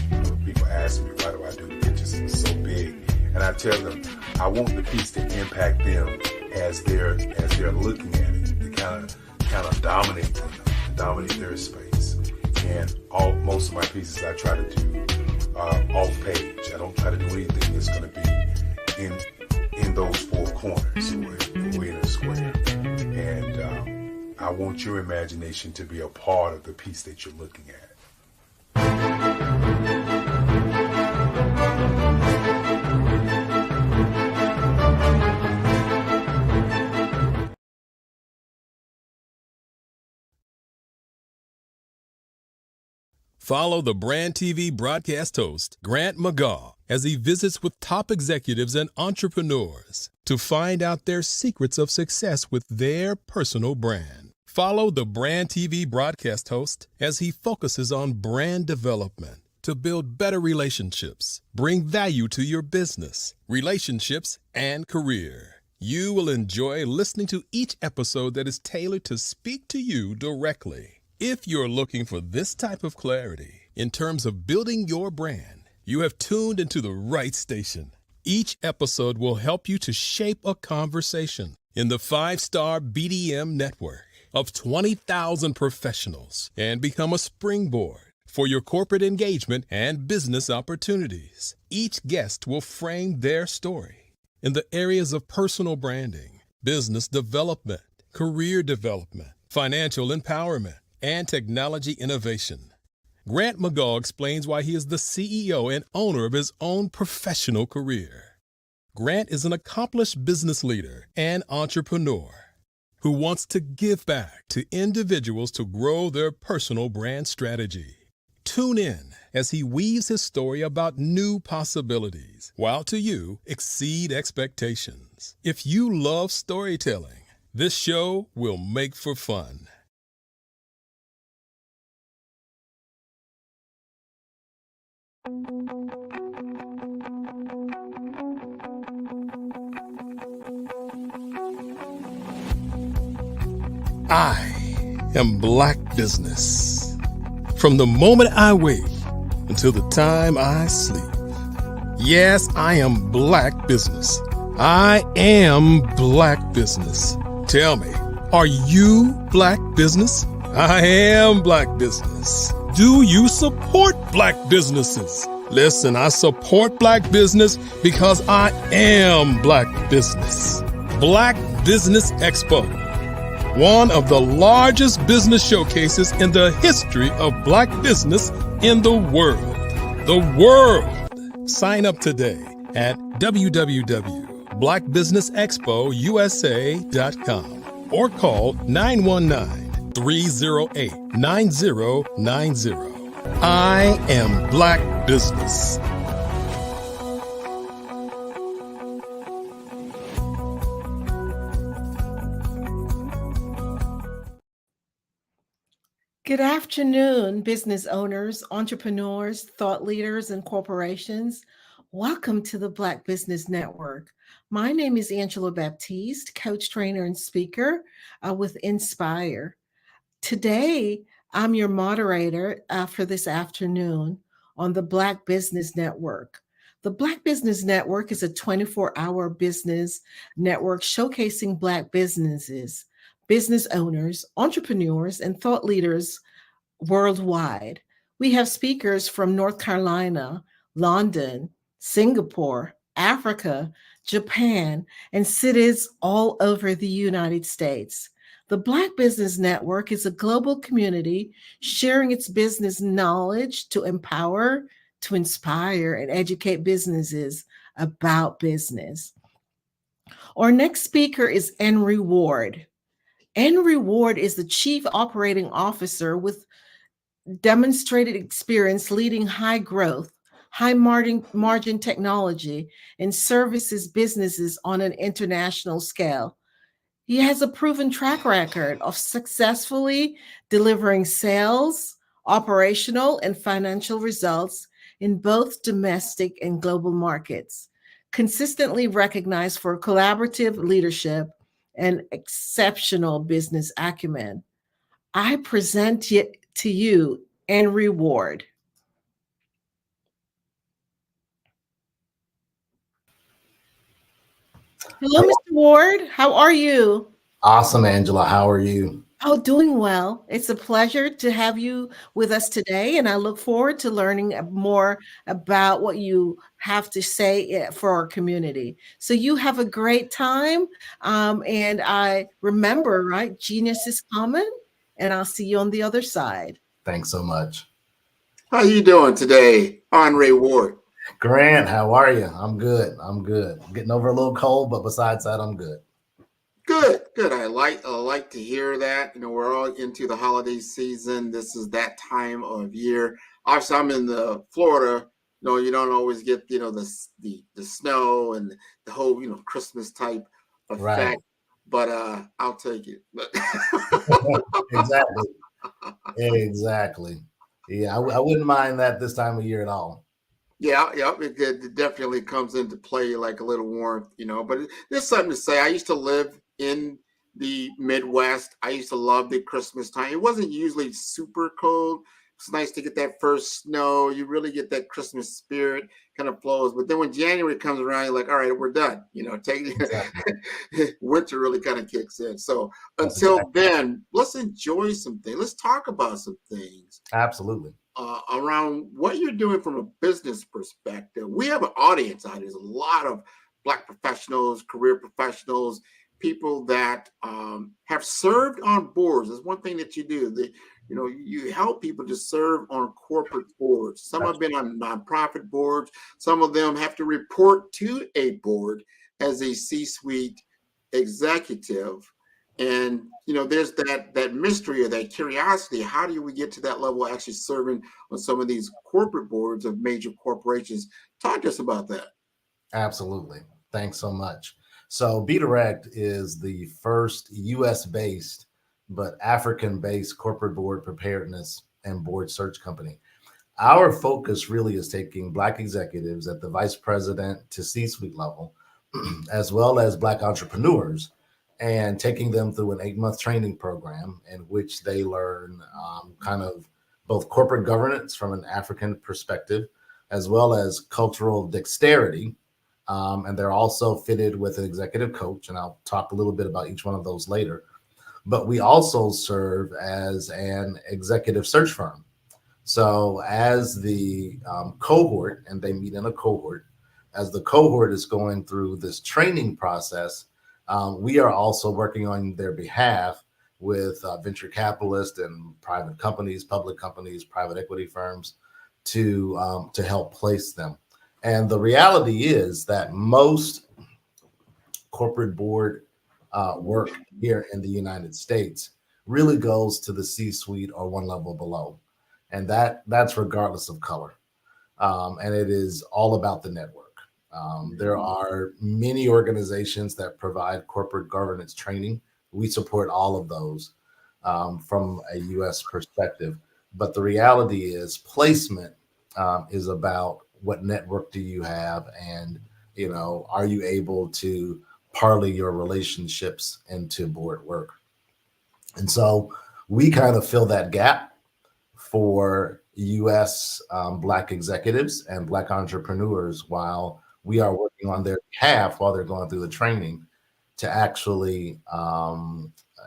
[SPEAKER 20] People ask me, why do I do the pictures so big? And I tell them, I want the piece to impact them as they're looking at it, to kind of dominate them, dominate their space. And most of my pieces I try to do off page. I don't try to do anything that's going to be in those four corners or in a square. And I want your imagination to be a part of the piece that you're looking at.
[SPEAKER 3] Follow the Brand TV broadcast host, Grant McGaw, as he visits with top executives and entrepreneurs to find out their secrets of success with their personal brand. Follow the Brand TV broadcast host as he focuses on brand development to build better relationships, bring value to your business, relationships, and career. You will enjoy listening to each episode that is tailored to speak to you directly. If you're looking for this type of clarity in terms of building your brand, you have tuned into the right station. Each episode will help you to shape a conversation in the 5-star BDM network of 20,000 professionals and become a springboard for your corporate engagement and business opportunities. Each guest will frame their story in the areas of personal branding, business development, career development, financial empowerment, and technology innovation. Grant McGaw explains why he is the CEO and owner of his own professional career. Grant is an accomplished business leader and entrepreneur who wants to give back to individuals to grow their personal brand strategy. Tune in as he weaves his story about new possibilities, while to you exceed expectations. If you love storytelling, this show will make for fun. I am Black Business. From the moment I wake until the time I sleep. Yes, I am Black Business. I am Black Business. Tell me, are you Black Business? I am Black Business. Do you support Black businesses? Listen, I support Black business because I am Black Business. Black Business Expo, one of the largest business showcases in the history of Black business in the world. The world! Sign up today at www.blackbusinessexpousa.com or call 919-308-9090. I am Black Business.
[SPEAKER 15] Good afternoon, business owners, entrepreneurs, thought leaders, and corporations. Welcome to the Black Business Network. My name is Angela Baptiste, coach, trainer, and speaker with Inspire. Today, I'm your moderator for this afternoon on the Black Business Network. The Black Business Network is a 24-hour business network showcasing Black businesses, business owners, entrepreneurs, and thought leaders worldwide. We have speakers from North Carolina, London, Singapore, Africa, Japan, and cities all over the United States. The Black Business Network is a global community sharing its business knowledge to empower, to inspire, and educate businesses about business. Our next speaker is Henry Ward. Henry Ward is the Chief Operating Officer with demonstrated experience leading high growth, high margin technology and services businesses on an international scale. He has a proven track record of successfully delivering sales, operational, and financial results in both domestic and global markets, consistently recognized for collaborative leadership and exceptional business acumen. I present to you Henry Ward. Hello, Mr. Ward. How are you?
[SPEAKER 6] Awesome, Angela. How are you?
[SPEAKER 15] Oh, doing well. It's a pleasure to have you with us today, and I look forward to learning more about what you have to say for our community. So you have a great time, and I remember, right, genius is common, and I'll see you on the other side.
[SPEAKER 6] Thanks so much.
[SPEAKER 19] How you doing today, Henry Ward?
[SPEAKER 6] Grant, how are you? I'm good. I'm good. Getting over a little cold, but besides that, I'm good.
[SPEAKER 19] Good. I like to hear that. You know, we're all into the holiday season. This is that time of year. Obviously, I'm in the Florida. You know, you don't always get the snow and the whole Christmas type effect.
[SPEAKER 6] Right.
[SPEAKER 19] But I'll take it.
[SPEAKER 6] Exactly. Yeah, I wouldn't mind that this time of year at all.
[SPEAKER 19] Yeah, it definitely comes into play, like a little warmth, but there's something to say. I used to live in the Midwest. I used to love the Christmas time. It wasn't usually super cold. It's nice to get that first snow. You really get that Christmas spirit kind of flows. But then when January comes around, you're like, all right, we're done. Winter really kind of kicks in. So until then, let's enjoy some things. Let's talk about some things.
[SPEAKER 6] Absolutely.
[SPEAKER 19] Around what you're doing from a business perspective. We have an audience out there. There's a lot of Black professionals, career professionals, people that have served on boards. That's one thing that you do. You help people to serve on corporate boards. Some have been on nonprofit boards. Some of them have to report to a board as a C-suite executive. And there's that mystery or that curiosity. How do we get to that level of actually serving on some of these corporate boards of major corporations? Talk to us about that.
[SPEAKER 6] Absolutely. Thanks so much. So Be Direct is the first US-based but African-based corporate board preparedness and board search company. Our focus really is taking Black executives at the vice president to C-suite level, as well as Black entrepreneurs, and taking them through an 8-month training program in which they learn kind of both corporate governance from an African perspective, as well as cultural dexterity. And they're also fitted with an executive coach, and I'll talk a little bit about each one of those later. But we also serve as an executive search firm. So as the cohort, and they meet in a cohort, as the cohort is going through this training process, we are also working on their behalf with venture capitalists and private companies, public companies, private equity firms to help place them. And the reality is that most corporate board work here in the United States really goes to the C-suite or one level below. And that's regardless of color. And it is all about the network. There are many organizations that provide corporate governance training. We support all of those from a U.S. perspective. But the reality is placement is about what network do you have, and are you able to parlay your relationships into board work? And so we kind of fill that gap for U.S. Black executives and Black entrepreneurs while we are working on their behalf while they're going through the training to actually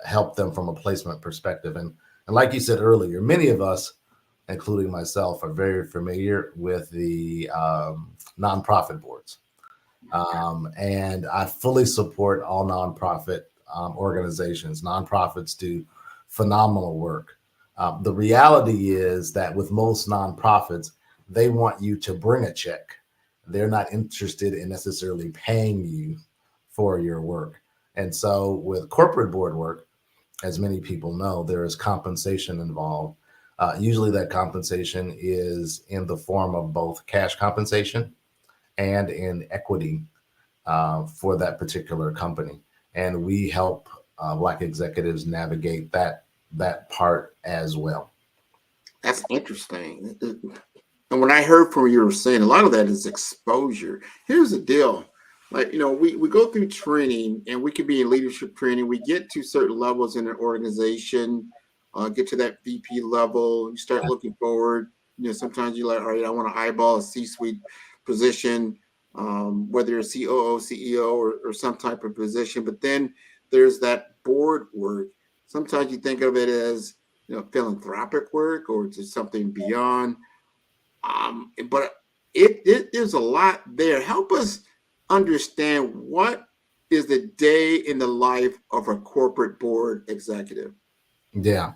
[SPEAKER 6] help them from a placement perspective. And like you said earlier, many of us, including myself, are very familiar with the nonprofit boards. And I fully support all nonprofit organizations. Nonprofits do phenomenal work. The reality is that with most nonprofits, they want you to bring a check. They're not interested in necessarily paying you for your work. And so with corporate board work, as many people know, there is compensation involved. Usually that compensation is in the form of both cash compensation and in equity for that particular company. And we help Black executives navigate that part as well.
[SPEAKER 19] That's interesting. And when I heard from you were saying, a lot of that is exposure. Here's the deal. Like, we go through training, and we can be in leadership training. We get to certain levels in an organization, get to that VP level, you start looking forward. Sometimes you're like, all right, I want to eyeball a C-suite position, whether you're a COO, CEO, or some type of position. But then there's that board work. Sometimes you think of it as philanthropic work, or just something beyond. But there's a lot there. Help us understand, what is the day in the life of a corporate board executive?
[SPEAKER 6] Yeah.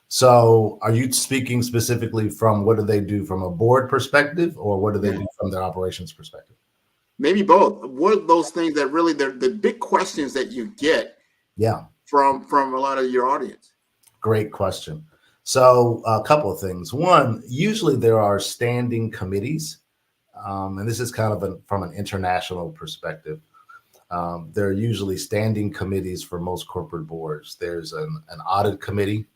[SPEAKER 6] So are you speaking specifically from what do they do from a board perspective, or what do they do from their operations perspective?
[SPEAKER 19] Maybe both. What are those things that really the big questions that you get from a lot of your audience?
[SPEAKER 6] Great question. So a couple of things. One, usually there are standing committees, and this is kind of from an international perspective. There are usually standing committees for most corporate boards. There's an audit committee,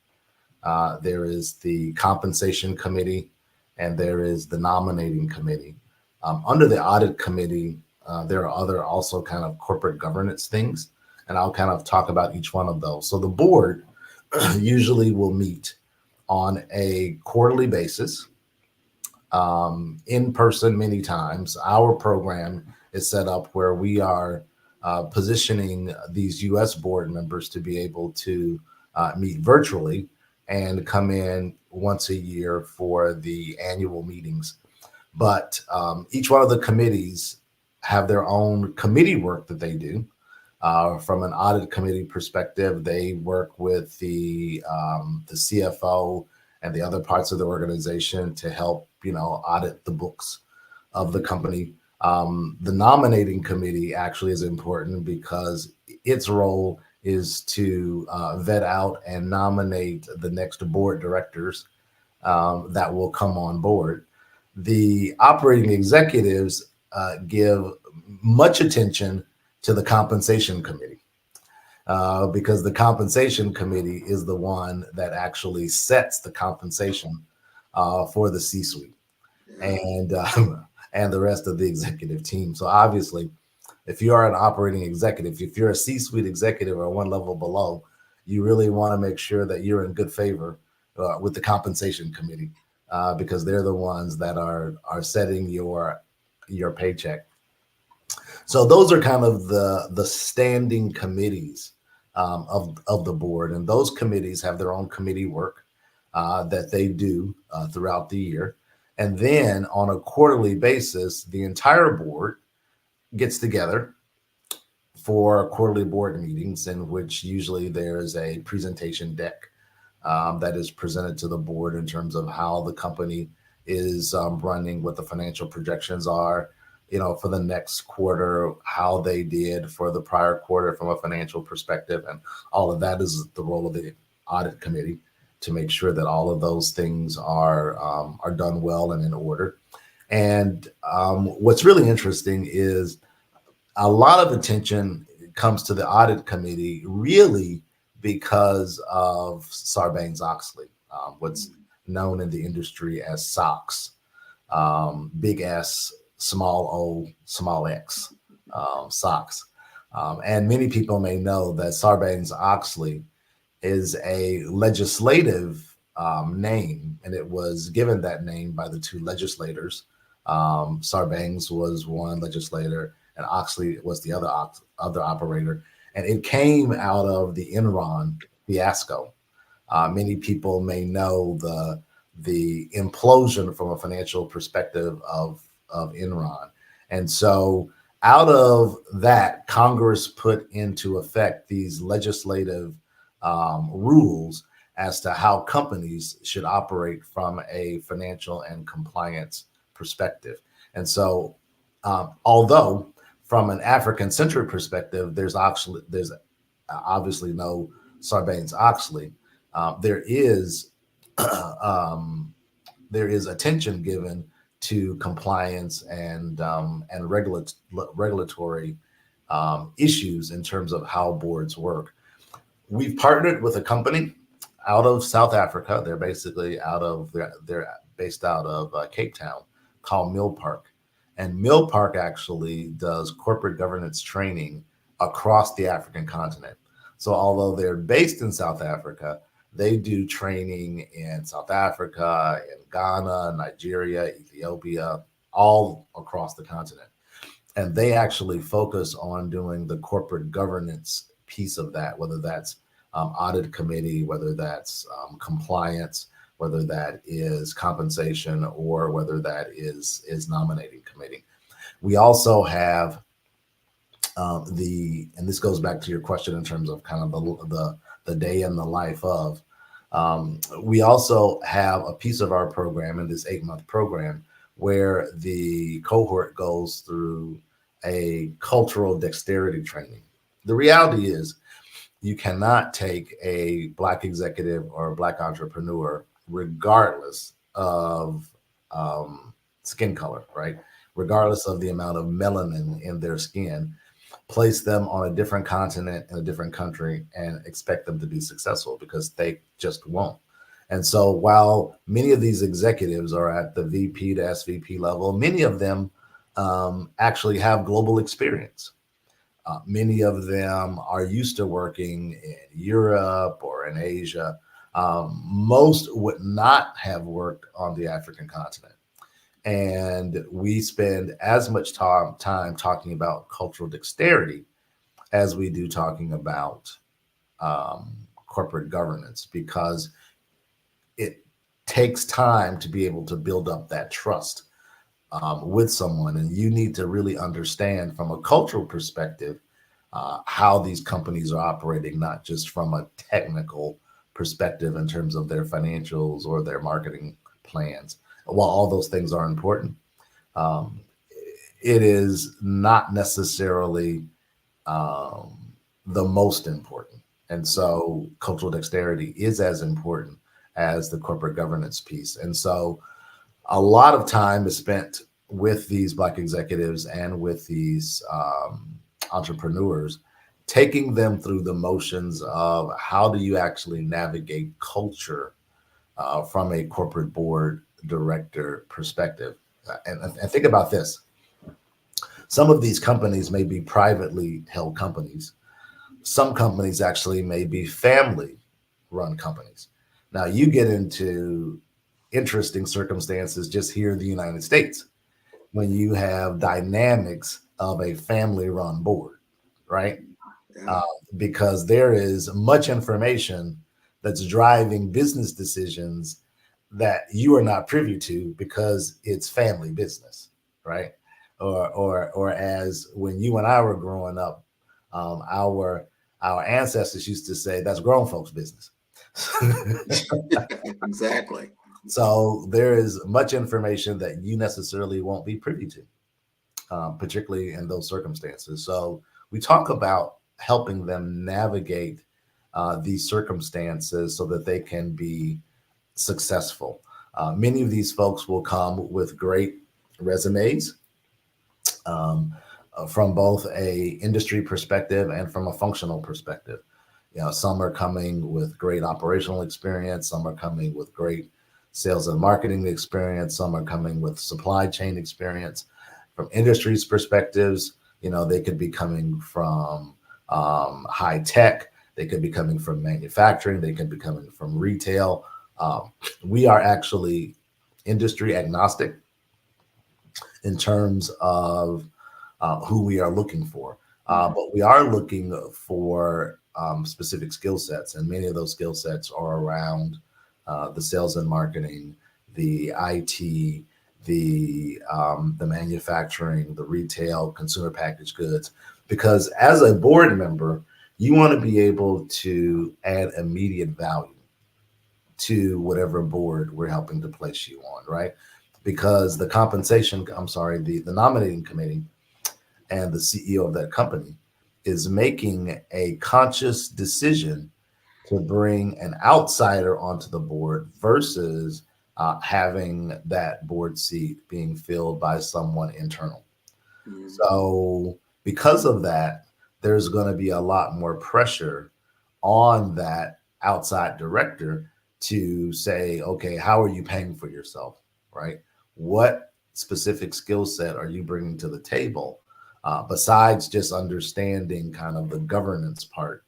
[SPEAKER 6] there is the compensation committee, and there is the nominating committee. Under the audit committee, there are other also kind of corporate governance things, and I'll kind of talk about each one of those. So the board usually will meet on a quarterly basis, in person many times. Our program is set up where we are positioning these U.S. board members to be able to meet virtually and come in once a year for the annual meetings. But each one of the committees have their own committee work that they do. From an audit committee perspective, they work with the CFO and the other parts of the organization to help, audit the books of the company. The nominating committee actually is important because its role is to vet out and nominate the next board directors that will come on board. The operating executives give much attention to the compensation committee because the compensation committee is the one that actually sets the compensation for the C-suite and the rest of the executive team. So obviously, if you are an operating executive, if you're a C-suite executive or one level below, you really want to make sure that you're in good favor with the compensation committee because they're the ones that are setting your paycheck. So those are kind of the standing committees of the board, and those committees have their own committee work that they do throughout the year. And then on a quarterly basis, the entire board gets together for quarterly board meetings, in which usually there's a presentation deck that is presented to the board in terms of how the company is running, what the financial projections are, for the next quarter, how they did for the prior quarter from a financial perspective. And all of that is the role of the audit committee to make sure that all of those things are done well and in order. And what's really interesting is a lot of attention comes to the audit committee really because of Sarbanes-Oxley, what's known in the industry as SOX. big S, small O, small X, SOX. And many people may know that Sarbanes-Oxley is a legislative name, and it was given that name by the two legislators. Sarbanes was one legislator, and Oxley was the other operator. And it came out of the Enron fiasco. Many people may know the implosion from a financial perspective of Enron. And so out of that, Congress put into effect these legislative rules as to how companies should operate from a financial and compliance perspective. And so, although from an African-centric perspective, there's obviously no Sarbanes-Oxley, there is attention given to compliance and regulatory issues in terms of how boards work. We've partnered with a company out of South Africa. They're basically they're based out of Cape Town, called Mill Park. And Mill Park actually does corporate governance training across the African continent. So although they're based in South Africa, they do training in South Africa, in Ghana, Nigeria, Ethiopia, all across the continent. And they actually focus on doing the corporate governance piece of that, whether that's audit committee, whether that's compliance, whether that is compensation, or whether that is nominating committee. We also have and this goes back to your question in terms of kind of the day in the life of, we also have a piece of our program in this 8-month program where the cohort goes through a cultural dexterity training. The reality is you cannot take a Black executive or a Black entrepreneur, regardless of skin color, right? Regardless of the amount of melanin in their skin, place them on a different continent in a different country and expect them to be successful, because they just won't. And so while many of these executives are at the VP to SVP level, many of them actually have global experience. Many of them are used to working in Europe or in Asia. Most would not have worked on the African continent. And we spend as much time talking about cultural dexterity as we do talking about corporate governance, because it takes time to be able to build up that trust with someone. And you need to really understand from a cultural perspective how these companies are operating, not just from a technical perspective in terms of their financials or their marketing plans. While all those things are important, it is not necessarily the most important. And so cultural dexterity is as important as the corporate governance piece. And so a lot of time is spent with these Black executives and with these entrepreneurs, taking them through the motions of how do you actually navigate culture from a corporate board director perspective. And think about this. Some of these companies may be privately held companies. Some companies actually may be family run companies. Now you get into interesting circumstances just here in the United States when you have dynamics of a family run board, right? Because there is much information that's driving business decisions that you are not privy to because it's family business, right? Or as when you and I were growing up, our ancestors used to say, that's grown folks' business.
[SPEAKER 19] Exactly.
[SPEAKER 6] So there is much information that you necessarily won't be privy to, particularly in those circumstances. So we talk about helping them navigate these circumstances so that they can be successful. Many of these folks will come with great resumes from both a industry perspective and from a functional perspective. You know, some are coming with great operational experience. Some are coming with great sales and marketing experience. Some are coming with supply chain experience. From industries perspectives, they could be coming from high tech. They could be coming from manufacturing. They could be coming from retail. We are actually industry agnostic in terms of who we are looking for. But we are looking for specific skill sets, and many of those skill sets are around the sales and marketing, the IT, the manufacturing, the retail, consumer packaged goods. Because as a board member, you want to be able to add immediate value to whatever board we're helping to place you on, right? Because the nominating committee and the CEO of that company is making a conscious decision to bring an outsider onto the board versus having that board seat being filled by someone internal. So because of that, there's going to be a lot more pressure on that outside director to say, okay, how are you paying for yourself, right? What specific skill set are you bringing to the table besides just understanding kind of the governance part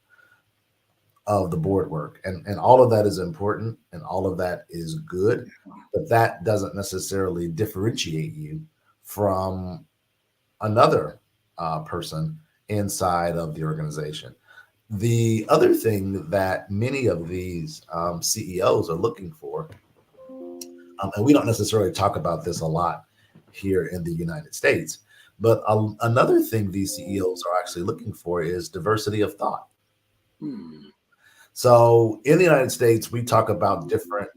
[SPEAKER 6] of the board work? And all of that is important and all of that is good, but that doesn't necessarily differentiate you from another person inside of the organization. The other thing that many of these CEOs are looking for, and we don't necessarily talk about this a lot here in the United States, but another thing these CEOs are actually looking for is diversity of thought. So in the United States, we talk about different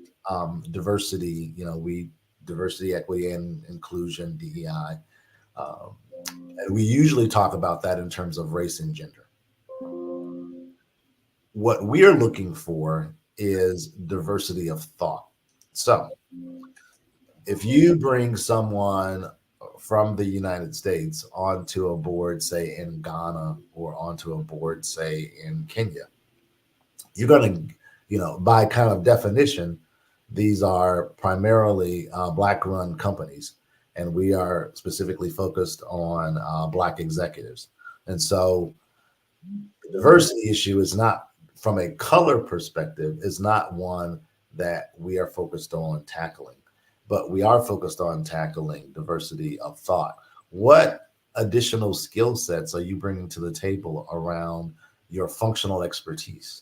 [SPEAKER 6] diversity, diversity, equity, and inclusion, DEI. And we usually talk about that in terms of race and gender. What we're looking for is diversity of thought. So if you bring someone from the United States onto a board, say in Ghana, or onto a board, say in Kenya, you're going to, by kind of definition, these are primarily Black-run companies, and we are specifically focused on Black executives. And so the diversity issue is not, from a color perspective, is not one that we are focused on tackling, but we are focused on tackling diversity of thought. What additional skill sets are you bringing to the table around your functional expertise?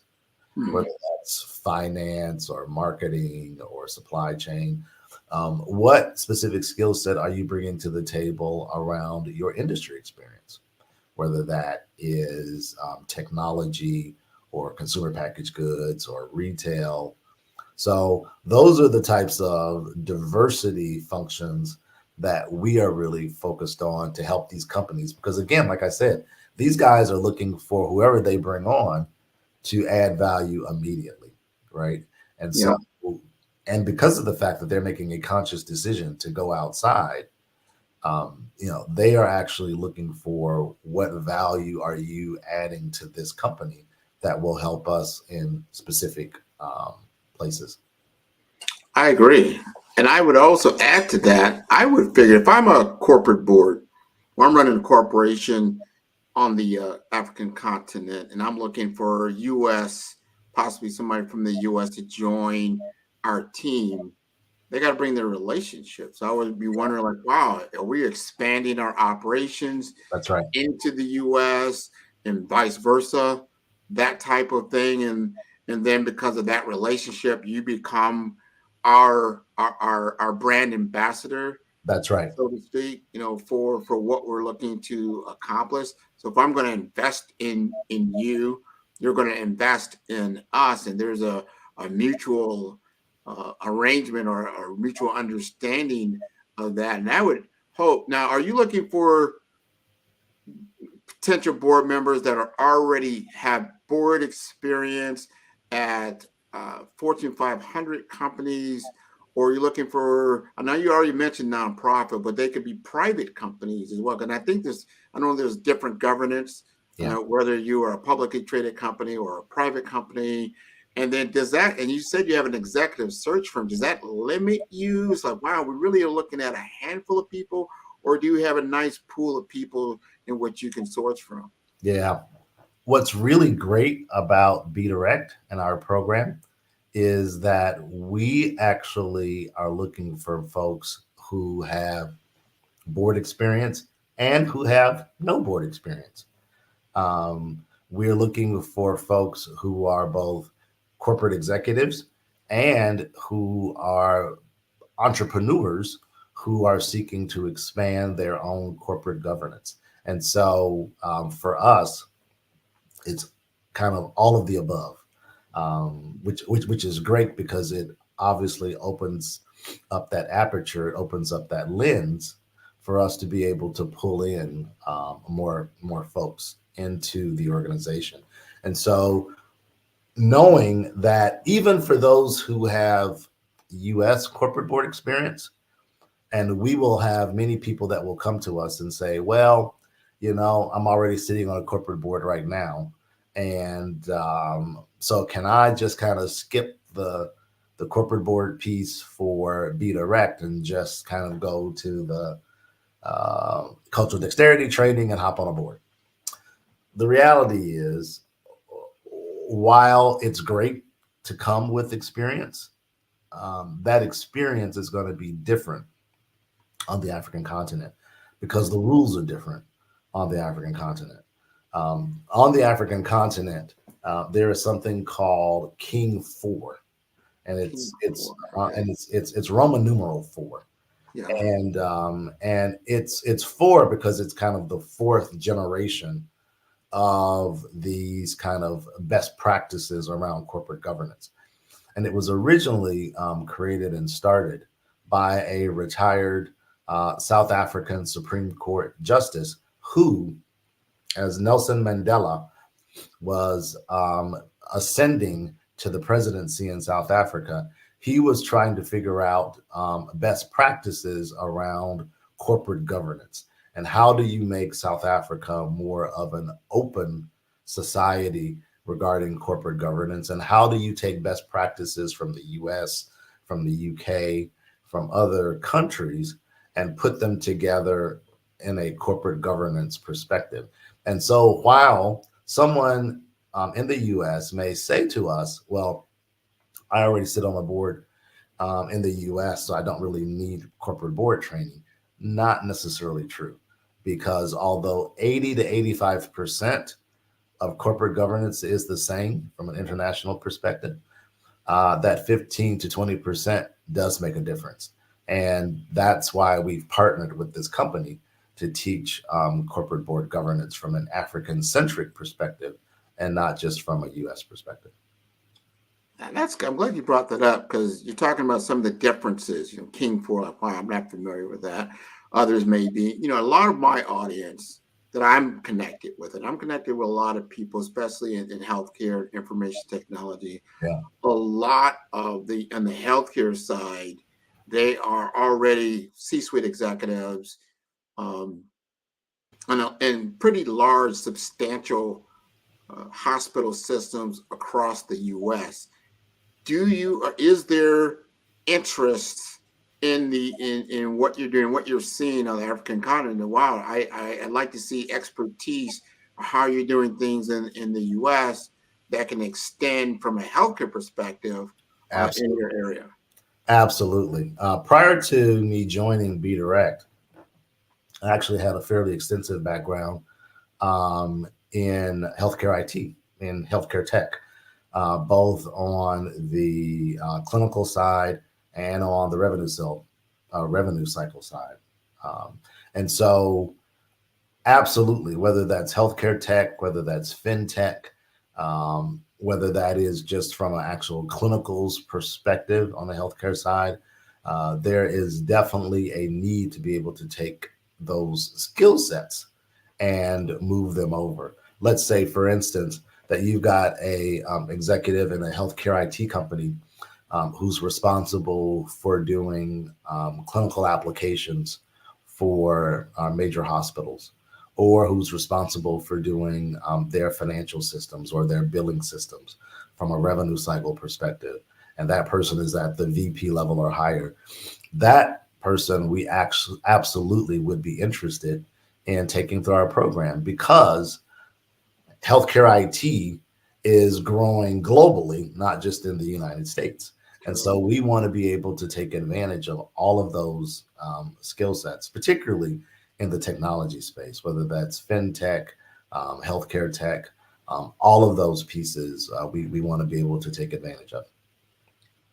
[SPEAKER 6] Whether that's finance or marketing or supply chain, what specific skill set are you bringing to the table around your industry experience? Whether that is technology or consumer packaged goods or retail. So those are the types of diversity functions that we are really focused on to help these companies. Because again, like I said, these guys are looking for whoever they bring on to add value immediately, right? And so, and because of the fact that they're making a conscious decision to go outside, they are actually looking for what value are you adding to this company that will help us in specific places.
[SPEAKER 19] I agree. And I would also add to that, I would figure if I'm a corporate board, or I'm running a corporation on the African continent, and I'm looking for US, possibly somebody from the US to join our team, they got to bring their relationships. I would be wondering, like, wow, are we expanding our operations into the US and vice versa, that type of thing? And then because of that relationship, you become our brand ambassador.
[SPEAKER 6] That's right.
[SPEAKER 19] So to speak, for what we're looking to accomplish. So if I'm going to invest in you, you're going to invest in us, and there's a mutual arrangement or a mutual understanding of that. And I would hope. Now, are you looking for potential board members that are already have board experience at Fortune 500 companies? Or are you looking for, I know you already mentioned nonprofit, but they could be private companies as well. And I think I know there's different governance, whether you are a publicly traded company or a private company. And then does that, and you said you have an executive search firm, does that limit you? It's like, wow, we really are looking at a handful of people, or do you have a nice pool of people in which you can source from?
[SPEAKER 6] Yeah. What's really great about Be Direct and our program is that we actually are looking for folks who have board experience and who have no board experience. We're looking for folks who are both corporate executives and who are entrepreneurs who are seeking to expand their own corporate governance. And so for us, it's kind of all of the above, which is great because it obviously opens up that aperture, it opens up that lens for us to be able to pull in more folks into the organization. And so knowing that even for those who have U.S. corporate board experience, and we will have many people that will come to us and say, well, I'm already sitting on a corporate board right now. And so can I just kind of skip the corporate board piece for Be Direct and just kind of go to the cultural dexterity training and hop on a board? The reality is, while it's great to come with experience, that experience is going to be different on the African continent because the rules are different on the African continent. On the African continent, there is something called King 4, and it's Roman numeral 4.
[SPEAKER 19] Yeah.
[SPEAKER 6] And it's 4 because it's kind of the fourth generation of these kind of best practices around corporate governance. And it was originally created and started by a retired South African Supreme Court justice who, as Nelson Mandela was ascending to the presidency in South Africa, he was trying to figure out best practices around corporate governance. And how do you make South Africa more of an open society regarding corporate governance? And how do you take best practices from the US, from the UK, from other countries, and put them together in a corporate governance perspective? And so while someone in the US may say to us, well, I already sit on a board in the US, so I don't really need corporate board training. Not necessarily true, because although 80 to 85% of corporate governance is the same from an international perspective, that 15 to 20% does make a difference. And that's why we've partnered with this company to teach corporate board governance from an African-centric perspective and not just from a U.S. perspective.
[SPEAKER 19] And I'm glad you brought that up because you're talking about some of the differences. King 4, I'm not familiar with that. Others may be. A lot of my audience that I'm connected with, and I'm connected with a lot of people, especially in healthcare, information technology.
[SPEAKER 6] Yeah.
[SPEAKER 19] A lot of on the healthcare side, they are already C-suite executives, and pretty large, substantial hospital systems across the U.S. Is there interest in what you're doing, what you're seeing on the African continent? Wow, I'd like to see expertise how you're doing things in the U.S. that can extend from a healthcare perspective in your area.
[SPEAKER 6] Absolutely. Prior to me joining Be Direct, I actually had a fairly extensive background in healthcare IT, in healthcare tech, both on the clinical side and on the revenue cycle side. And so absolutely, whether that's healthcare tech, whether that's fintech, whether that is just from an actual clinicals perspective on the healthcare side, there is definitely a need to be able to take those skill sets and move them over. Let's say, for instance, that you've got a executive in a healthcare IT company who's responsible for doing clinical applications for major hospitals, or who's responsible for doing their financial systems or their billing systems from a revenue cycle perspective, and that person is at the VP level or higher, that person we actually absolutely would be interested in taking through our program, because healthcare IT is growing globally, not just in the United States. And so we want to be able to take advantage of all of those skill sets, particularly in the technology space, whether that's fintech, healthcare tech, all of those pieces we want to be able to take advantage of.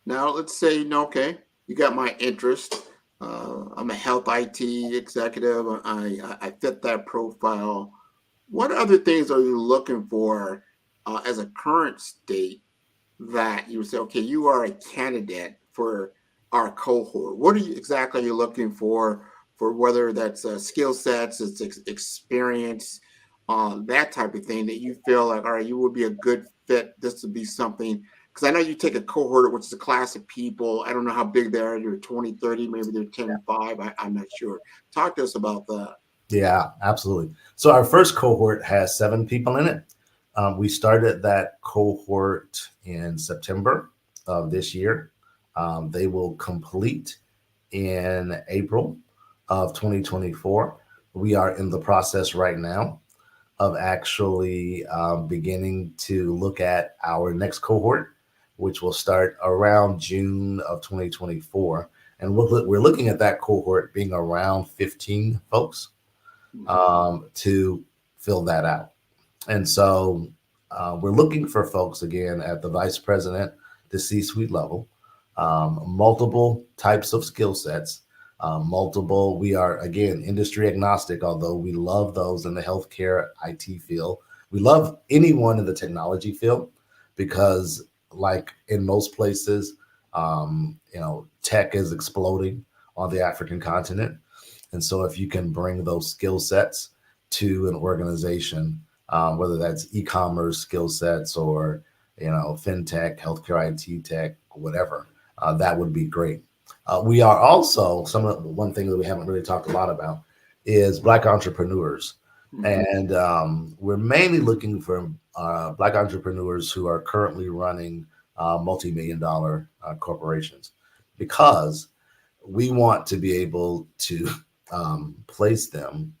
[SPEAKER 19] Now, let's say, okay, you got my interest. I'm a health IT executive. I fit that profile. What other things are you looking for as a current state that you would say, okay, you are a candidate for our cohort? What exactly are you looking for whether that's skill sets, it's experience, that type of thing that you feel like, all right, you would be a good fit. This would be something, because I know you take a cohort, which is a class of people. I don't know how big they are. They're 20, 30, maybe they're 10 and 5. I'm not sure. Talk to us about that.
[SPEAKER 6] Yeah, absolutely. So our first cohort has 7 people in it. We started that cohort in September of this year. They will complete in April of 2024. We are in the process right now of actually beginning to look at our next cohort, which will start around June of 2024. And we're looking at that cohort being around 15 folks to fill that out. And so we're looking for folks, again, at the vice president to C-suite level, multiple types of skill sets, we are, again, industry agnostic, although we love those in the healthcare IT field. We love anyone in the technology field because, like in most places, tech is exploding on the African continent. And so if you can bring those skill sets to an organization, whether that's e-commerce skill sets or, fintech, healthcare IT tech, whatever, that would be great. We are also, one thing that we haven't really talked a lot about is Black entrepreneurs. And we're mainly looking for Black entrepreneurs who are currently running multi-million-dollar corporations, because we want to be able to place them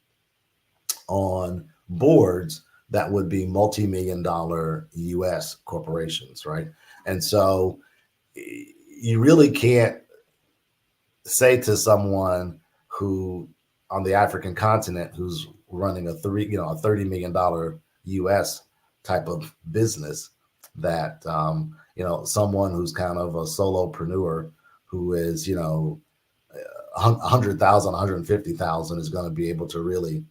[SPEAKER 6] on boards that would be multi-million-dollar US corporations, right? And so you really can't say to someone who on the African continent who's running a $30 million US type of business that someone who's kind of a solopreneur who is 100,000, 150,000 is going to be able to really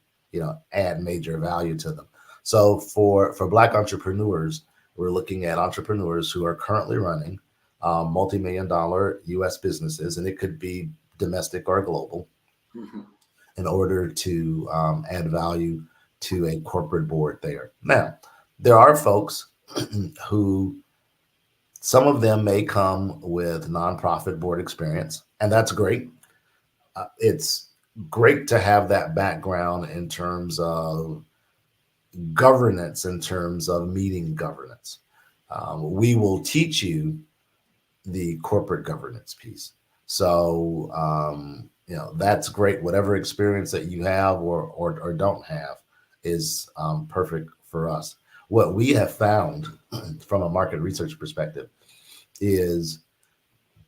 [SPEAKER 6] add major value to them. So for Black entrepreneurs, we're looking at entrepreneurs who are currently running multi-million-dollar US businesses, and it could be domestic or global, in order to add value to a corporate board there. Now, there are folks who, some of them may come with nonprofit board experience, and that's great. It's great to have that background in terms of governance, in terms of meeting governance. We will teach you the corporate governance piece. So, that's great. Whatever experience that you have or don't have is perfect for us. What we have found from a market research perspective is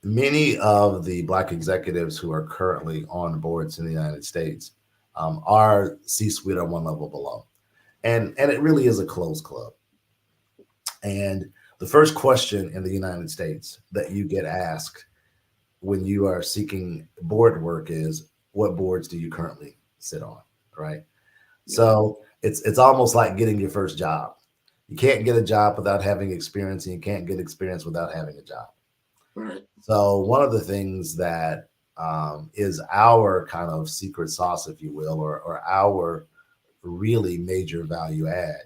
[SPEAKER 6] many of the Black executives who are currently on boards in the United States are C-suite or one level below. And it really is a closed club. And the first question in the United States that you get asked when you are seeking board work is, what boards do you currently sit on, right? Yeah. So it's almost like getting your first job. You can't get a job without having experience, and you can't get experience without having a job.
[SPEAKER 19] Right.
[SPEAKER 6] So one of the things that is our kind of secret sauce, if you will, or our really major value add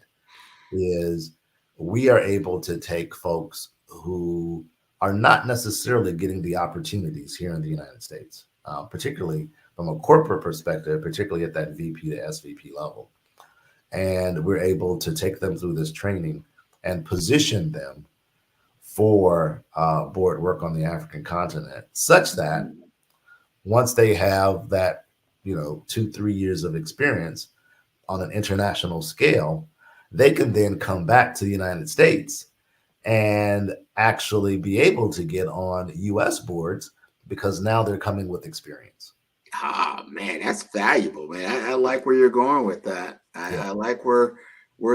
[SPEAKER 6] is we are able to take folks who are not necessarily getting the opportunities here in the United States, particularly from a corporate perspective, particularly at that VP to SVP level. And we're able to take them through this training and position them for board work on the African continent, such that once they have that, 2-3 years of experience on an international scale, they can then come back to the United States and actually be able to get on US boards because now they're coming with experience.
[SPEAKER 19] Ah, man, that's valuable, man. I like where you're going with that. I like where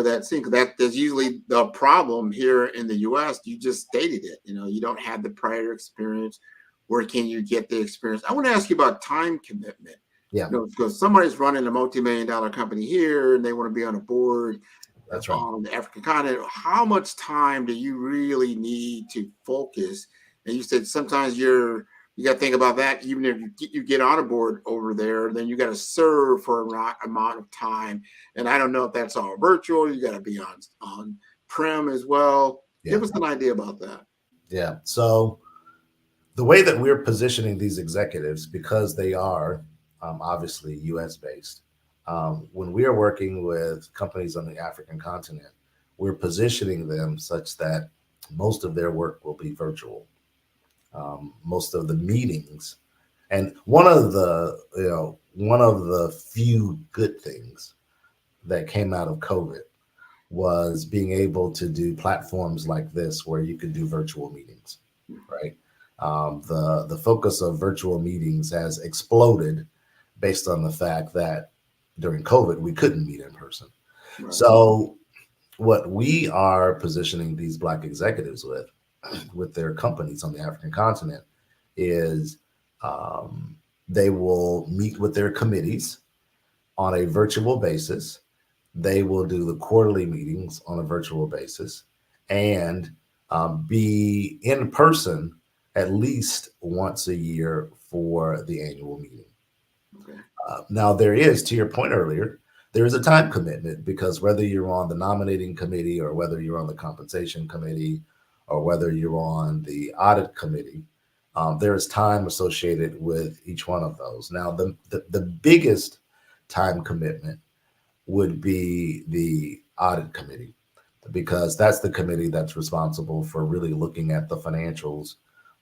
[SPEAKER 19] that's seen, because that's usually the problem here in the US. You just stated it. You don't have the prior experience. Where can you get the experience? I want to ask you about time commitment.
[SPEAKER 6] Yeah.
[SPEAKER 19] Because somebody's running a multi-million-dollar company here and they want to be on a board.
[SPEAKER 6] That's right.
[SPEAKER 19] On the African continent. How much time do you really need to focus? And you said sometimes you got to think about that. Even if you get on a board over there, then you got to serve for a amount of time. And I don't know if that's all virtual. You got to be on prem as well.
[SPEAKER 6] Yeah.
[SPEAKER 19] Give us an idea about that.
[SPEAKER 6] Yeah. So the way that we're positioning these executives, because they are obviously US based, when we are working with companies on the African continent, we're positioning them such that most of their work will be virtual. Most of the meetings, and one of the few good things that came out of COVID was being able to do platforms like this where you could do virtual meetings, right? The focus of virtual meetings has exploded based on the fact that during COVID, we couldn't meet in person. Right. So what we are positioning these Black executives with their companies on the African continent is they will meet with their committees on a virtual basis. They will do the quarterly meetings on a virtual basis and be in person at least once a year for the annual meeting.
[SPEAKER 19] Okay.
[SPEAKER 6] Now, there is, to your point earlier, there is a time commitment, because whether you're on the nominating committee or whether you're on the compensation committee or whether you're on the audit committee, there is time associated with each one of those. Now, the biggest time commitment would be the audit committee, because that's the committee that's responsible for really looking at the financials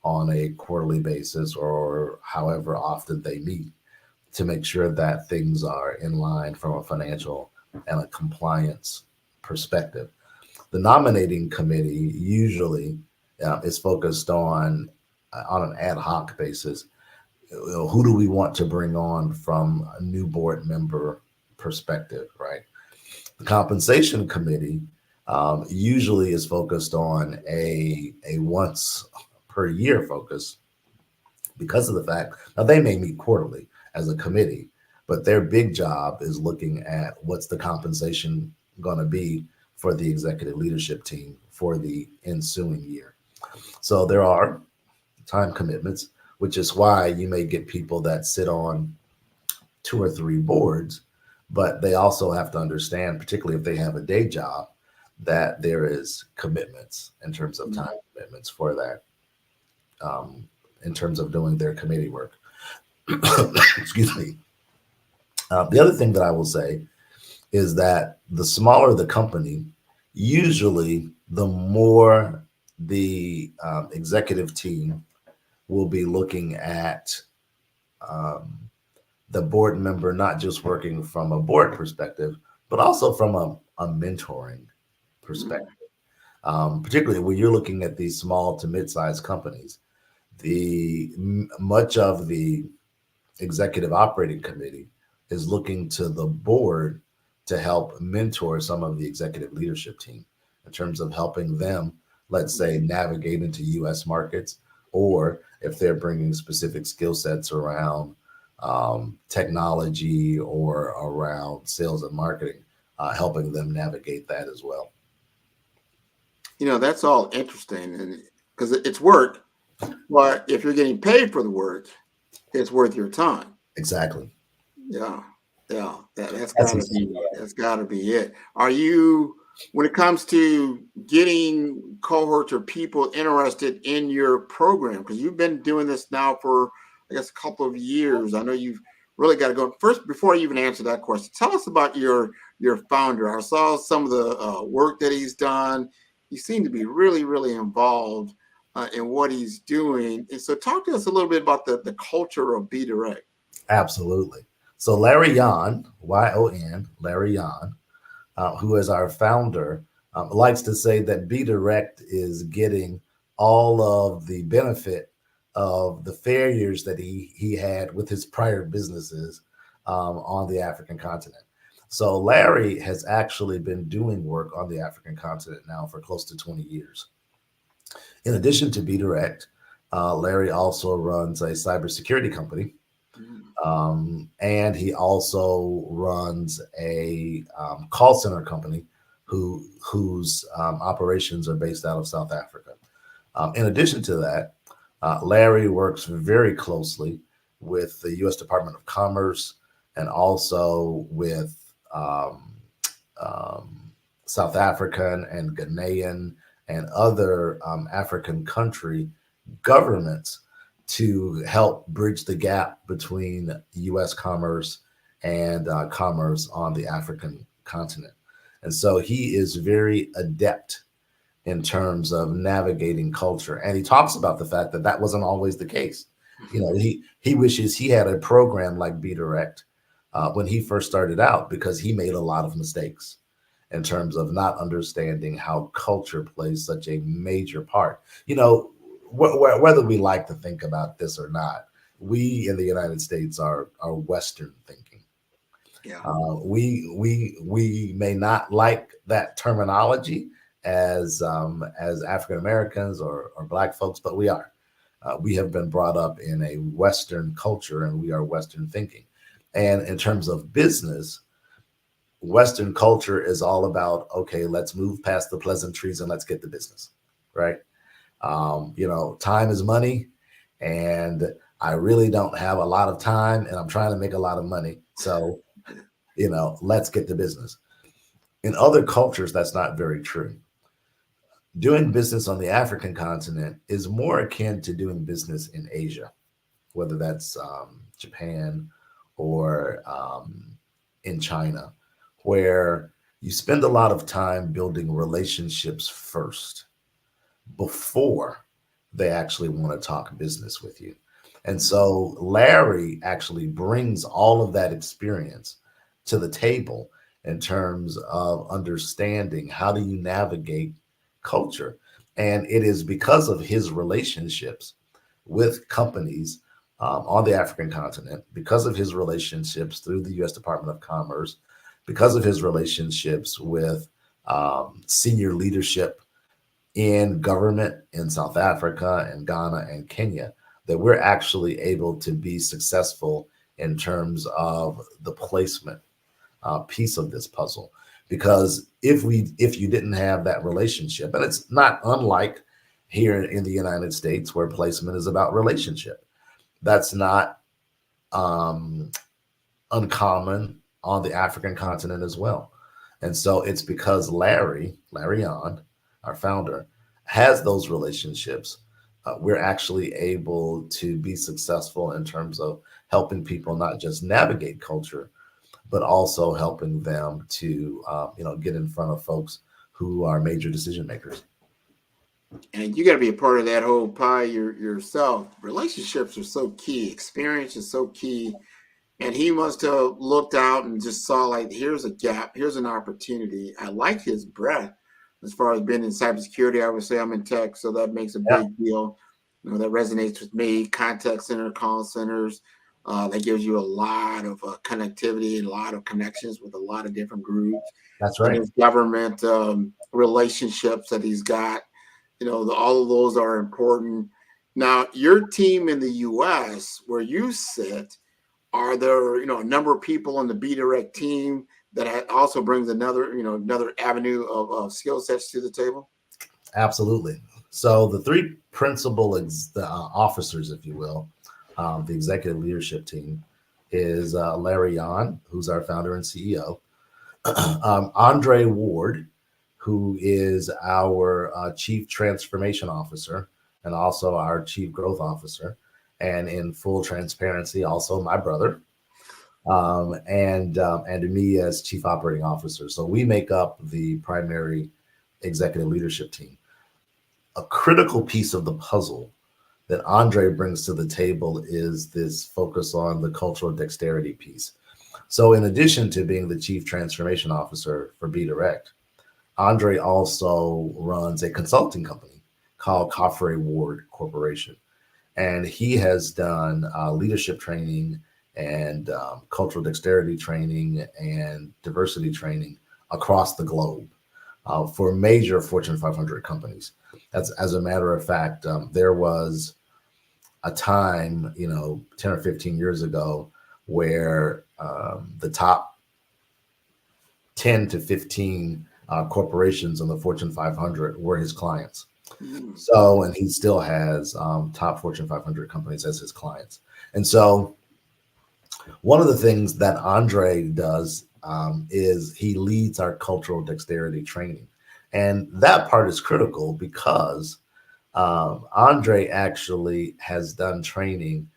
[SPEAKER 6] on a quarterly basis or however often they meet, to make sure that things are in line from a financial and a compliance perspective. The nominating committee usually is focused on an ad hoc basis. Who do we want to bring on from a new board member perspective, right? The compensation committee usually is focused on a once per year focus, because of the fact now they may meet quarterly as a committee, but their big job is looking at what's the compensation going to be for the executive leadership team for the ensuing year. So there are time commitments, which is why you may get people that sit on 2 or 3 boards, but they also have to understand, particularly if they have a day job, that there is commitments in terms of time commitments for that, in terms of doing their committee work. Excuse me. The other thing that I will say is that the smaller the company, usually the more the executive team will be looking at the board member, not just working from a board perspective, but also from a mentoring perspective. Particularly when you're looking at these small to mid-sized companies, much of the executive operating committee is looking to the board to help mentor some of the executive leadership team in terms of helping them, let's say, navigate into US markets, or if they're bringing specific skill sets around technology or around sales and marketing, helping them navigate that as well.
[SPEAKER 19] That's all interesting, and because it's work, but if you're getting paid for the work, it's worth your time.
[SPEAKER 6] Exactly.
[SPEAKER 19] Yeah. That's gotta be it. Are you, when it comes to getting cohorts or people interested in your program, because you've been doing this now for, I guess, a couple of years. I know you've really got to go. First, before I even answer that question, tell us about your founder. I saw some of the work that he's done. you seem to be really, really involved in what he's doing. And so talk to us a little bit about the culture of Be Direct.
[SPEAKER 6] Absolutely. So Larry Yon, Y-O-N, Larry Yon, who is our founder, likes to say that Be Direct is getting all of the benefit of the failures that he had with his prior businesses on the African continent. So Larry has actually been doing work on the African continent now for close to 20 years. In addition to Be Direct, Larry also runs a cybersecurity company. And he also runs a call center company whose operations are based out of South Africa. In addition to that, Larry works very closely with the U.S. Department of Commerce and also with South African and Ghanaian and other African country governments to help bridge the gap between U.S. commerce and commerce on the African continent. And so he is very adept in terms of navigating culture. And he talks about the fact that that wasn't always the case. You know, he wishes he had a program like Be Direct when he first started out, because he made a lot of mistakes in terms of not understanding how culture plays such a major part. You know, whether we like to think about this or not, we in the United States are Western thinking.
[SPEAKER 19] Yeah.
[SPEAKER 6] We may not like that terminology as African Americans or Black folks, but we are. We have been brought up in a Western culture, and we are Western thinking. And in terms of business, Western culture is all about, okay, let's move past the pleasantries and let's get to business, right? You know, time is money, and I really don't have a lot of time, and I'm trying to make a lot of money. So, you know, let's get to business. In other cultures, that's not very true. Doing business on the African continent is more akin to doing business in Asia, whether that's Japan or in China, where you spend a lot of time building relationships first before they actually want to talk business with you. And so Larry actually brings all of that experience to the table in terms of understanding how do you navigate culture. And it is because of his relationships with companies on the African continent, because of his relationships through the U.S. Department of Commerce, because of his relationships with senior leadership in government in South Africa and Ghana and Kenya, that we're actually able to be successful in terms of the placement piece of this puzzle. Because if you didn't have that relationship, and it's not unlike here in the United States where placement is about relationship, that's not uncommon on the African continent as well. And so it's because Larry Yon, our founder, has those relationships. We're actually able to be successful in terms of helping people not just navigate culture, but also helping them to get in front of folks who are major decision makers.
[SPEAKER 19] And you got to be a part of that whole pie yourself. Relationships are so key. Experience is so key. And he must have looked out and just saw, like, here's a gap, here's an opportunity. I like his breadth as far as being in cybersecurity. I would say I'm in tech, so that makes a big deal. You know, that resonates with me. Contact center, call centers, that gives you a lot of connectivity, a lot of connections with a lot of different groups.
[SPEAKER 6] That's right.
[SPEAKER 19] And his government relationships that he's got, you know, all of those are important. Now, your team in the U.S., where you sit, are there, a number of people on the Be Direct team that also brings another avenue of skill sets to the table?
[SPEAKER 6] Absolutely. So the three principal officers, if you will, the executive leadership team is Larry Yon, who's our founder and CEO, Andre Ward, who is our chief transformation officer and also our chief growth officer, and in full transparency, also my brother, and me as chief operating officer. So we make up the primary executive leadership team. A critical piece of the puzzle that Andre brings to the table is this focus on the cultural dexterity piece. So in addition to being the chief transformation officer for Be Direct, Andre also runs a consulting company called Coffrey Ward Corporation. And he has done leadership training and cultural dexterity training and diversity training across the globe for major Fortune 500 companies. As a matter of fact, there was a time, 10 or 15 years ago where the top 10 to 15 corporations on the Fortune 500 were his clients. So, and he still has top Fortune 500 companies as his clients. And so one of the things that Andre does is he leads our cultural dexterity training. And that part is critical because Andre actually has done training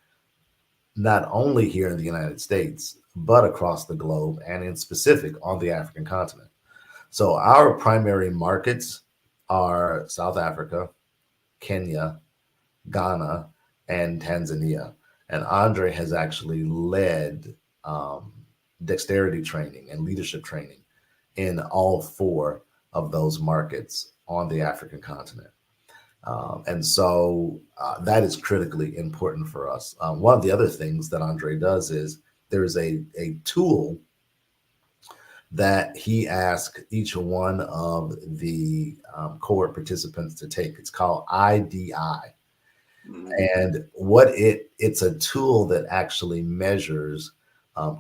[SPEAKER 6] not only here in the United States, but across the globe and in specific on the African continent. So our primary markets are South Africa, Kenya, Ghana, and Tanzania. And Andre has actually led dexterity training and leadership training in all 4 of those markets on the African continent. And so that is critically important for us. One of the other things that Andre does is there's a tool that he asked each one of the cohort participants to take. It's called IDI. And what it's a tool that actually measures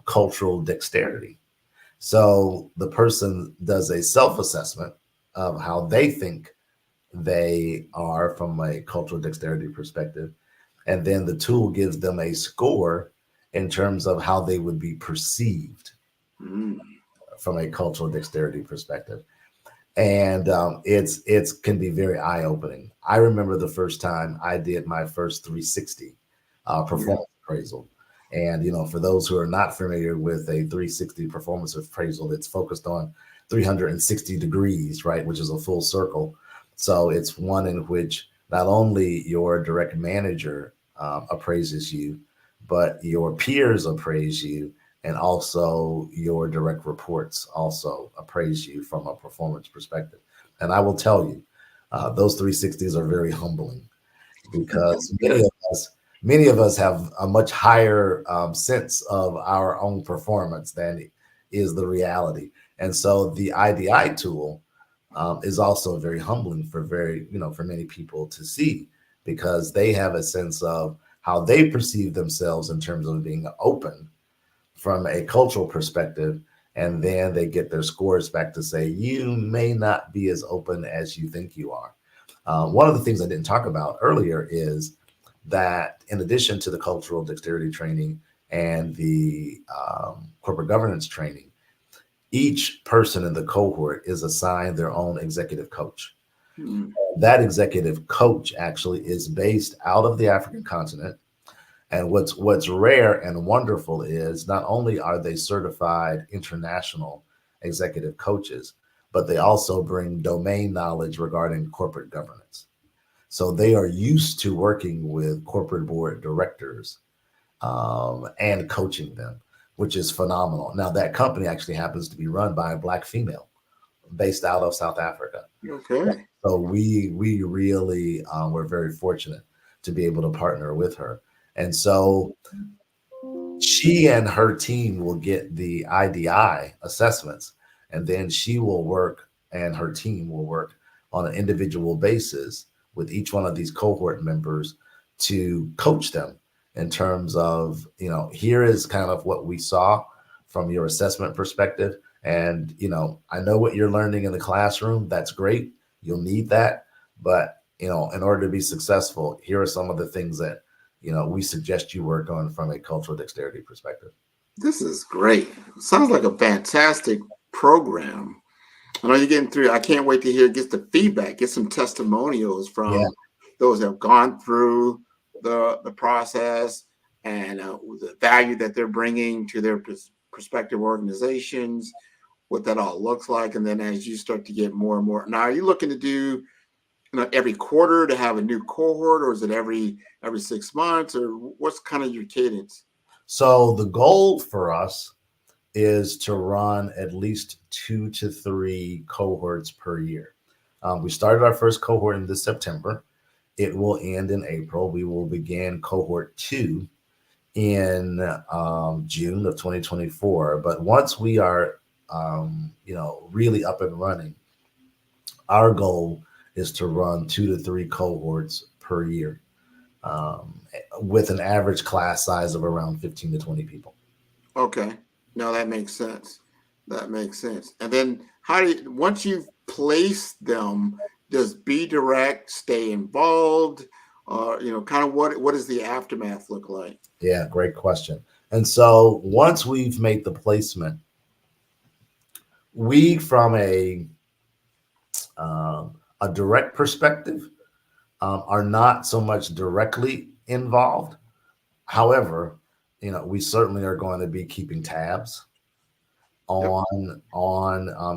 [SPEAKER 6] cultural dexterity. So the person does a self-assessment of how they think they are from a cultural dexterity perspective. And then the tool gives them a score in terms of how they would be perceived from a cultural dexterity perspective. And it's can be very eye-opening. I remember the first time I did my first 360 performance appraisal. And, for those who are not familiar with a 360 performance appraisal, it's focused on 360 degrees, right, which is a full circle. So it's one in which not only your direct manager appraises you, but your peers appraise you, and also your direct reports also appraise you from a performance perspective. And I will tell you, those 360s are very humbling because many of us have a much higher sense of our own performance than is the reality. And so the IDI tool is also very humbling for for many people to see, because they have a sense of how they perceive themselves in terms of being open from a cultural perspective. And then they get their scores back to say, you may not be as open as you think you are. One of the things I didn't talk about earlier is that in addition to the cultural dexterity training and the corporate governance training, each person in the cohort is assigned their own executive coach. That executive coach actually is based out of the African continent. And what's rare and wonderful is not only are they certified international executive coaches, but they also bring domain knowledge regarding corporate governance. So they are used to working with corporate board directors and coaching them, which is phenomenal. Now, that company actually happens to be run by a Black female based out of South Africa.
[SPEAKER 19] Okay.
[SPEAKER 6] So we really were very fortunate to be able to partner with her. And so she and her team will get the IDI assessments, and then she will work and her team will work on an individual basis with each one of these cohort members to coach them in terms of, here is kind of what we saw from your assessment perspective. And, I know what you're learning in the classroom. That's great. You'll need that. But, in order to be successful, here are some of the things that, we suggest you work on from a cultural dexterity perspective.
[SPEAKER 19] This is great. Sounds like a fantastic program. I know you're getting through. I can't wait to get the feedback, get some testimonials from those that have gone through the process and the value that they're bringing to their prospective organizations, what that all looks like. And then as you start to get more and more, now are you looking to do, every quarter to have a new cohort, or is it every 6 months, or what's kind of your cadence?
[SPEAKER 6] So the goal for us is to run at least 2 to 3 cohorts per year. We started our first cohort in this September. It will end in April. We will begin cohort 2 in June of 2024. But once we are, really up and running, our goal is to run 2 to 3 cohorts per year, with an average class size of around 15 to 20 people.
[SPEAKER 19] Okay. No, that makes sense. That makes sense. And then once you've placed them, does Be Direct stay involved? Kind of what does the aftermath look like?
[SPEAKER 6] Yeah, great question. And so once we've made the placement, we, from a direct perspective, are not so much directly involved. However, we certainly are going to be keeping tabs on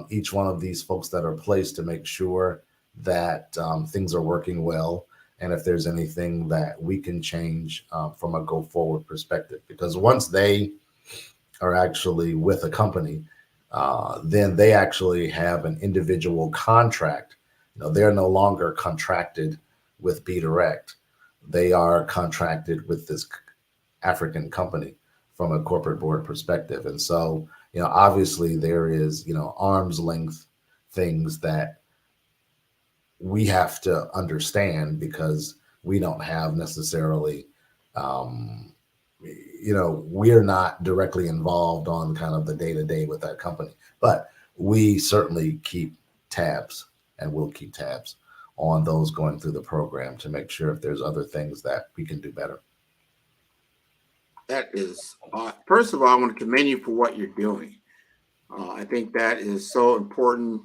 [SPEAKER 6] each one of these folks that are placed to make sure that things are working well, and if there's anything that we can change from a go forward perspective. Because once they are actually with a company, then they actually have an individual contract. They're no longer contracted with Be Direct. They are contracted with this African company from a corporate board perspective. And so, obviously there is, arm's length things that we have to understand, because we don't have necessarily, we're not directly involved on kind of the day-to-day with that company, but we certainly keep tabs, and we'll keep tabs on those going through the program to make sure if there's other things that we can do better.
[SPEAKER 19] That is, first of all, I want to commend you for what you're doing. I think that is so important.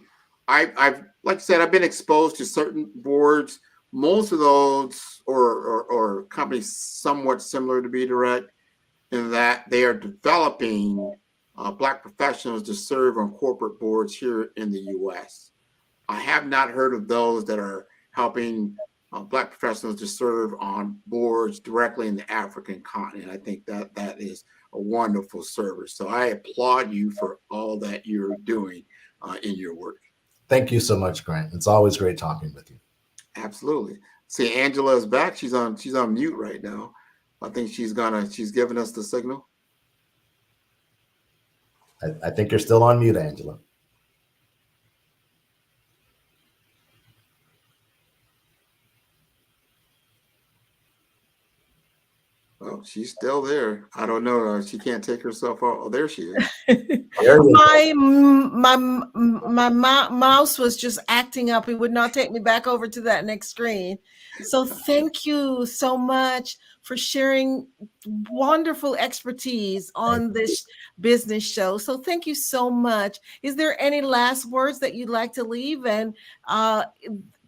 [SPEAKER 19] I've, like I said, I've been exposed to certain boards. Most of those or companies somewhat similar to Be Direct, in that they are developing Black professionals to serve on corporate boards here in the U.S. I have not heard of those that are helping Black professionals to serve on boards directly in the African continent. I think that is a wonderful service. So I applaud you for all that you're doing in your work.
[SPEAKER 6] Thank you so much, Grant. It's always great talking with you.
[SPEAKER 19] Absolutely. See, Angela is back. She's on mute right now. I think she's giving us the signal.
[SPEAKER 6] I think you're still on mute, Angela.
[SPEAKER 19] Oh, she's still there. I don't know. She can't take herself out. Oh, there she is.
[SPEAKER 15] My mouse was just acting up. It would not take me back over to that next screen. So thank you so much for sharing wonderful expertise on this business show. So thank you so much. Is there any last words that you'd like to leave? And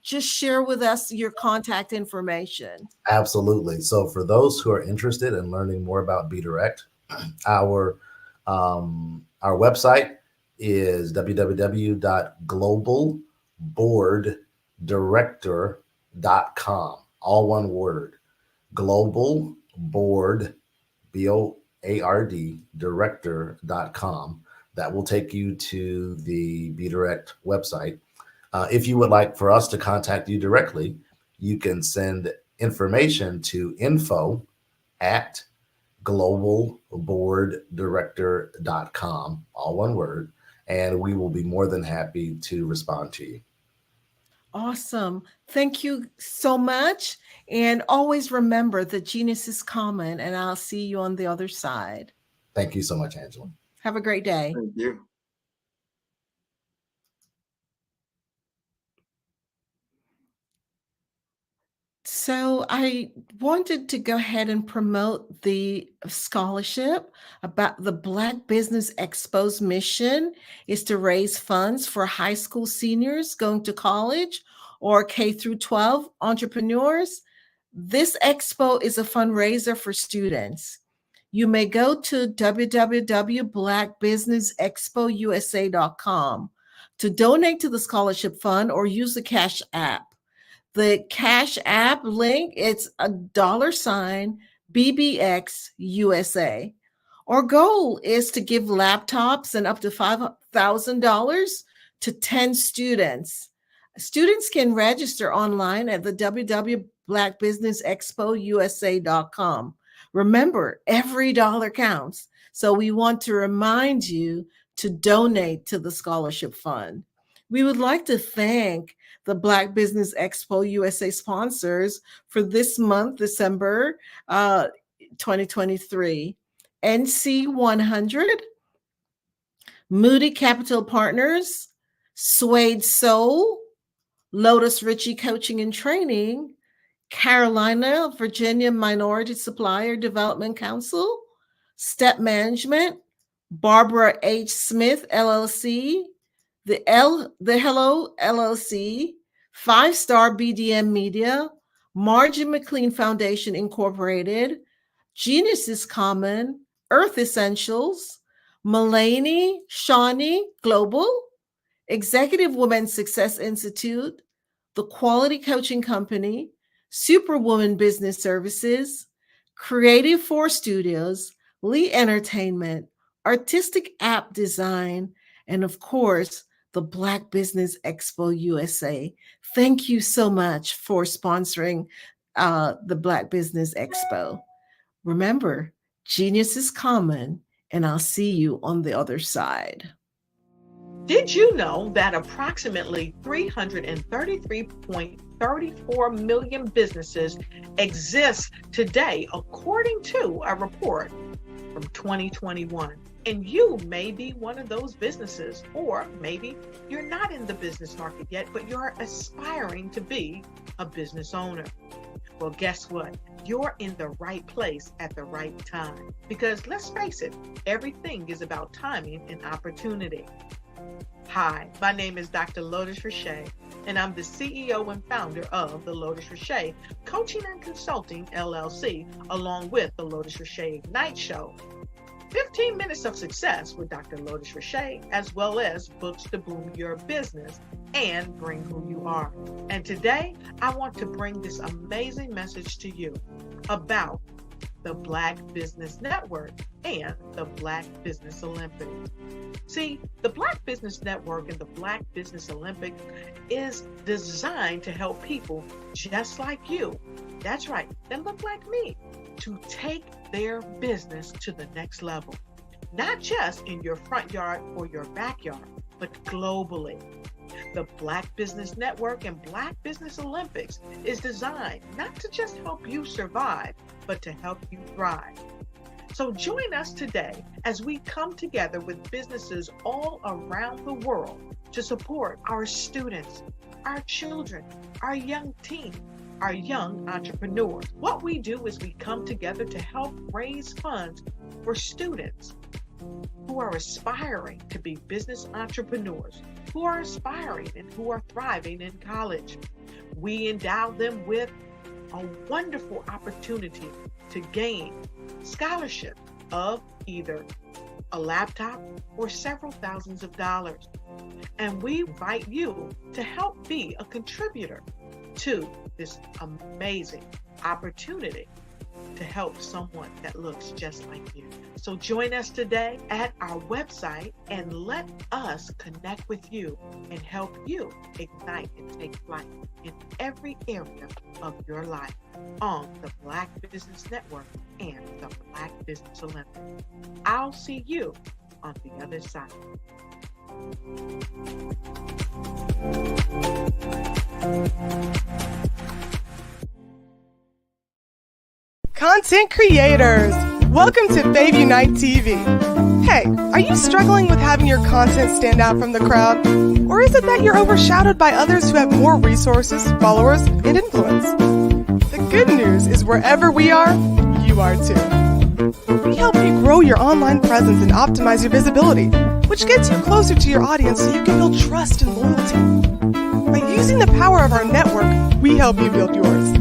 [SPEAKER 15] just share with us your contact information.
[SPEAKER 6] Absolutely. So for those who are interested in learning more about Be Direct, our website is www.globalboarddirector.com. All one word. Global Board, BOARD, director.com. That will take you to the Be Direct website. If you would like for us to contact you directly, you can send information to info@globalboarddirector.com, all one word, and we will be more than happy to respond to you.
[SPEAKER 15] Awesome. Thank you so much. And always remember that genius is common, and I'll see you on the other side.
[SPEAKER 6] Thank you so much, Angela.
[SPEAKER 15] Have a great day.
[SPEAKER 19] Thank you.
[SPEAKER 15] So I wanted to go ahead and promote the scholarship about the Black Business Expo's mission is to raise funds for high school seniors going to college or K through 12 entrepreneurs. This expo is a fundraiser for students. you may go to www.blackbusinessexpousa.com to donate to the scholarship fund or use the Cash App. The Cash App link, it's $BBX USA. Our goal is to give laptops and up to $5,000 to 10 students. Students can register online at the www.blackbusinessexpousa.com. Remember, every dollar counts. So we want to remind you to donate to the scholarship fund. We would like to thank the Black Business Expo USA sponsors for this month, December 2023. NC 100, Moody Capital Partners, Suede Soul, Lotus Ritchie Coaching and Training, Carolina, Virginia Minority Supplier Development Council, Step Management, Barbara H. Smith, LLC, the Hello LLC, 5-Star BDM Media, Margie McLean Foundation Incorporated, Genius is Common, Earth Essentials, Mulaney Shawnee Global, Executive Women's Success Institute, The Quality Coaching Company, Superwoman Business Services, Creative 4 Studios, Lee Entertainment, Artistic App Design, and of course, the Black Business Expo USA. Thank you so much for sponsoring the Black Business Expo. Remember, genius is common, and I'll see you on the other side.
[SPEAKER 5] Did you know that approximately 333.34 million businesses exist today, according to a report from 2021? And you may be one of those businesses, or maybe you're not in the business market yet, but you're aspiring to be a business owner. Well, guess what? You're in the right place at the right time. Because let's face it, everything is about timing and opportunity. Hi, my name is Dr. Lotus Richey, and I'm the CEO and founder of the Lotus Richey Coaching and Consulting LLC, along with the Lotus Richey Ignite Show. 15 minutes of success with Dr. Lotus Richey, as well as books to boom your business and bring who you are. And today, I want to bring this amazing message to you about the Black Business Network and the Black Business Olympics. See, the Black Business Network and the Black Business Olympics is designed to help people just like you, that's right, that look like me, to take their business to the next level. Not just in your front yard or your backyard, but globally. The Black Business Network and Black Business Olympics is designed not to just help you survive, but to help you thrive. So join us today as we come together with businesses all around the world to support our students, our children, our young teens, our young entrepreneurs. What we do is we come together to help raise funds for students who are aspiring to be business entrepreneurs, who are aspiring and who are thriving in college. We endow them with a wonderful opportunity to gain scholarship of either a laptop or several thousands of dollars. And we invite you to help be a contributor to this amazing opportunity to help someone that looks just like you. So join us today at our website and let us connect with you and help you ignite and take flight in every area of your life on the Black Business Network and the Black Business Olympics. I'll see you on the other side.
[SPEAKER 8] Content creators, welcome to Babe Unite TV. Hey, are you struggling with having your content stand out from the crowd? Or is it that you're overshadowed by others who have more resources, followers, and influence? The good news is wherever we are, you are too. We help you grow your online presence and optimize your visibility, which gets you closer to your audience so you can build trust and loyalty. By using the power of our network, we help you build yours.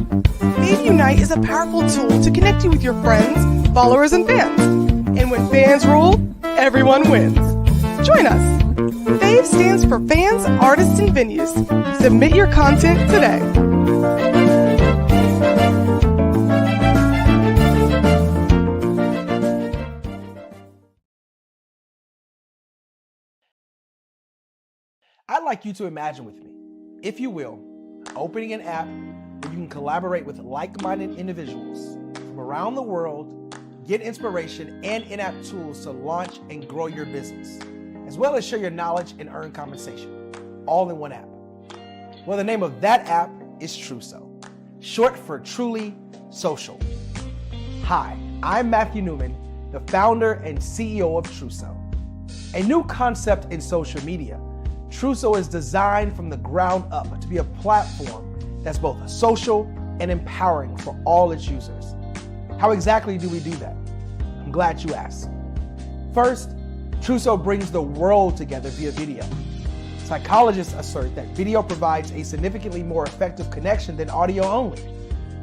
[SPEAKER 8] Babe Unite is a powerful tool to connect you with your friends, followers and fans. And when fans rule, everyone wins. Join us. FAVE stands for Fans, Artists, and Venues. Submit your content today.
[SPEAKER 9] I'd like you to imagine with me, if you will, opening an app where you can collaborate with like-minded individuals from around the world, get inspiration and in-app tools to launch and grow your business, as well as share your knowledge and earn compensation, all in one app. Well, the name of that app is Truso, short for Truly Social. Hi, I'm Matthew Newman, the founder and CEO of Truso, a new concept in social media. Truso is designed from the ground up to be a platform that's both social and empowering for all its users. How exactly do we do that? I'm glad you asked. First, Truso brings the world together via video. Psychologists assert that video provides a significantly more effective connection than audio only.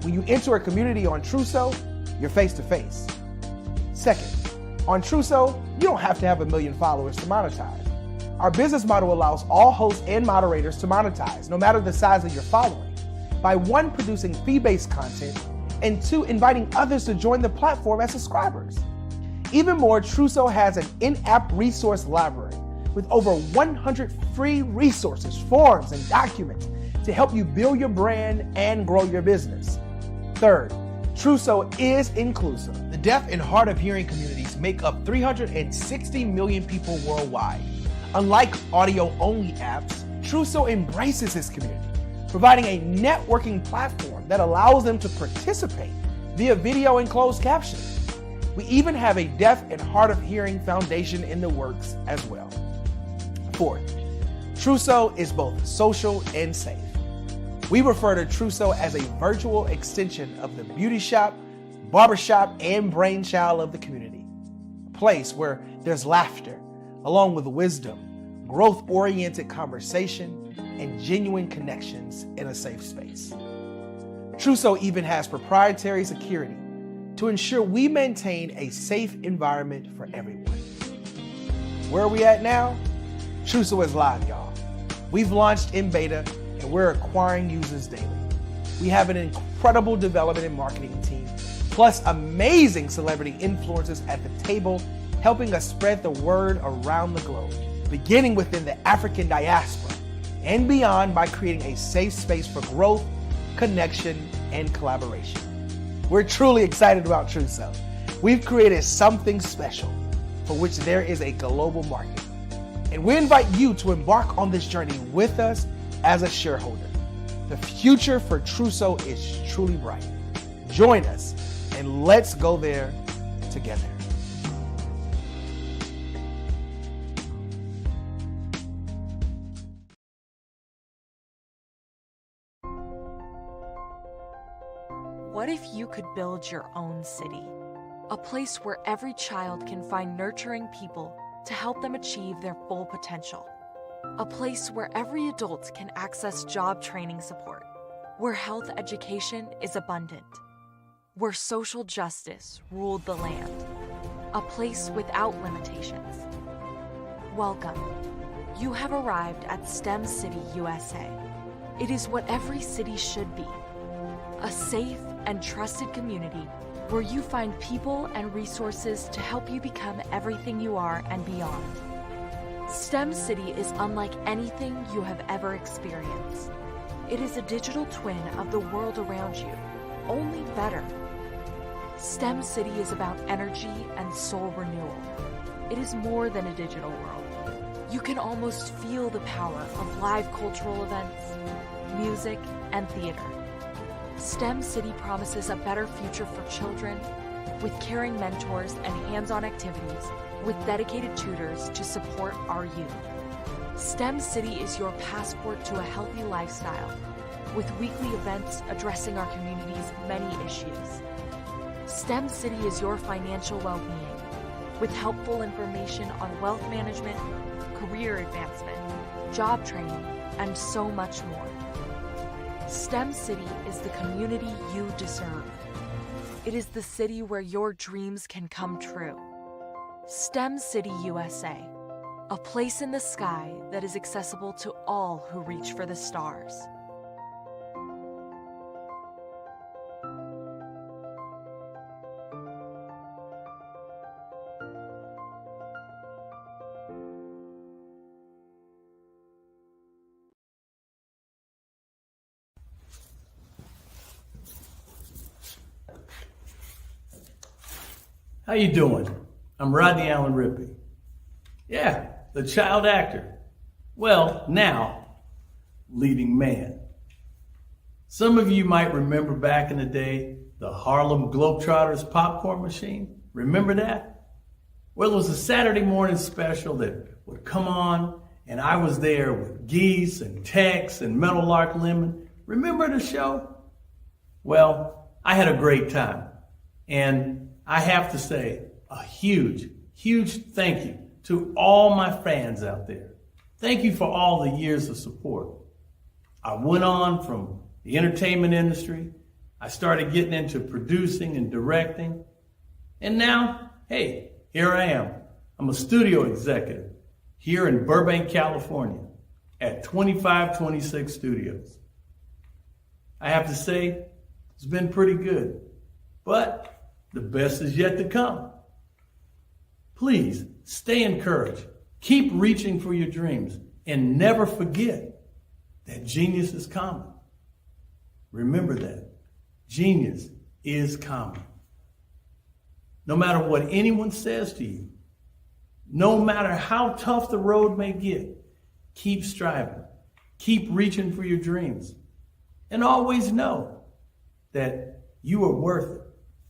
[SPEAKER 9] When you enter a community on Truso, you're face to face. Second, on Truso, you don't have to have 1 million followers to monetize. Our business model allows all hosts and moderators to monetize, no matter the size of your following, by 1, producing fee-based content, and 2, inviting others to join the platform as subscribers. Even more, Truso has an in-app resource library with over 100 free resources, forms, and documents to help you build your brand and grow your business. Third, Truso is inclusive. The deaf and hard of hearing communities make up 360 million people worldwide. Unlike audio-only apps, Truso embraces its community, providing a networking platform that allows them to participate via video and closed captioning. We even have a deaf and hard of hearing foundation in the works as well. Fourth, Truso is both social and safe. We refer to Truso as a virtual extension of the beauty shop, barbershop, and brainchild of the community. A place where there's laughter, along with wisdom, growth-oriented conversation, and genuine connections in a safe space. Truso even has proprietary security to ensure we maintain a safe environment for everyone. Where are we at now? Truso is live, y'all. We've launched in beta and we're acquiring users daily. We have an incredible development and marketing team, plus amazing celebrity influencers at the table, helping us spread the word around the globe, beginning within the African diaspora and beyond by creating a safe space for growth, connection, and collaboration. We're truly excited about Truso. We've created something special for which there is a global market. And we invite you to embark on this journey with us as a shareholder. The future for Truso is truly bright. Join us and let's go there together.
[SPEAKER 22] What if you could build your own city? A place where every child can find nurturing people to help them achieve their full potential. A place where every adult can access job training support. Where health education is abundant. Where social justice ruled the land. A place without limitations. Welcome. You have arrived at STEM City USA. It is what every city should be. A safe and trusted community where you find people and resources to help you become everything you are and beyond. STEM City is unlike anything you have ever experienced. It is a digital twin of the world around you, only better. STEM City is about energy and soul renewal. It is more than a digital world. You can almost feel the power of live cultural events, music, and theater. STEM City promises a better future for children with caring mentors and hands-on activities with dedicated tutors to support our youth. STEM City is your passport to a healthy lifestyle with weekly events addressing our community's many issues. STEM City is your financial well-being with helpful information on wealth management, career advancement, job training, and so much more. STEM City is the community you deserve. It is the city where your dreams can come true. STEM City USA, a place in the sky that is accessible to all who reach for the stars.
[SPEAKER 10] How you doing? I'm Rodney Allen Rippey. Yeah, the child actor. Well, now, leading man. Some of you might remember back in the day, the Harlem Globetrotters popcorn machine. Remember that? Well, it was a Saturday morning special that would come on, and I was there with Geese and Tex and Meadowlark Lemon. Remember the show? Well, I had a great time. And I have to say a huge, huge thank you to all my fans out there. Thank you for all the years of support. I went on from the entertainment industry. I started getting into producing and directing. And now, hey, here I am. I'm a studio executive here in Burbank, California at 2526 Studios. I have to say, it's been pretty good, but the best is yet to come. Please stay encouraged. Keep reaching for your dreams and never forget that genius is common. Remember that. Genius is common. No matter what anyone says to you, no matter how tough the road may get, keep striving. Keep reaching for your dreams. And always know that you are worth it.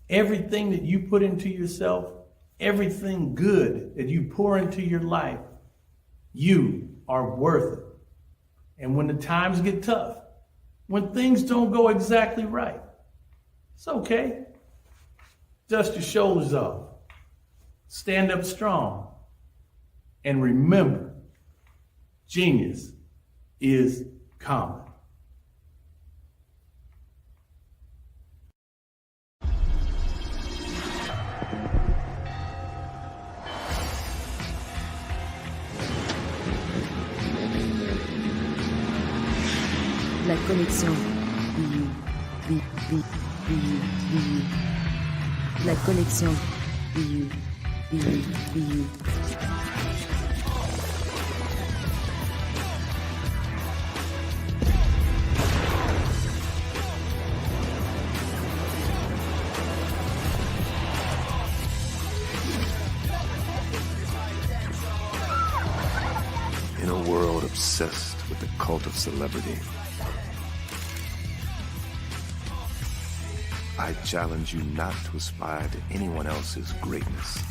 [SPEAKER 10] Everything that you put into yourself, everything good that you pour into your life, you are worth it. And when the times get tough, when things don't go exactly right, it's okay. Dust your shoulders off. Stand up strong. And remember, genius is common.
[SPEAKER 11] La connexion BU. La connexion BU.
[SPEAKER 23] In a world obsessed with the cult of celebrity, I challenge you not to aspire to anyone else's greatness,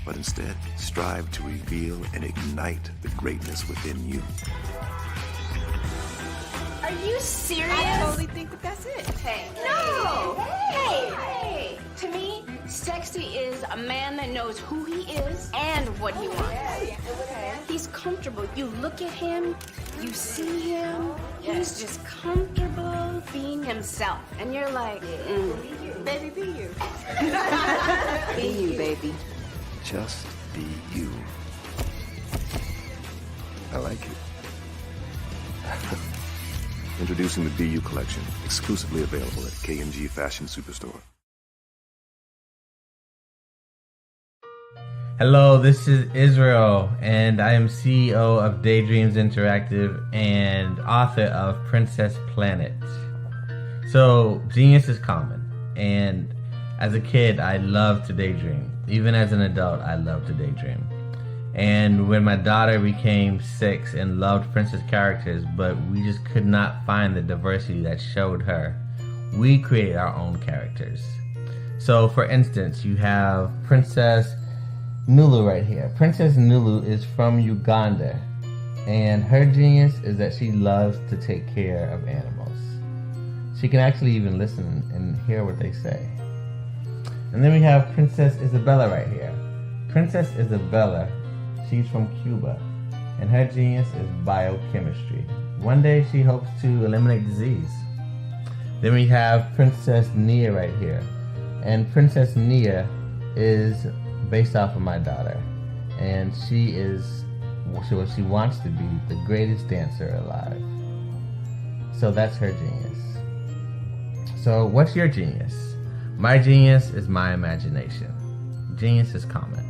[SPEAKER 23] but instead strive to reveal and ignite the greatness within you.
[SPEAKER 24] Are you serious?
[SPEAKER 25] I totally think that's it.
[SPEAKER 24] Hey. No! Hey! To me, sexy is a man that knows who he is and what he wants. Okay. He's comfortable. You look at him, you see him, he's just comfortable being himself. And you're like, baby, be you.
[SPEAKER 11] Be you, baby.
[SPEAKER 23] Just be you. I like it. Introducing the BU collection, exclusively available at K&G Fashion Superstore.
[SPEAKER 26] Hello, this is Israel, and I am CEO of Daydreams Interactive and author of Princess Planet. So, genius is common, and as a kid, I loved to daydream. Even as an adult, I loved to daydream. And when my daughter became 6 and loved princess characters, but we just could not find the diversity that showed her, we created our own characters. So, for instance, you have Princess Nulu right here. Princess Nulu is from Uganda, and her genius is that she loves to take care of animals. She can actually even listen and hear what they say. And then we have Princess Isabella right here. Princess Isabella, she's from Cuba, and her genius is biochemistry. One day she hopes to eliminate disease. Then we have Princess Nia right here, And Princess Nia is based off of my daughter. And she is what she wants to be, the greatest dancer alive. So that's her genius. So what's your genius? My genius is my imagination. Genius is common.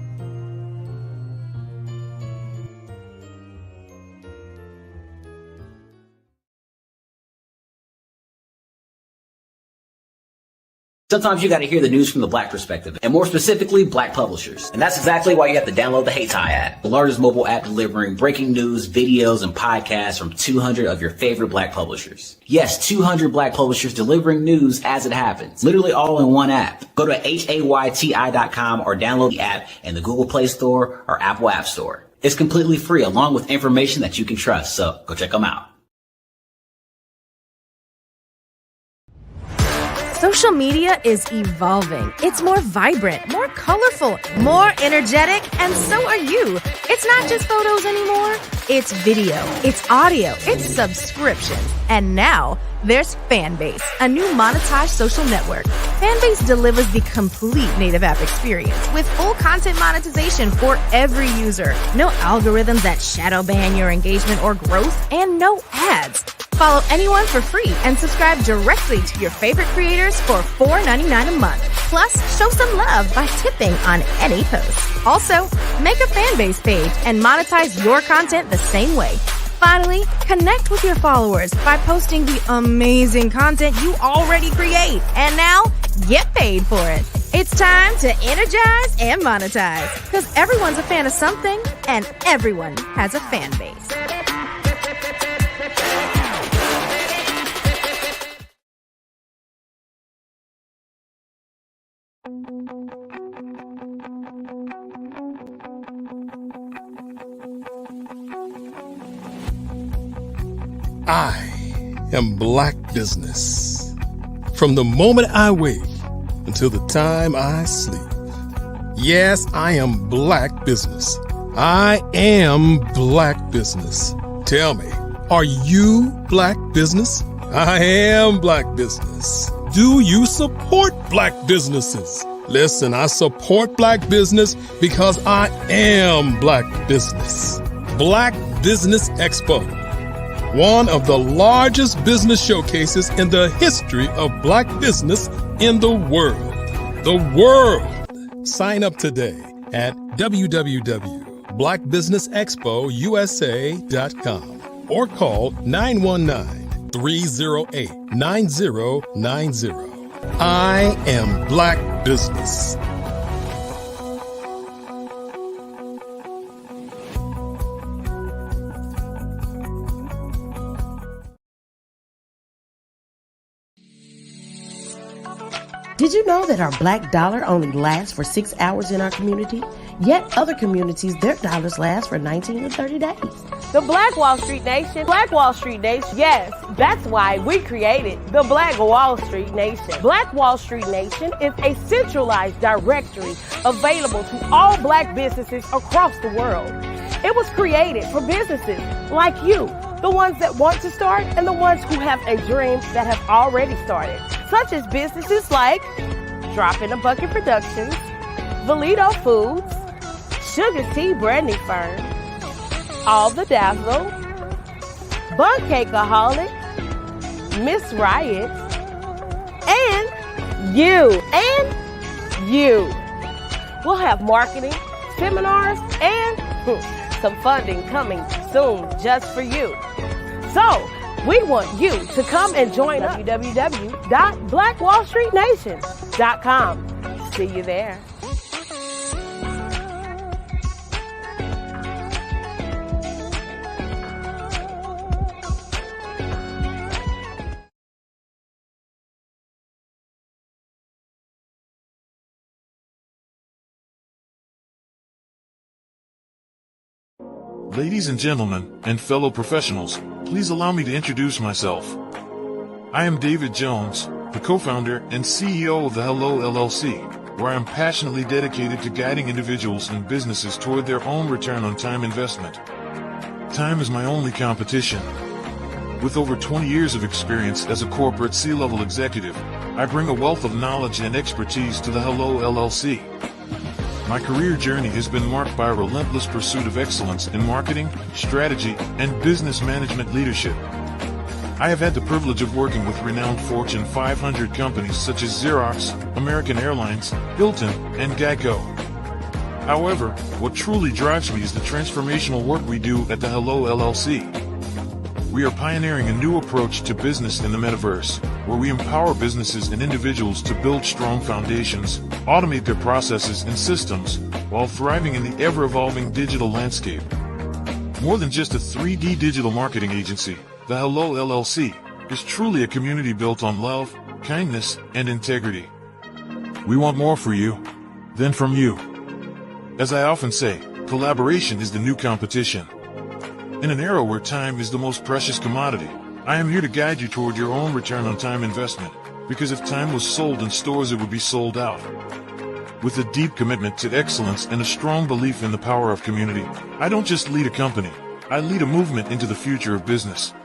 [SPEAKER 7] Sometimes you got to hear the news from the Black perspective, and more specifically, Black publishers. And that's exactly why you have to download the Hey Tie app, the largest mobile app delivering breaking news, videos, and podcasts from 200 of your favorite Black publishers. Yes, 200 Black publishers delivering news as it happens, literally all in one app. Go to HAYTI.com or download the app in the Google Play Store or Apple App Store. It's completely free, along with information that you can trust, so go check them out.
[SPEAKER 12] Social media is evolving. It's more vibrant, more colorful, more energetic, and so are you. It's not just photos anymore. It's video, it's audio, it's subscriptions. And now there's Fanbase, a new monetized social network. Fanbase delivers the complete native app experience with full content monetization for every user. No algorithms that shadow ban your engagement or growth, and no ads. Follow anyone for free and subscribe directly to your favorite creators for $4.99 a month. Plus, show some love by tipping on any post. Also, make a Fanbase page and monetize your content the same way. Finally, connect with your followers by posting the amazing content you already create. And now, get paid for it. It's time to energize and monetize, because everyone's a fan of something and everyone has a fan base.
[SPEAKER 3] I am Black Business. From the moment I wake until the time I sleep. Yes, I am Black Business. I am Black Business. Tell me, are you Black Business? I am Black Business. Do you support Black businesses? Listen, I support Black business because I am Black Business. Black Business Expo, one of the largest business showcases in the history of Black business in the world. The world! Sign up today at www.blackbusinessexpousa.com or call 919-308-9090. I am Black Business.
[SPEAKER 13] Did you know that our black dollar only lasts for 6 hours in our community? Yet other communities, their dollars last for 19 to 30 days.
[SPEAKER 14] The Black Wall Street Nation. Black Wall Street Nation. Yes, that's why we created the Black Wall Street Nation. Black Wall Street Nation is a centralized directory available to all Black businesses across the world. It was created for businesses like you, the ones that want to start and the ones who have a dream that have already started, such as businesses like Drop in a Bucket Productions, Valito Foods, Sugar Tea Branding Firm, All the Dazzle, Bun Cakeaholic, Miss Riot, and you. We'll have marketing, seminars, and some funding coming soon just for you. So, we want you to come and join us. www.blackwallstreetnation.com. See you there.
[SPEAKER 16] Ladies and gentlemen, and fellow professionals, please allow me to introduce myself. I am David Jones, the co-founder and CEO of the Hello LLC, where I am passionately dedicated to guiding individuals and businesses toward their own return on time investment. Time is my only competition. With over 20 years of experience as a corporate C-level executive, I bring a wealth of knowledge and expertise to the Hello LLC. My career journey has been marked by a relentless pursuit of excellence in marketing, strategy, and business management leadership. I have had the privilege of working with renowned Fortune 500 companies such as Xerox, American Airlines, Hilton, and Geico. However, what truly drives me is the transformational work we do at the Hello LLC. We are pioneering a new approach to business in the metaverse, where we empower businesses and individuals to build strong foundations, automate their processes and systems, while thriving in the ever-evolving digital landscape. More than just a 3D digital marketing agency, the Hello LLC is truly a community built on love, kindness, and integrity. We want more for you than from you. As I often say, collaboration is the new competition. In an era where time is the most precious commodity, I am here to guide you toward your own return on time investment, because if time was sold in stores, it would be sold out. With a deep commitment to excellence and a strong belief in the power of community, I don't just lead a company, I lead a movement into the future of business.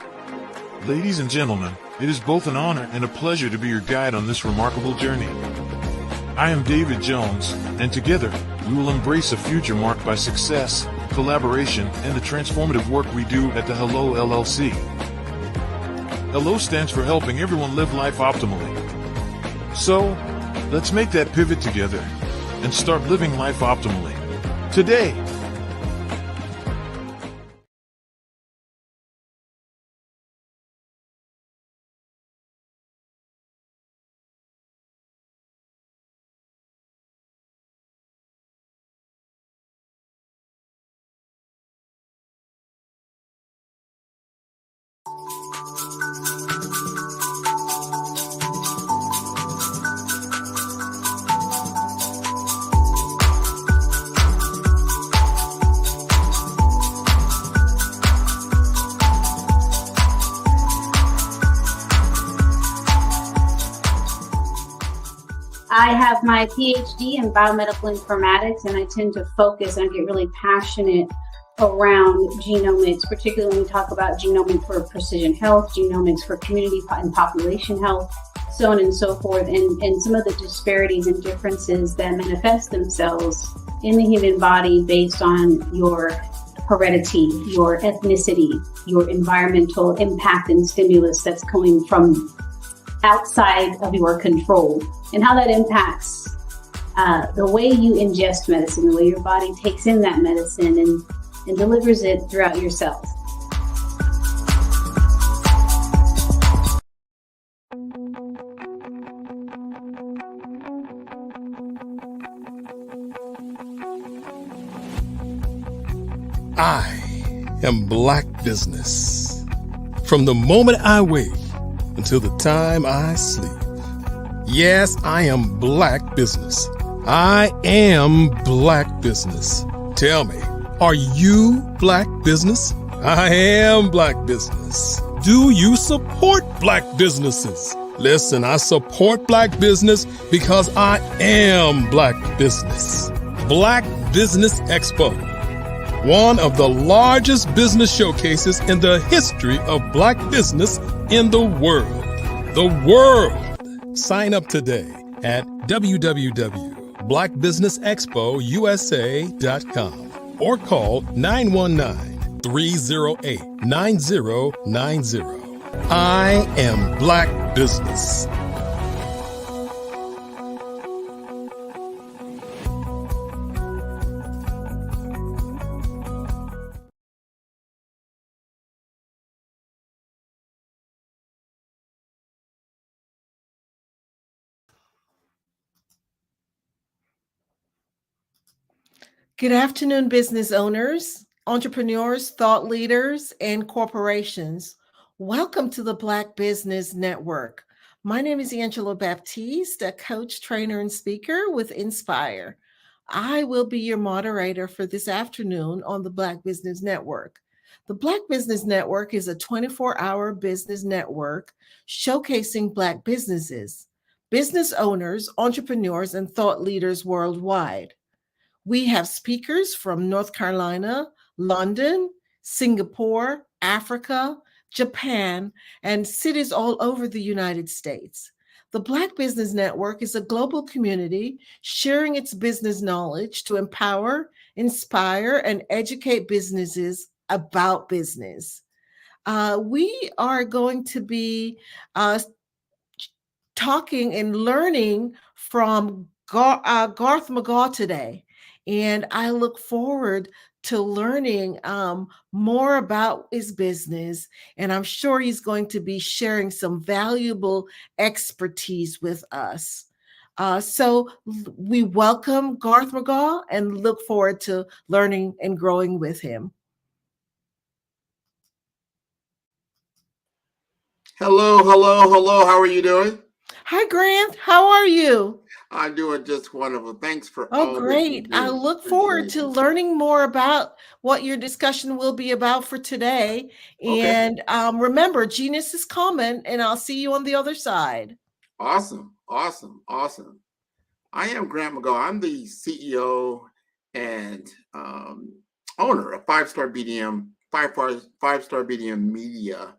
[SPEAKER 16] Ladies and gentlemen, it is both an honor and a pleasure to be your guide on this remarkable journey. I am David Jones, and together, we will embrace a future marked by success, collaboration, and the transformative work we do at the Hello LLC. Hello stands for helping everyone live life optimally. So, let's make that pivot together and start living life optimally today.
[SPEAKER 1] I have my PhD in biomedical informatics, and I tend to focus and get really passionate around genomics, particularly when we talk about genomics for precision health, genomics for community and population health, so on and so forth, and some of the disparities and differences that manifest themselves in the human body based on your heredity, your ethnicity, your environmental impact and stimulus that's coming from outside of your control, and how that impacts the way you ingest medicine, the way your body takes in that medicine and delivers it throughout your cells.
[SPEAKER 3] I am Black Business. From the moment I wake until the time I sleep. Yes, I am Black Business. I am Black Business. Tell me, are you Black Business? I am Black Business. Do you support Black businesses? Listen, I support Black business because I am Black Business. Black Business Expo, one of the largest business showcases in the history of Black business in the world. The world! Sign up today at www.blackbusinessexpousa.com or call 919-308-9090. I am Black Business.
[SPEAKER 15] Good afternoon, business owners, entrepreneurs, thought leaders, and corporations. Welcome to the Black Business Network. My name is Angela Baptiste, a coach, trainer, and speaker with Inspire. I will be your moderator for this afternoon on the Black Business Network. The Black Business Network is a 24-hour business network showcasing Black businesses, business owners, entrepreneurs, and thought leaders worldwide. We have speakers from North Carolina, London, Singapore, Africa, Japan, and cities all over the United States. The Black Business Network is a global community sharing its business knowledge to empower, inspire, and educate businesses about business. We are going to be talking and learning from Garth McGaw today. And I look forward to learning more about his business. And I'm sure he's going to be sharing some valuable expertise with us. So we welcome Garth McGaw and look forward to learning and growing with him.
[SPEAKER 19] Hello, hello, hello. How are you doing?
[SPEAKER 15] Hi, Grant. How are you?
[SPEAKER 19] I'm doing just wonderful. Thanks for
[SPEAKER 15] Oh,
[SPEAKER 19] all that you
[SPEAKER 15] great. I
[SPEAKER 19] do.
[SPEAKER 15] look forward
[SPEAKER 19] Appreciate
[SPEAKER 15] to
[SPEAKER 19] you.
[SPEAKER 15] learning more about what your discussion will be about for today.
[SPEAKER 19] Okay.
[SPEAKER 15] And remember, genius is common, and I'll see you on the other side.
[SPEAKER 19] Awesome, awesome, awesome. I am Grant McGaw. I'm the CEO and owner of five-star BDM Media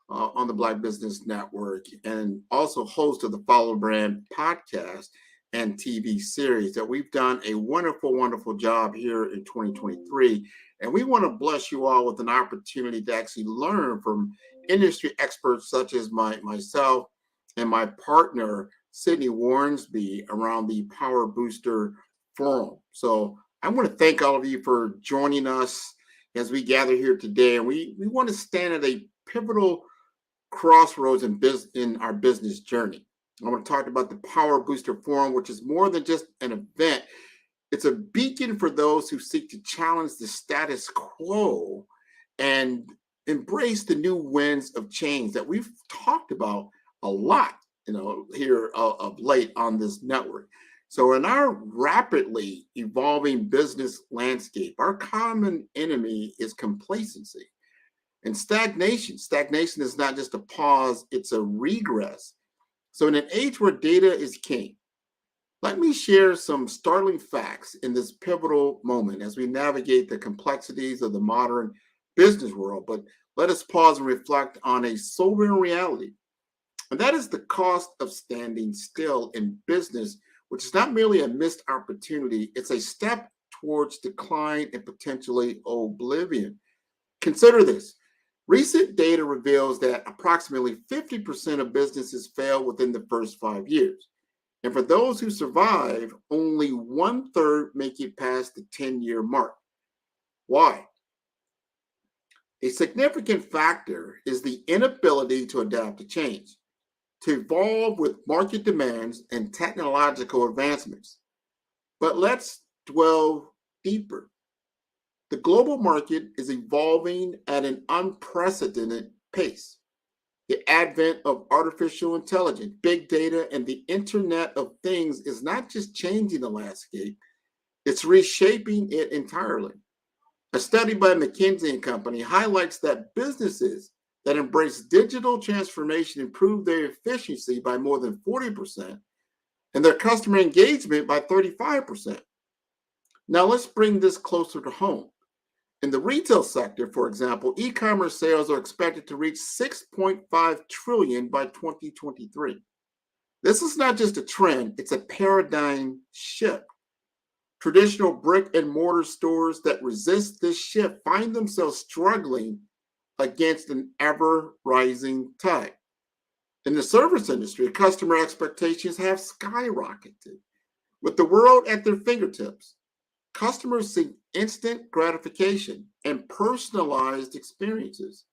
[SPEAKER 19] on the Black Business Network, and also host of the Follow Brand podcast and TV series that we've done a wonderful, wonderful job here in 2023. And we want to bless you all with an opportunity to actually learn from industry experts such as myself and my partner, Sydney Warnsby, around the Power Booster Forum. So I want to thank all of you for joining us as we gather here today. And we want to stand at a pivotal crossroads in our business journey. I want to talk about the Power Booster Forum, which is more than just an event. It's a beacon for those who seek to challenge the status quo and embrace the new winds of change that we've talked about a lot, here of late on this network. So in our rapidly evolving business landscape, our common enemy is complacency. And stagnation is not just a pause, it's a regress. So in an age where data is king, let me share some startling facts in this pivotal moment as we navigate the complexities of the modern business world. But let us pause and reflect on a sobering reality. And that is the cost of standing still in business, which is not merely a missed opportunity, it's a step towards decline and potentially oblivion. Consider this. Recent data reveals that approximately 50% of businesses fail within the first 5 years. And for those who survive, only 1/3 make it past the 10-year mark. Why? A significant factor is the inability to adapt to change, to evolve with market demands and technological advancements. But let's dwell deeper. The global market is evolving at an unprecedented pace. The advent of artificial intelligence, big data, and the Internet of Things is not just changing the landscape, it's reshaping it entirely. A study by McKinsey & Company highlights that businesses that embrace digital transformation improve their efficiency by more than 40% and their customer engagement by 35%. Now let's bring this closer to home. In the retail sector, for example, e-commerce sales are expected to reach $6.5 trillion by 2023. This is not just a trend, it's a paradigm shift. Traditional brick and mortar stores that resist this shift find themselves struggling against an ever-rising tide. In the service industry, customer expectations have skyrocketed. With the world at their fingertips, customers seek instant gratification and personalized experiences.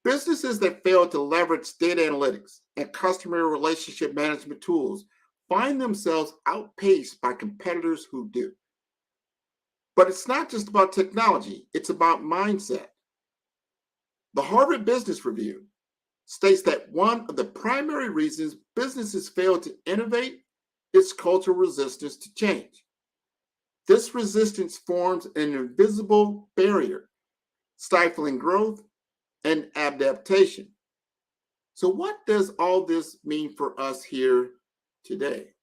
[SPEAKER 19] Businesses that fail to leverage data analytics and customer relationship management tools find themselves outpaced by competitors who do. But it's not just about technology, it's about mindset. The Harvard Business Review states that one of the primary reasons businesses fail to innovate is cultural resistance to change. This resistance forms an invisible barrier, stifling growth and adaptation. So what does all this mean for us here today?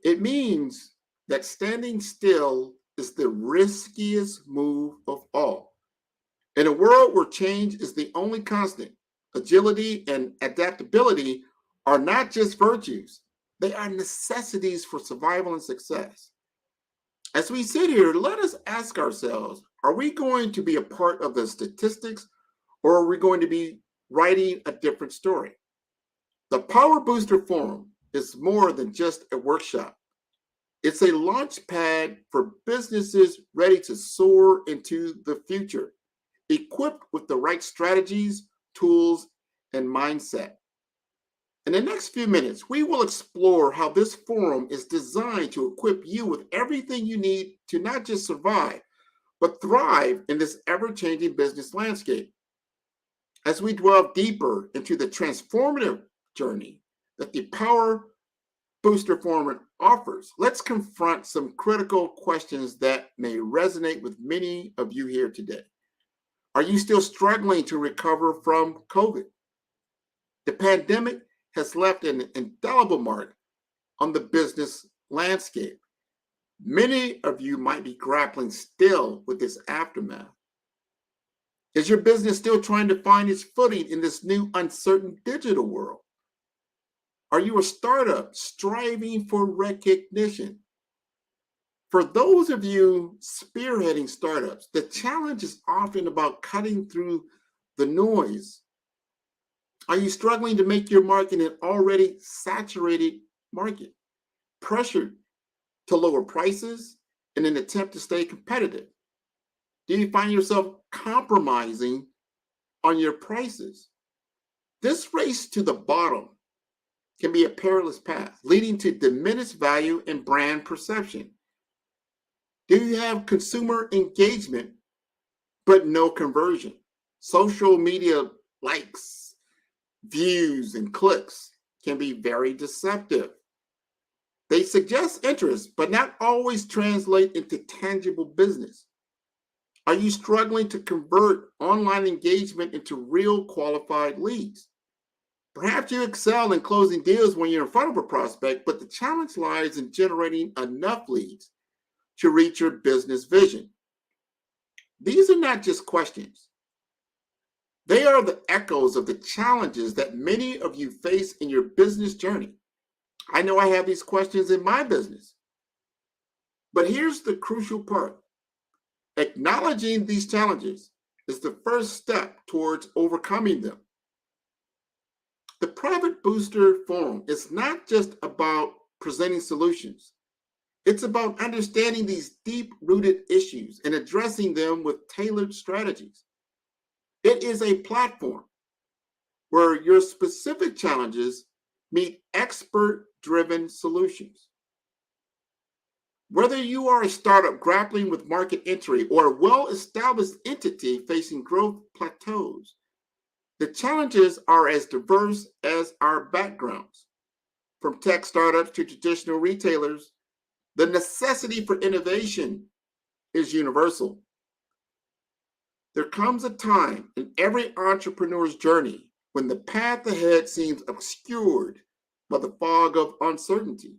[SPEAKER 19] It means that standing still is the riskiest move of all. In a world where change is the only constant, agility and adaptability are not just virtues, they are necessities for survival and success. As we sit here, let us ask ourselves, are we going to be a part of the statistics, or are we going to be writing a different story? The Power Booster Forum is more than just a workshop. It's a launch pad for businesses ready to soar into the future, equipped with the right strategies, tools, and mindset. In the next few minutes, we will explore how this forum is designed to equip you with everything you need to not just survive, but thrive in this ever-changing business landscape. As we delve deeper into the transformative journey that the Power Booster Forum offers, let's confront some critical questions that may resonate with many of you here today. Are you still struggling to recover from COVID? The pandemic has left an indelible mark on the business landscape. Many of you might be grappling still with this aftermath. Is your business still trying to find its footing in this new uncertain digital world? Are you a startup striving for recognition? For those of you spearheading startups, the challenge is often about cutting through the noise. Are you struggling to make your mark in an already saturated market, pressured to lower prices in an attempt to stay competitive? Do you find yourself compromising on your prices? This race to the bottom can be a perilous path, leading to diminished value and brand perception. Do you have consumer engagement, but no conversion? Social media likes, views, and clicks can be very deceptive. They suggest interest, but not always translate into tangible business. Are you struggling to convert online engagement into real qualified leads? Perhaps you excel in closing deals when you're in front of a prospect, but the challenge lies in generating enough leads to reach your business vision. These are not just questions. They are the echoes of the challenges that many of you face in your business journey. I know I have these questions in my business. But here's the crucial part. Acknowledging these challenges is the first step towards overcoming them. The Private Booster Forum is not just about presenting solutions. It's about understanding these deep-rooted issues and addressing them with tailored strategies. It is a platform where your specific challenges meet expert-driven solutions. Whether you are a startup grappling with market entry or a well-established entity facing growth plateaus, the challenges are as diverse as our backgrounds. From tech startups to traditional retailers, the necessity for innovation is universal. There comes a time in every entrepreneur's journey when the path ahead seems obscured by the fog of uncertainty.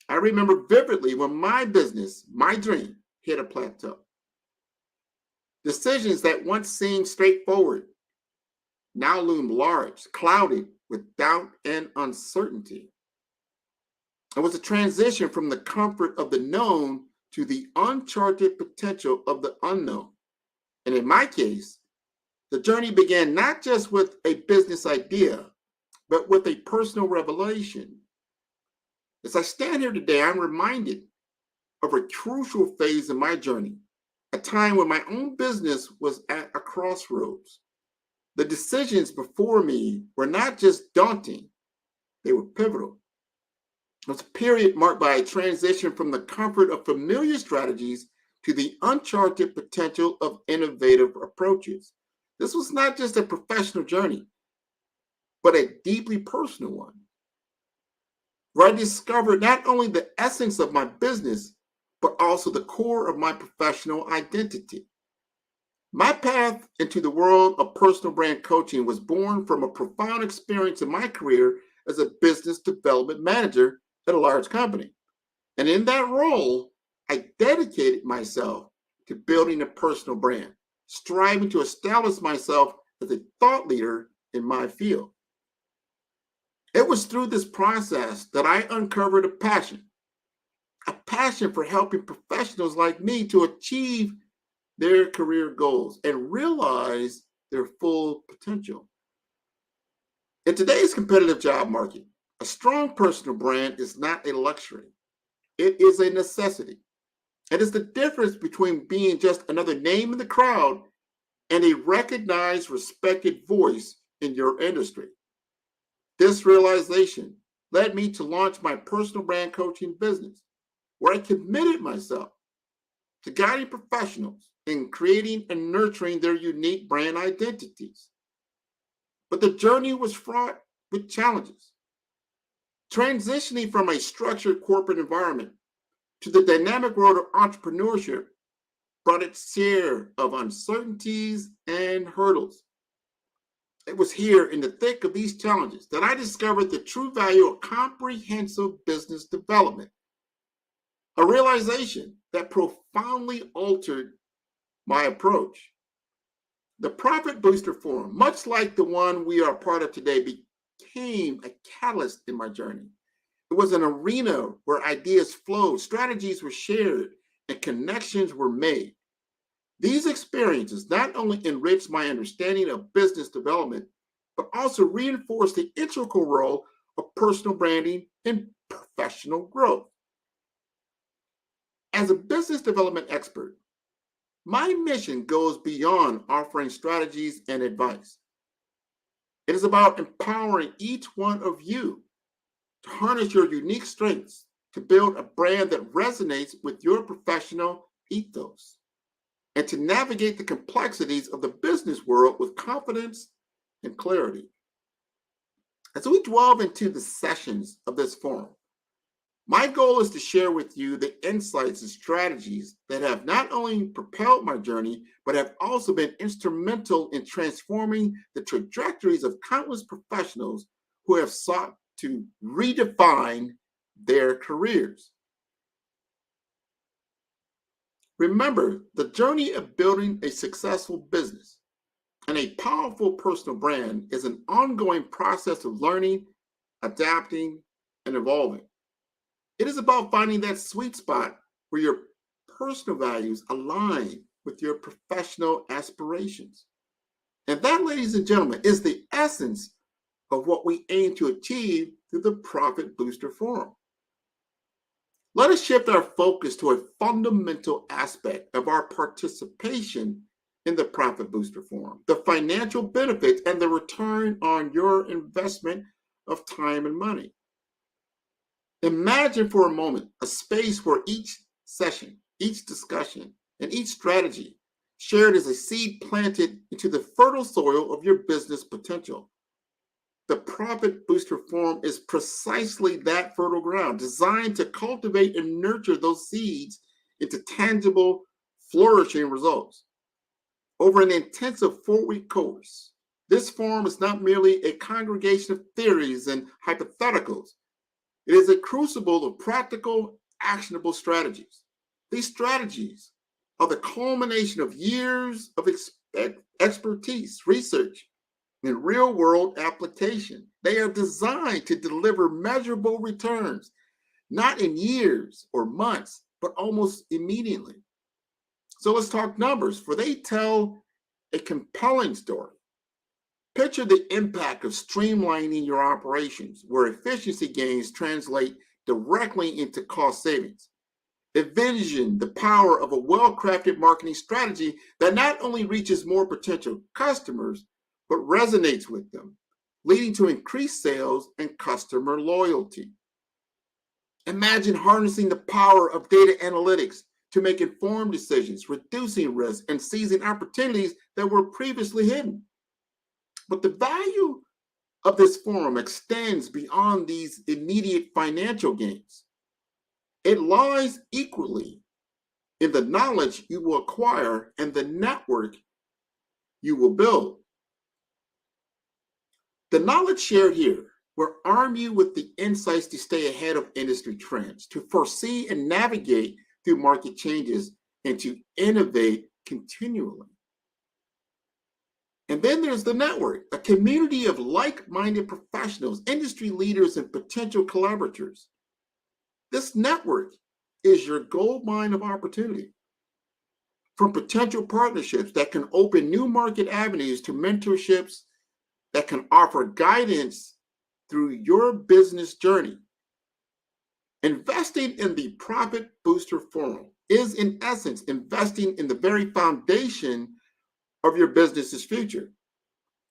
[SPEAKER 19] I remember vividly when my business, my dream, hit a plateau. Decisions that once seemed straightforward now loom large, clouded with doubt and uncertainty. It was a transition from the comfort of the known to the uncharted potential of the unknown. And in my case, the journey began not just with a business idea, but with a personal revelation. As I stand here today, I'm reminded of a crucial phase in my journey, a time when my own business was at a crossroads. The decisions before me were not just daunting, they were pivotal. It was a period marked by a transition from the comfort of familiar strategies to the uncharted potential of innovative approaches. This was not just a professional journey, but a deeply personal one, where I discovered not only the essence of my business, but also the core of my professional identity. My path into the world of personal brand coaching was born from a profound experience in my career as a business development manager at a large company. And in that role, I dedicated myself to building a personal brand. striving to establish myself as a thought leader in my field. It was through this process that I uncovered a passion for helping professionals like me to achieve their career goals and realize their full potential. In today's competitive job market, a strong personal brand is not a luxury. It is a necessity. It is the difference between being just another name in the crowd and a recognized, respected voice in your industry. This realization led me to launch my personal brand coaching business, where I committed myself to guiding professionals in creating and nurturing their unique brand identities. But the journey was fraught with challenges. Transitioning from a structured corporate environment to the dynamic world of entrepreneurship brought its share of uncertainties and hurdles. It was here in the thick of these challenges that I discovered the true value of comprehensive business development, a realization that profoundly altered my approach. The Profit Booster Forum, much like the one we are part of today, became a catalyst in my journey. It was an arena where ideas flowed, strategies were shared, and connections were made. These experiences not only enriched my understanding of business development, but also reinforced the integral role of personal branding in professional growth. As a business development expert, my mission goes beyond offering strategies and advice. It is about empowering each one of you to harness your unique strengths to build a brand that resonates with your professional ethos and to navigate the complexities of the business world with confidence and clarity. As we delve into the sessions of this forum, my goal is to share with you the insights and strategies that have not only propelled my journey, but have also been instrumental in transforming the trajectories of countless professionals who have sought to redefine their careers. Remember, the journey of building a successful business and a powerful personal brand is an ongoing process of learning, adapting, and evolving. It is about finding that sweet spot where your personal values align with your professional aspirations. And that, ladies and gentlemen, is the essence of what we aim to achieve through the Profit Booster Forum. Let us shift our focus to a fundamental aspect of our participation in the Profit Booster Forum, the financial benefits and the return on your investment of time and money. Imagine for a moment a space where each session, each discussion, and each strategy shared as a seed planted into the fertile soil of your business potential. The Profit Booster Forum is precisely that fertile ground, designed to cultivate and nurture those seeds into tangible, flourishing results. Over an intensive 4-week course, this forum is not merely a congregation of theories and hypotheticals. It is a crucible of practical, actionable strategies. These strategies are the culmination of years of expertise, research, and real-world application. They are designed to deliver measurable returns, not in years or months, but almost immediately. So let's talk numbers, for they tell a compelling story. Picture the impact of streamlining your operations, where efficiency gains translate directly into cost savings. Envision the power of a well-crafted marketing strategy that not only reaches more potential customers, but resonates with them, leading to increased sales and customer loyalty. Imagine harnessing the power of data analytics to make informed decisions, reducing risk, and seizing opportunities that were previously hidden. But the value of this forum extends beyond these immediate financial gains. It lies equally in the knowledge you will acquire and the network you will build. The knowledge shared here will arm you with the insights to stay ahead of industry trends, to foresee and navigate through market changes, and to innovate continually. And then there's the network, a community of like-minded professionals, industry leaders, and potential collaborators. This network is your gold mine of opportunity. From potential partnerships that can open new market avenues to mentorships that can offer guidance through your business journey. Investing in the Profit Booster Forum is, in essence, investing in the very foundation of your business's future.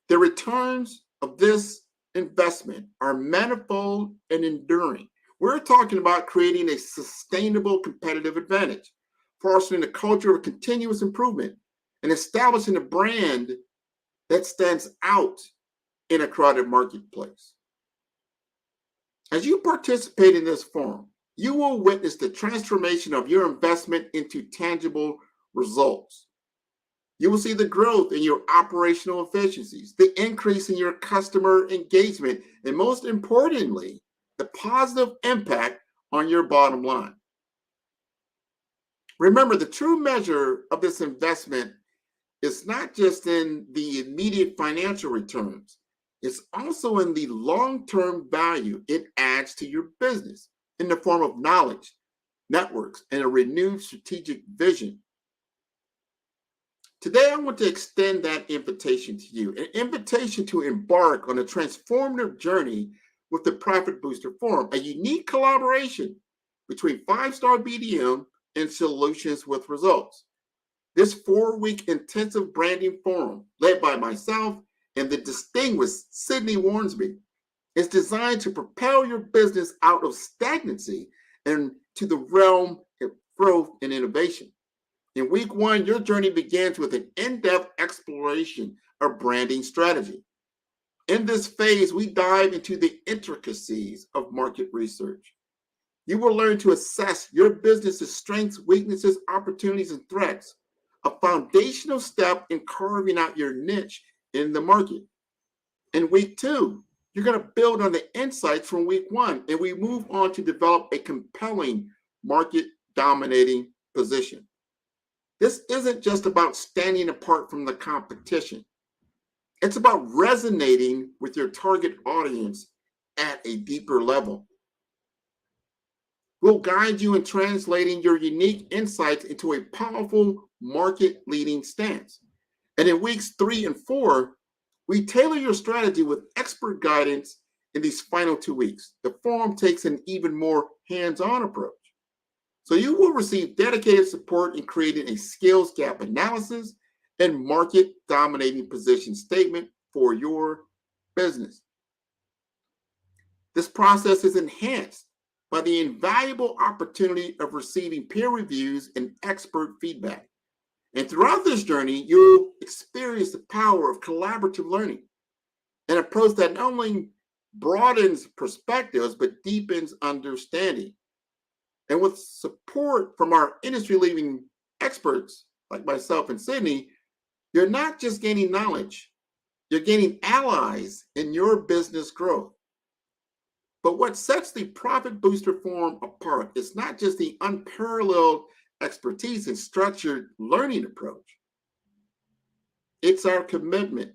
[SPEAKER 19] The returns of this investment are manifold and enduring. We're talking about creating a sustainable competitive advantage, fostering a culture of continuous improvement, and establishing a brand that stands out in a crowded marketplace. As you participate in this forum, you will witness the transformation of your investment into tangible results. You will see the growth in your operational efficiencies, the increase in your customer engagement, and most importantly, the positive impact on your bottom line. Remember, the true measure of this investment is not just in the immediate financial returns, it's also in the long-term value it adds to your business in the form of knowledge, networks, and a renewed strategic vision. Today, I want to extend that invitation to you, an invitation to embark on a transformative journey with the Profit Booster Forum, a unique collaboration between 5-Star BDM and Solutions with Results. This 4-week intensive branding forum, led by myself and the distinguished Sydney Warnsby, is designed to propel your business out of stagnancy and to the realm of growth and innovation. In week 1, your journey begins with an in-depth exploration of branding strategy. In this phase, we dive into the intricacies of market research. You will learn to assess your business's strengths, weaknesses, opportunities, and threats, a foundational step in carving out your niche in the market. In week 2, you're going to build on the insights from week 1, and we move on to develop a compelling market-dominating position. This isn't just about standing apart from the competition. It's about resonating with your target audience at a deeper level. We'll guide you in translating your unique insights into a powerful market-leading stance. And in weeks 3 and 4, we tailor your strategy with expert guidance in these final 2 weeks. The forum takes an even more hands-on approach. So you will receive dedicated support in creating a skills gap analysis and market dominating position statement for your business. This process is enhanced by the invaluable opportunity of receiving peer reviews and expert feedback. And throughout this journey, you'll experience the power of collaborative learning, an approach that not only broadens perspectives, but deepens understanding. And with support from our industry-leading experts like myself and Sydney, you're not just gaining knowledge, you're gaining allies in your business growth. But what sets the Profit Booster Forum apart is not just the unparalleled expertise and structured learning approach. It's our commitment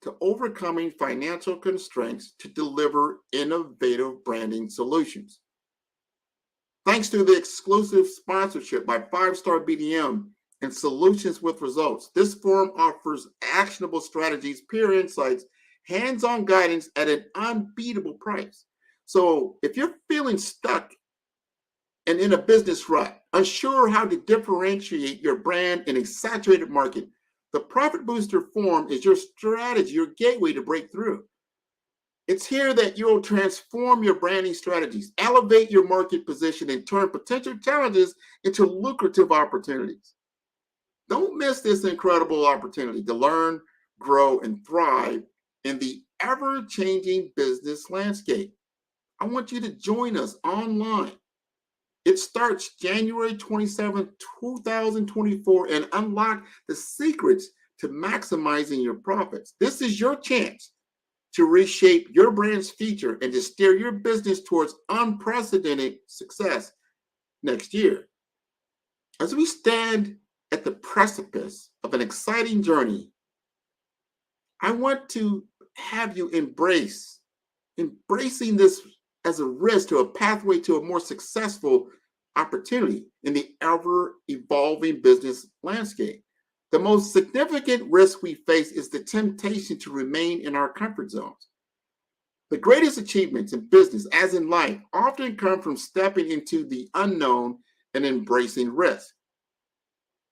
[SPEAKER 19] to overcoming financial constraints to deliver innovative branding solutions. Thanks to the exclusive sponsorship by 5-Star BDM and Solutions with Results, this forum offers actionable strategies, peer insights, hands-on guidance at an unbeatable price. So if you're feeling stuck and in a business rut, unsure how to differentiate your brand in a saturated market, the Profit Booster Forum is your strategy, your gateway to break through. It's here that you'll transform your branding strategies, elevate your market position, and turn potential challenges into lucrative opportunities. Don't miss this incredible opportunity to learn, grow, and thrive in the ever-changing business landscape. I want you to join us online. It starts January 27, 2024, and unlock the secrets to maximizing your profits. This is your chance to reshape your brand's future and to steer your business towards unprecedented success next year. As we stand at the precipice of an exciting journey, I want to have you embracing this as a risk to a pathway to a more successful opportunity in the ever-evolving business landscape. The most significant risk we face is the temptation to remain in our comfort zones. The greatest achievements in business, as in life, often come from stepping into the unknown and embracing risk.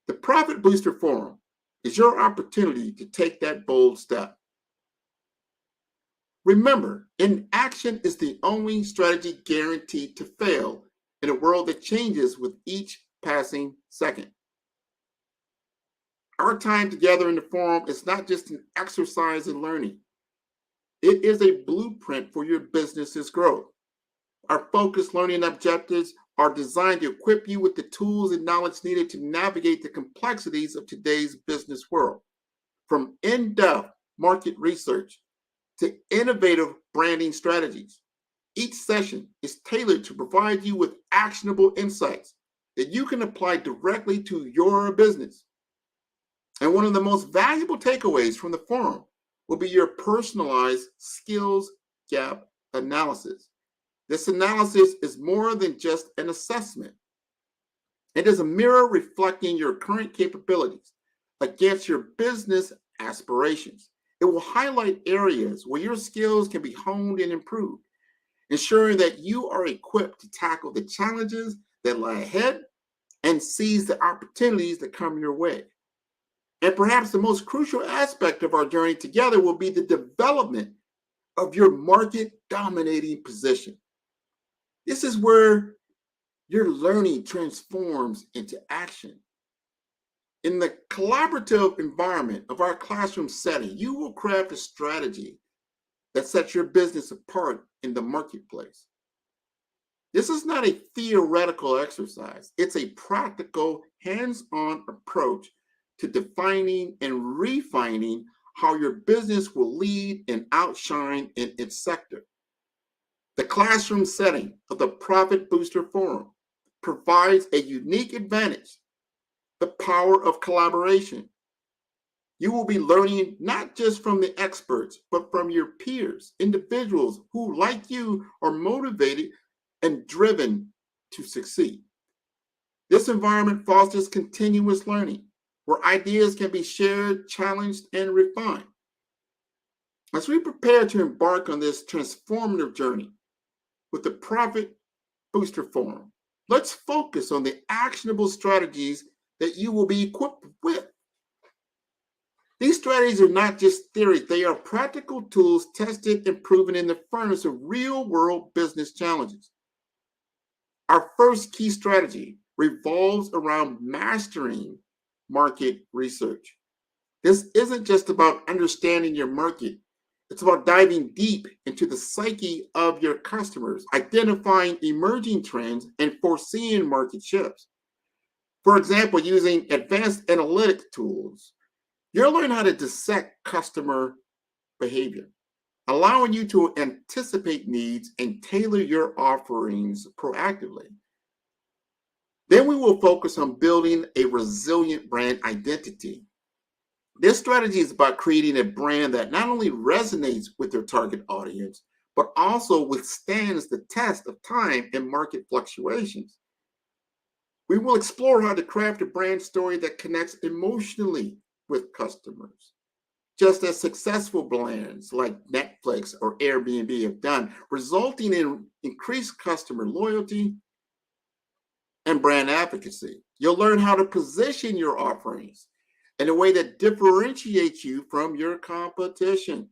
[SPEAKER 19] The Profit Booster Forum is your opportunity to take that bold step. Remember, inaction is the only strategy guaranteed to fail in a world that changes with each passing second. Our time together in the forum is not just an exercise in learning. It is a blueprint for your business's growth. Our focused learning objectives are designed to equip you with the tools and knowledge needed to navigate the complexities of today's business world. From in-depth market research to innovative branding strategies, each session is tailored to provide you with actionable insights that you can apply directly to your business. And one of the most valuable takeaways from the forum will be your personalized skills gap analysis. This analysis is more than just an assessment. It is a mirror reflecting your current capabilities against your business aspirations. It will highlight areas where your skills can be honed and improved, ensuring that you are equipped to tackle the challenges that lie ahead and seize the opportunities that come your way. And perhaps the most crucial aspect of our journey together will be the development of your market dominating position. This is where your learning transforms into action. In the collaborative environment of our classroom setting, you will craft a strategy that sets your business apart in the marketplace. This is not a theoretical exercise. It's a practical, hands-on approach to defining and refining how your business will lead and outshine in its sector. The classroom setting of the Profit Booster Forum provides a unique advantage: the power of collaboration. You will be learning not just from the experts, but from your peers, individuals who, like you, are motivated and driven to succeed. This environment fosters continuous learning, where ideas can be shared, challenged, and refined. As we prepare to embark on this transformative journey with the Profit Booster Forum, let's focus on the actionable strategies that you will be equipped with. These strategies are not just theory, they are practical tools tested and proven in the furnace of real-world business challenges. Our first key strategy revolves around mastering market research. This isn't just about understanding your market. It's about diving deep into the psyche of your customers, identifying emerging trends, and foreseeing market shifts. For example, using advanced analytic tools, you'll learn how to dissect customer behavior, allowing you to anticipate needs and tailor your offerings proactively. Then we will focus on building a resilient brand identity. This strategy is about creating a brand that not only resonates with your target audience, but also withstands the test of time and market fluctuations. We will explore how to craft a brand story that connects emotionally with customers, just as successful brands like Netflix or Airbnb have done, resulting in increased customer loyalty and brand advocacy. You'll learn how to position your offerings in a way that differentiates you from your competition.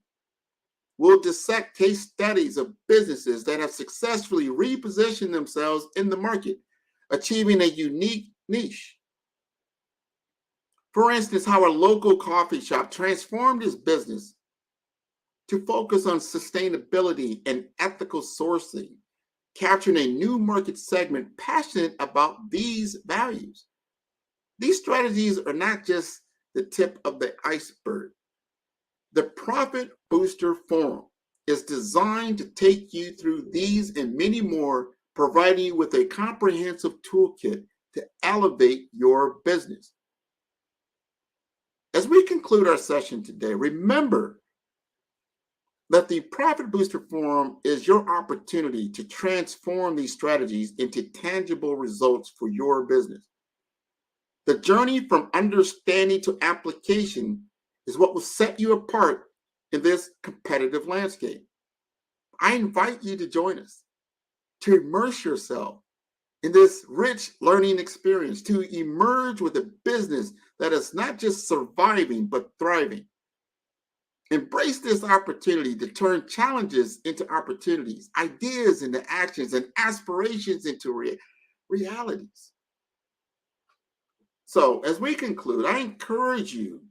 [SPEAKER 19] We'll dissect case studies of businesses that have successfully repositioned themselves in the market, achieving a unique niche. For instance, how a local coffee shop transformed its business to focus on sustainability and ethical sourcing, capturing a new market segment passionate about these values. These strategies are not just the tip of the iceberg. The Profit Booster Forum is designed to take you through these and many more, providing you with a comprehensive toolkit to elevate your business. As we conclude our session today, remember that the Profit Booster Forum is your opportunity to transform these strategies into tangible results for your business. The journey from understanding to application is what will set you apart in this competitive landscape. I invite you to join us, to immerse yourself in this rich learning experience, to emerge with a business that is not just surviving, but thriving. Embrace this opportunity to turn challenges into opportunities, ideas into actions, and aspirations into realities. So as we conclude, I encourage you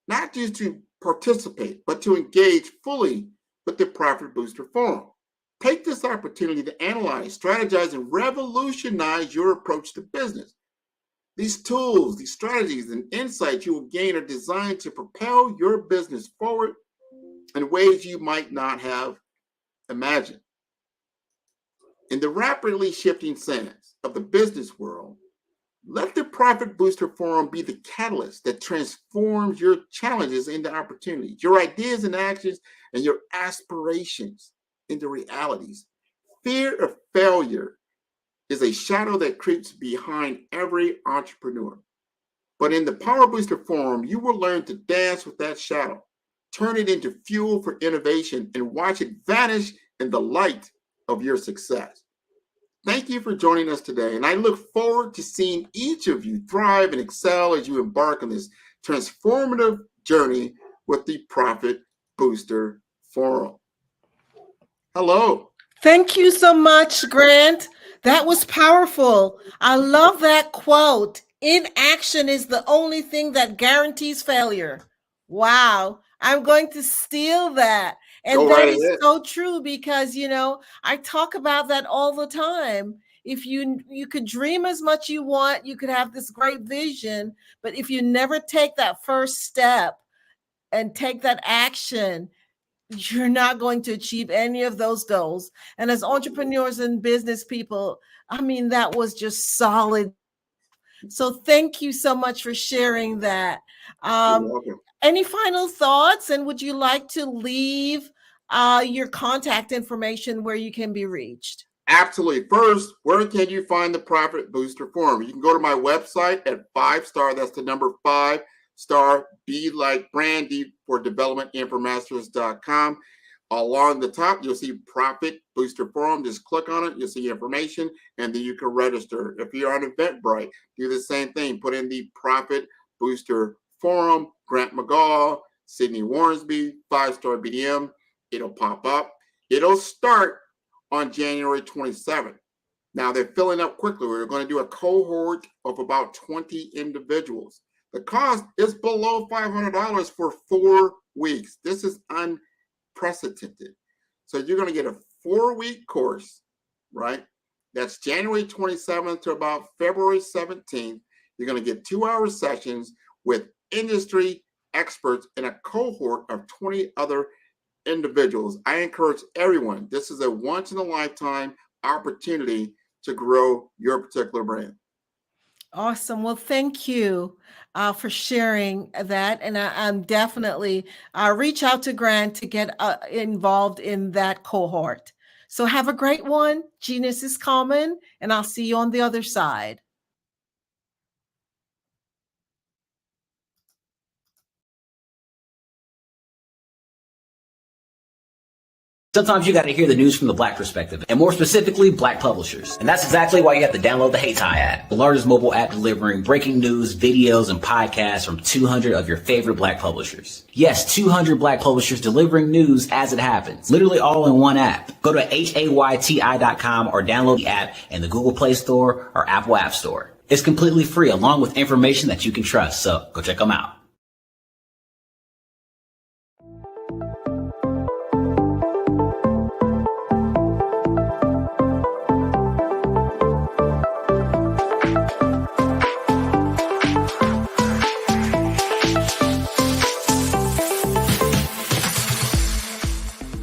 [SPEAKER 19] not just to participate, but to engage fully with the Profit Booster Forum. Take this opportunity to analyze, strategize, and revolutionize your approach to business. These tools, these strategies, and insights you will gain are designed to propel your business forward in ways you might not have imagined. In the rapidly shifting sands of the business world, let the Profit Booster Forum be the catalyst that transforms your challenges into opportunities, your ideas and actions, and your aspirations into realities. Fear of failure is a shadow that creeps behind every entrepreneur. But in the Power Booster Forum, you will learn to dance with that shadow, turn it into fuel for innovation, and watch it vanish in the light of your success. Thank you for joining us today, and I look forward to seeing each of you thrive and excel as you embark on this transformative journey with the Profit Booster Forum. Hello.
[SPEAKER 15] Thank you so much, Grant. That was powerful. I love that quote. Inaction is the only thing that guarantees failure. Wow. I'm going to steal that. And that is so true because, I talk about that all the time. If you could dream as much you want, you could have this great vision, but if you never take that first step and take that action, you're not going to achieve any of those goals. And as entrepreneurs and business people, that was just solid. So thank you so much for sharing that. Any final thoughts? And would you like to leave your contact information where you can be reached?
[SPEAKER 19] Absolutely. First, where can you find the Profit Booster Forum? You can go to my website at 5-star. That's the number 5-star. Be like Brandy for developmentinformasters.com. Along the top, you'll see Profit Booster Forum. Just click on it. You'll see information, and then you can register. If you're on Eventbrite, do the same thing. Put in the Profit Booster Forum, Grant McGaw, Sydney Warrensby, 5-star BDM. It'll pop up. It'll start on January 27th. Now, they're filling up quickly. We're going to do a cohort of about 20 individuals. The cost is below $500 for 4 weeks. This is unprecedented. So you're going to get a 4-week course, right? That's January 27th to about February 17th. You're going to get 2-hour sessions with industry experts and a cohort of 20 other individuals. I encourage everyone. This is a once-in-a-lifetime opportunity to grow your particular brand.
[SPEAKER 15] Awesome. Well, thank you for sharing that. And I'm definitely reach out to Grant to get involved in that cohort. So have a great one. Genius is common, and I'll see you on the other side.
[SPEAKER 7] Sometimes you got to hear the news from the Black perspective, and more specifically, Black publishers. And that's exactly why you have to download the Hey Tie app, the largest mobile app delivering breaking news, videos, and podcasts from 200 of your favorite Black publishers. Yes, 200 Black publishers delivering news as it happens, literally all in one app. Go to HAYTI.com or download the app in the Google Play Store or Apple App Store. It's completely free, along with information that you can trust, so go check them out.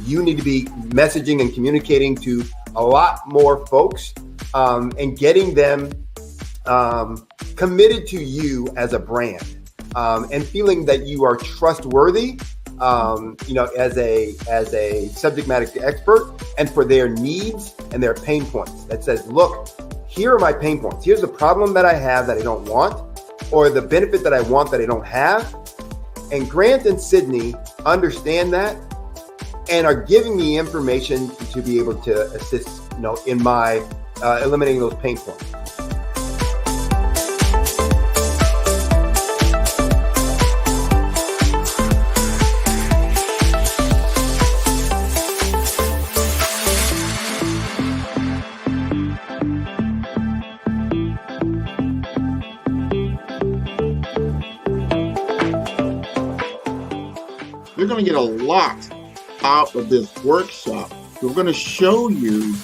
[SPEAKER 2] You need to be messaging and communicating to a lot more folks and getting them committed to you as a brand and feeling that you are trustworthy as a subject matter expert, and for their needs and their pain points. That says, look, here are my pain points. Here's the problem that I have that I don't want, or the benefit that I want that I don't have. And Grant and Sydney understand that and are giving me information to be able to assist, in my eliminating those pain points.
[SPEAKER 19] You're going to get a lot out of this workshop. We're going to show you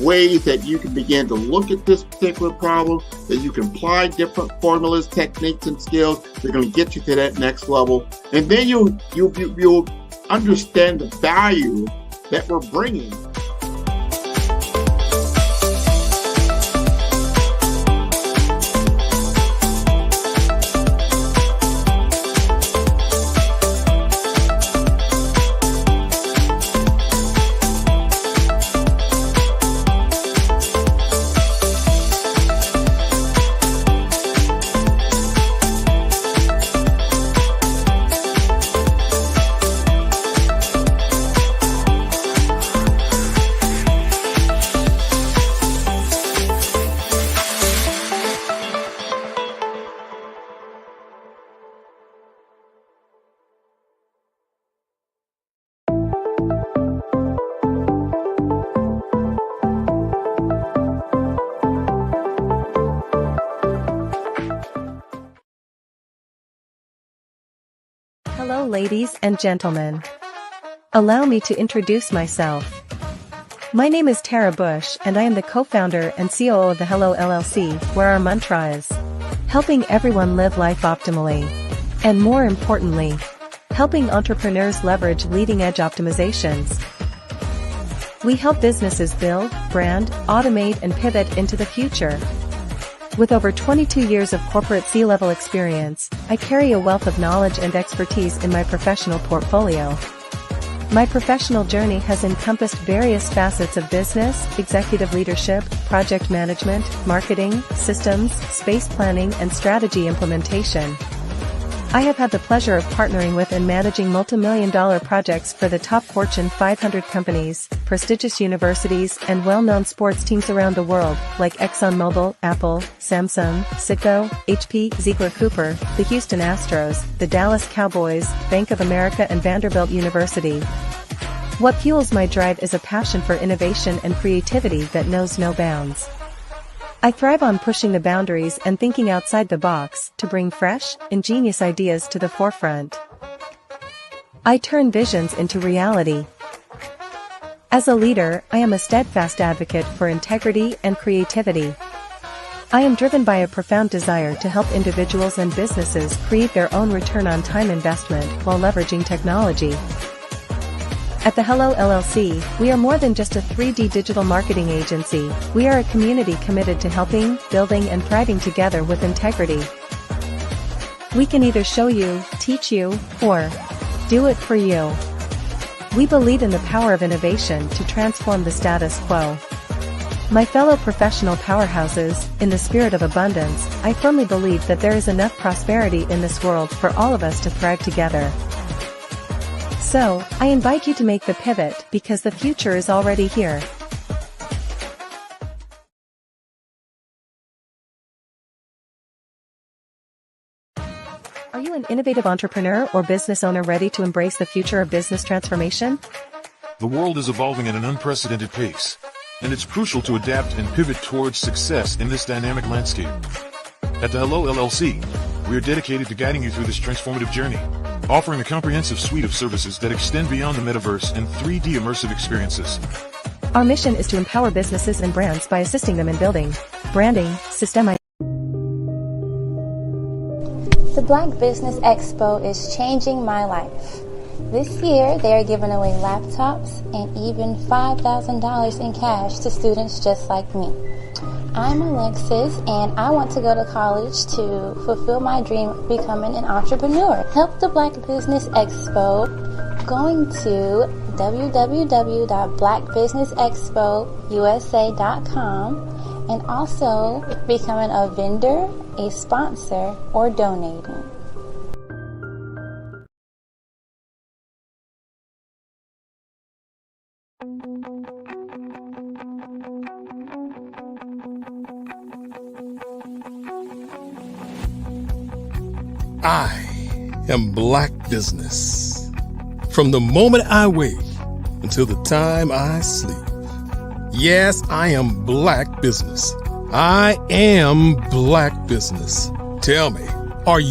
[SPEAKER 19] ways that you can begin to look at this particular problem, that you can apply different formulas, techniques, and skills. They're going to get you to that next level. And then you'll understand the value that we're bringing.
[SPEAKER 12] Hello, ladies and gentlemen. Allow me to introduce myself. My name is Tara Bush, and I am the co-founder and COO of the Hello LLC, where our mantra is helping everyone live life optimally. And more importantly, helping entrepreneurs leverage leading-edge optimizations. We help businesses build, brand, automate, and pivot into the future. With over 22 years of corporate C-level experience, I carry a wealth of knowledge and expertise in my professional portfolio. My professional journey has encompassed various facets of business, executive leadership, project management, marketing, systems, space planning, and strategy implementation. I have had the pleasure of partnering with and managing multi-million-dollar projects for the top Fortune 500 companies, prestigious universities, and well-known sports teams around the world, like ExxonMobil, Apple, Samsung, Citgo, HP, Ziegler-Cooper, the Houston Astros, the Dallas Cowboys, Bank of America, and Vanderbilt University. What fuels my drive is a passion for innovation and creativity that knows no bounds. I thrive on pushing the boundaries and thinking outside the box to bring fresh, ingenious ideas to the forefront. I turn visions into reality. As a leader, I am a steadfast advocate for integrity and creativity. I am driven by a profound desire to help individuals and businesses create their own return on time investment while leveraging technology. At the Hello LLC, we are more than just a 3D digital marketing agency. We are a community committed to helping, building, and thriving together with integrity. We can either show you, teach you, or do it for you. We believe in the power of innovation to transform the status quo. My fellow professional powerhouses, in the spirit of abundance, I firmly believe that there is enough prosperity in this world for all of us to thrive together. So, I invite you to make the pivot because the future is already here. Are you an innovative entrepreneur or business owner ready to embrace the future of business transformation?
[SPEAKER 16] The world is evolving at an unprecedented pace, and it's crucial to adapt and pivot towards success in this dynamic landscape. At the Hello LLC, we are dedicated to guiding you through this transformative journey, offering a comprehensive suite of services that extend beyond the metaverse and 3D immersive experiences.
[SPEAKER 12] Our mission is to empower businesses and brands by assisting them in building, branding, systemizing.
[SPEAKER 4] The Black Business Expo is changing my life. This year, they are giving away laptops and even $5,000 in cash to students just like me. I'm Alexis, and I want to go to college to fulfill my dream of becoming an entrepreneur. Help the Black Business Expo going to www.blackbusinessexpousa.com and also becoming a vendor, a sponsor, or donating.
[SPEAKER 3] I am Black Business. From the moment I wake until the time I sleep. Yes, I am Black Business. I am Black Business. Tell me, are you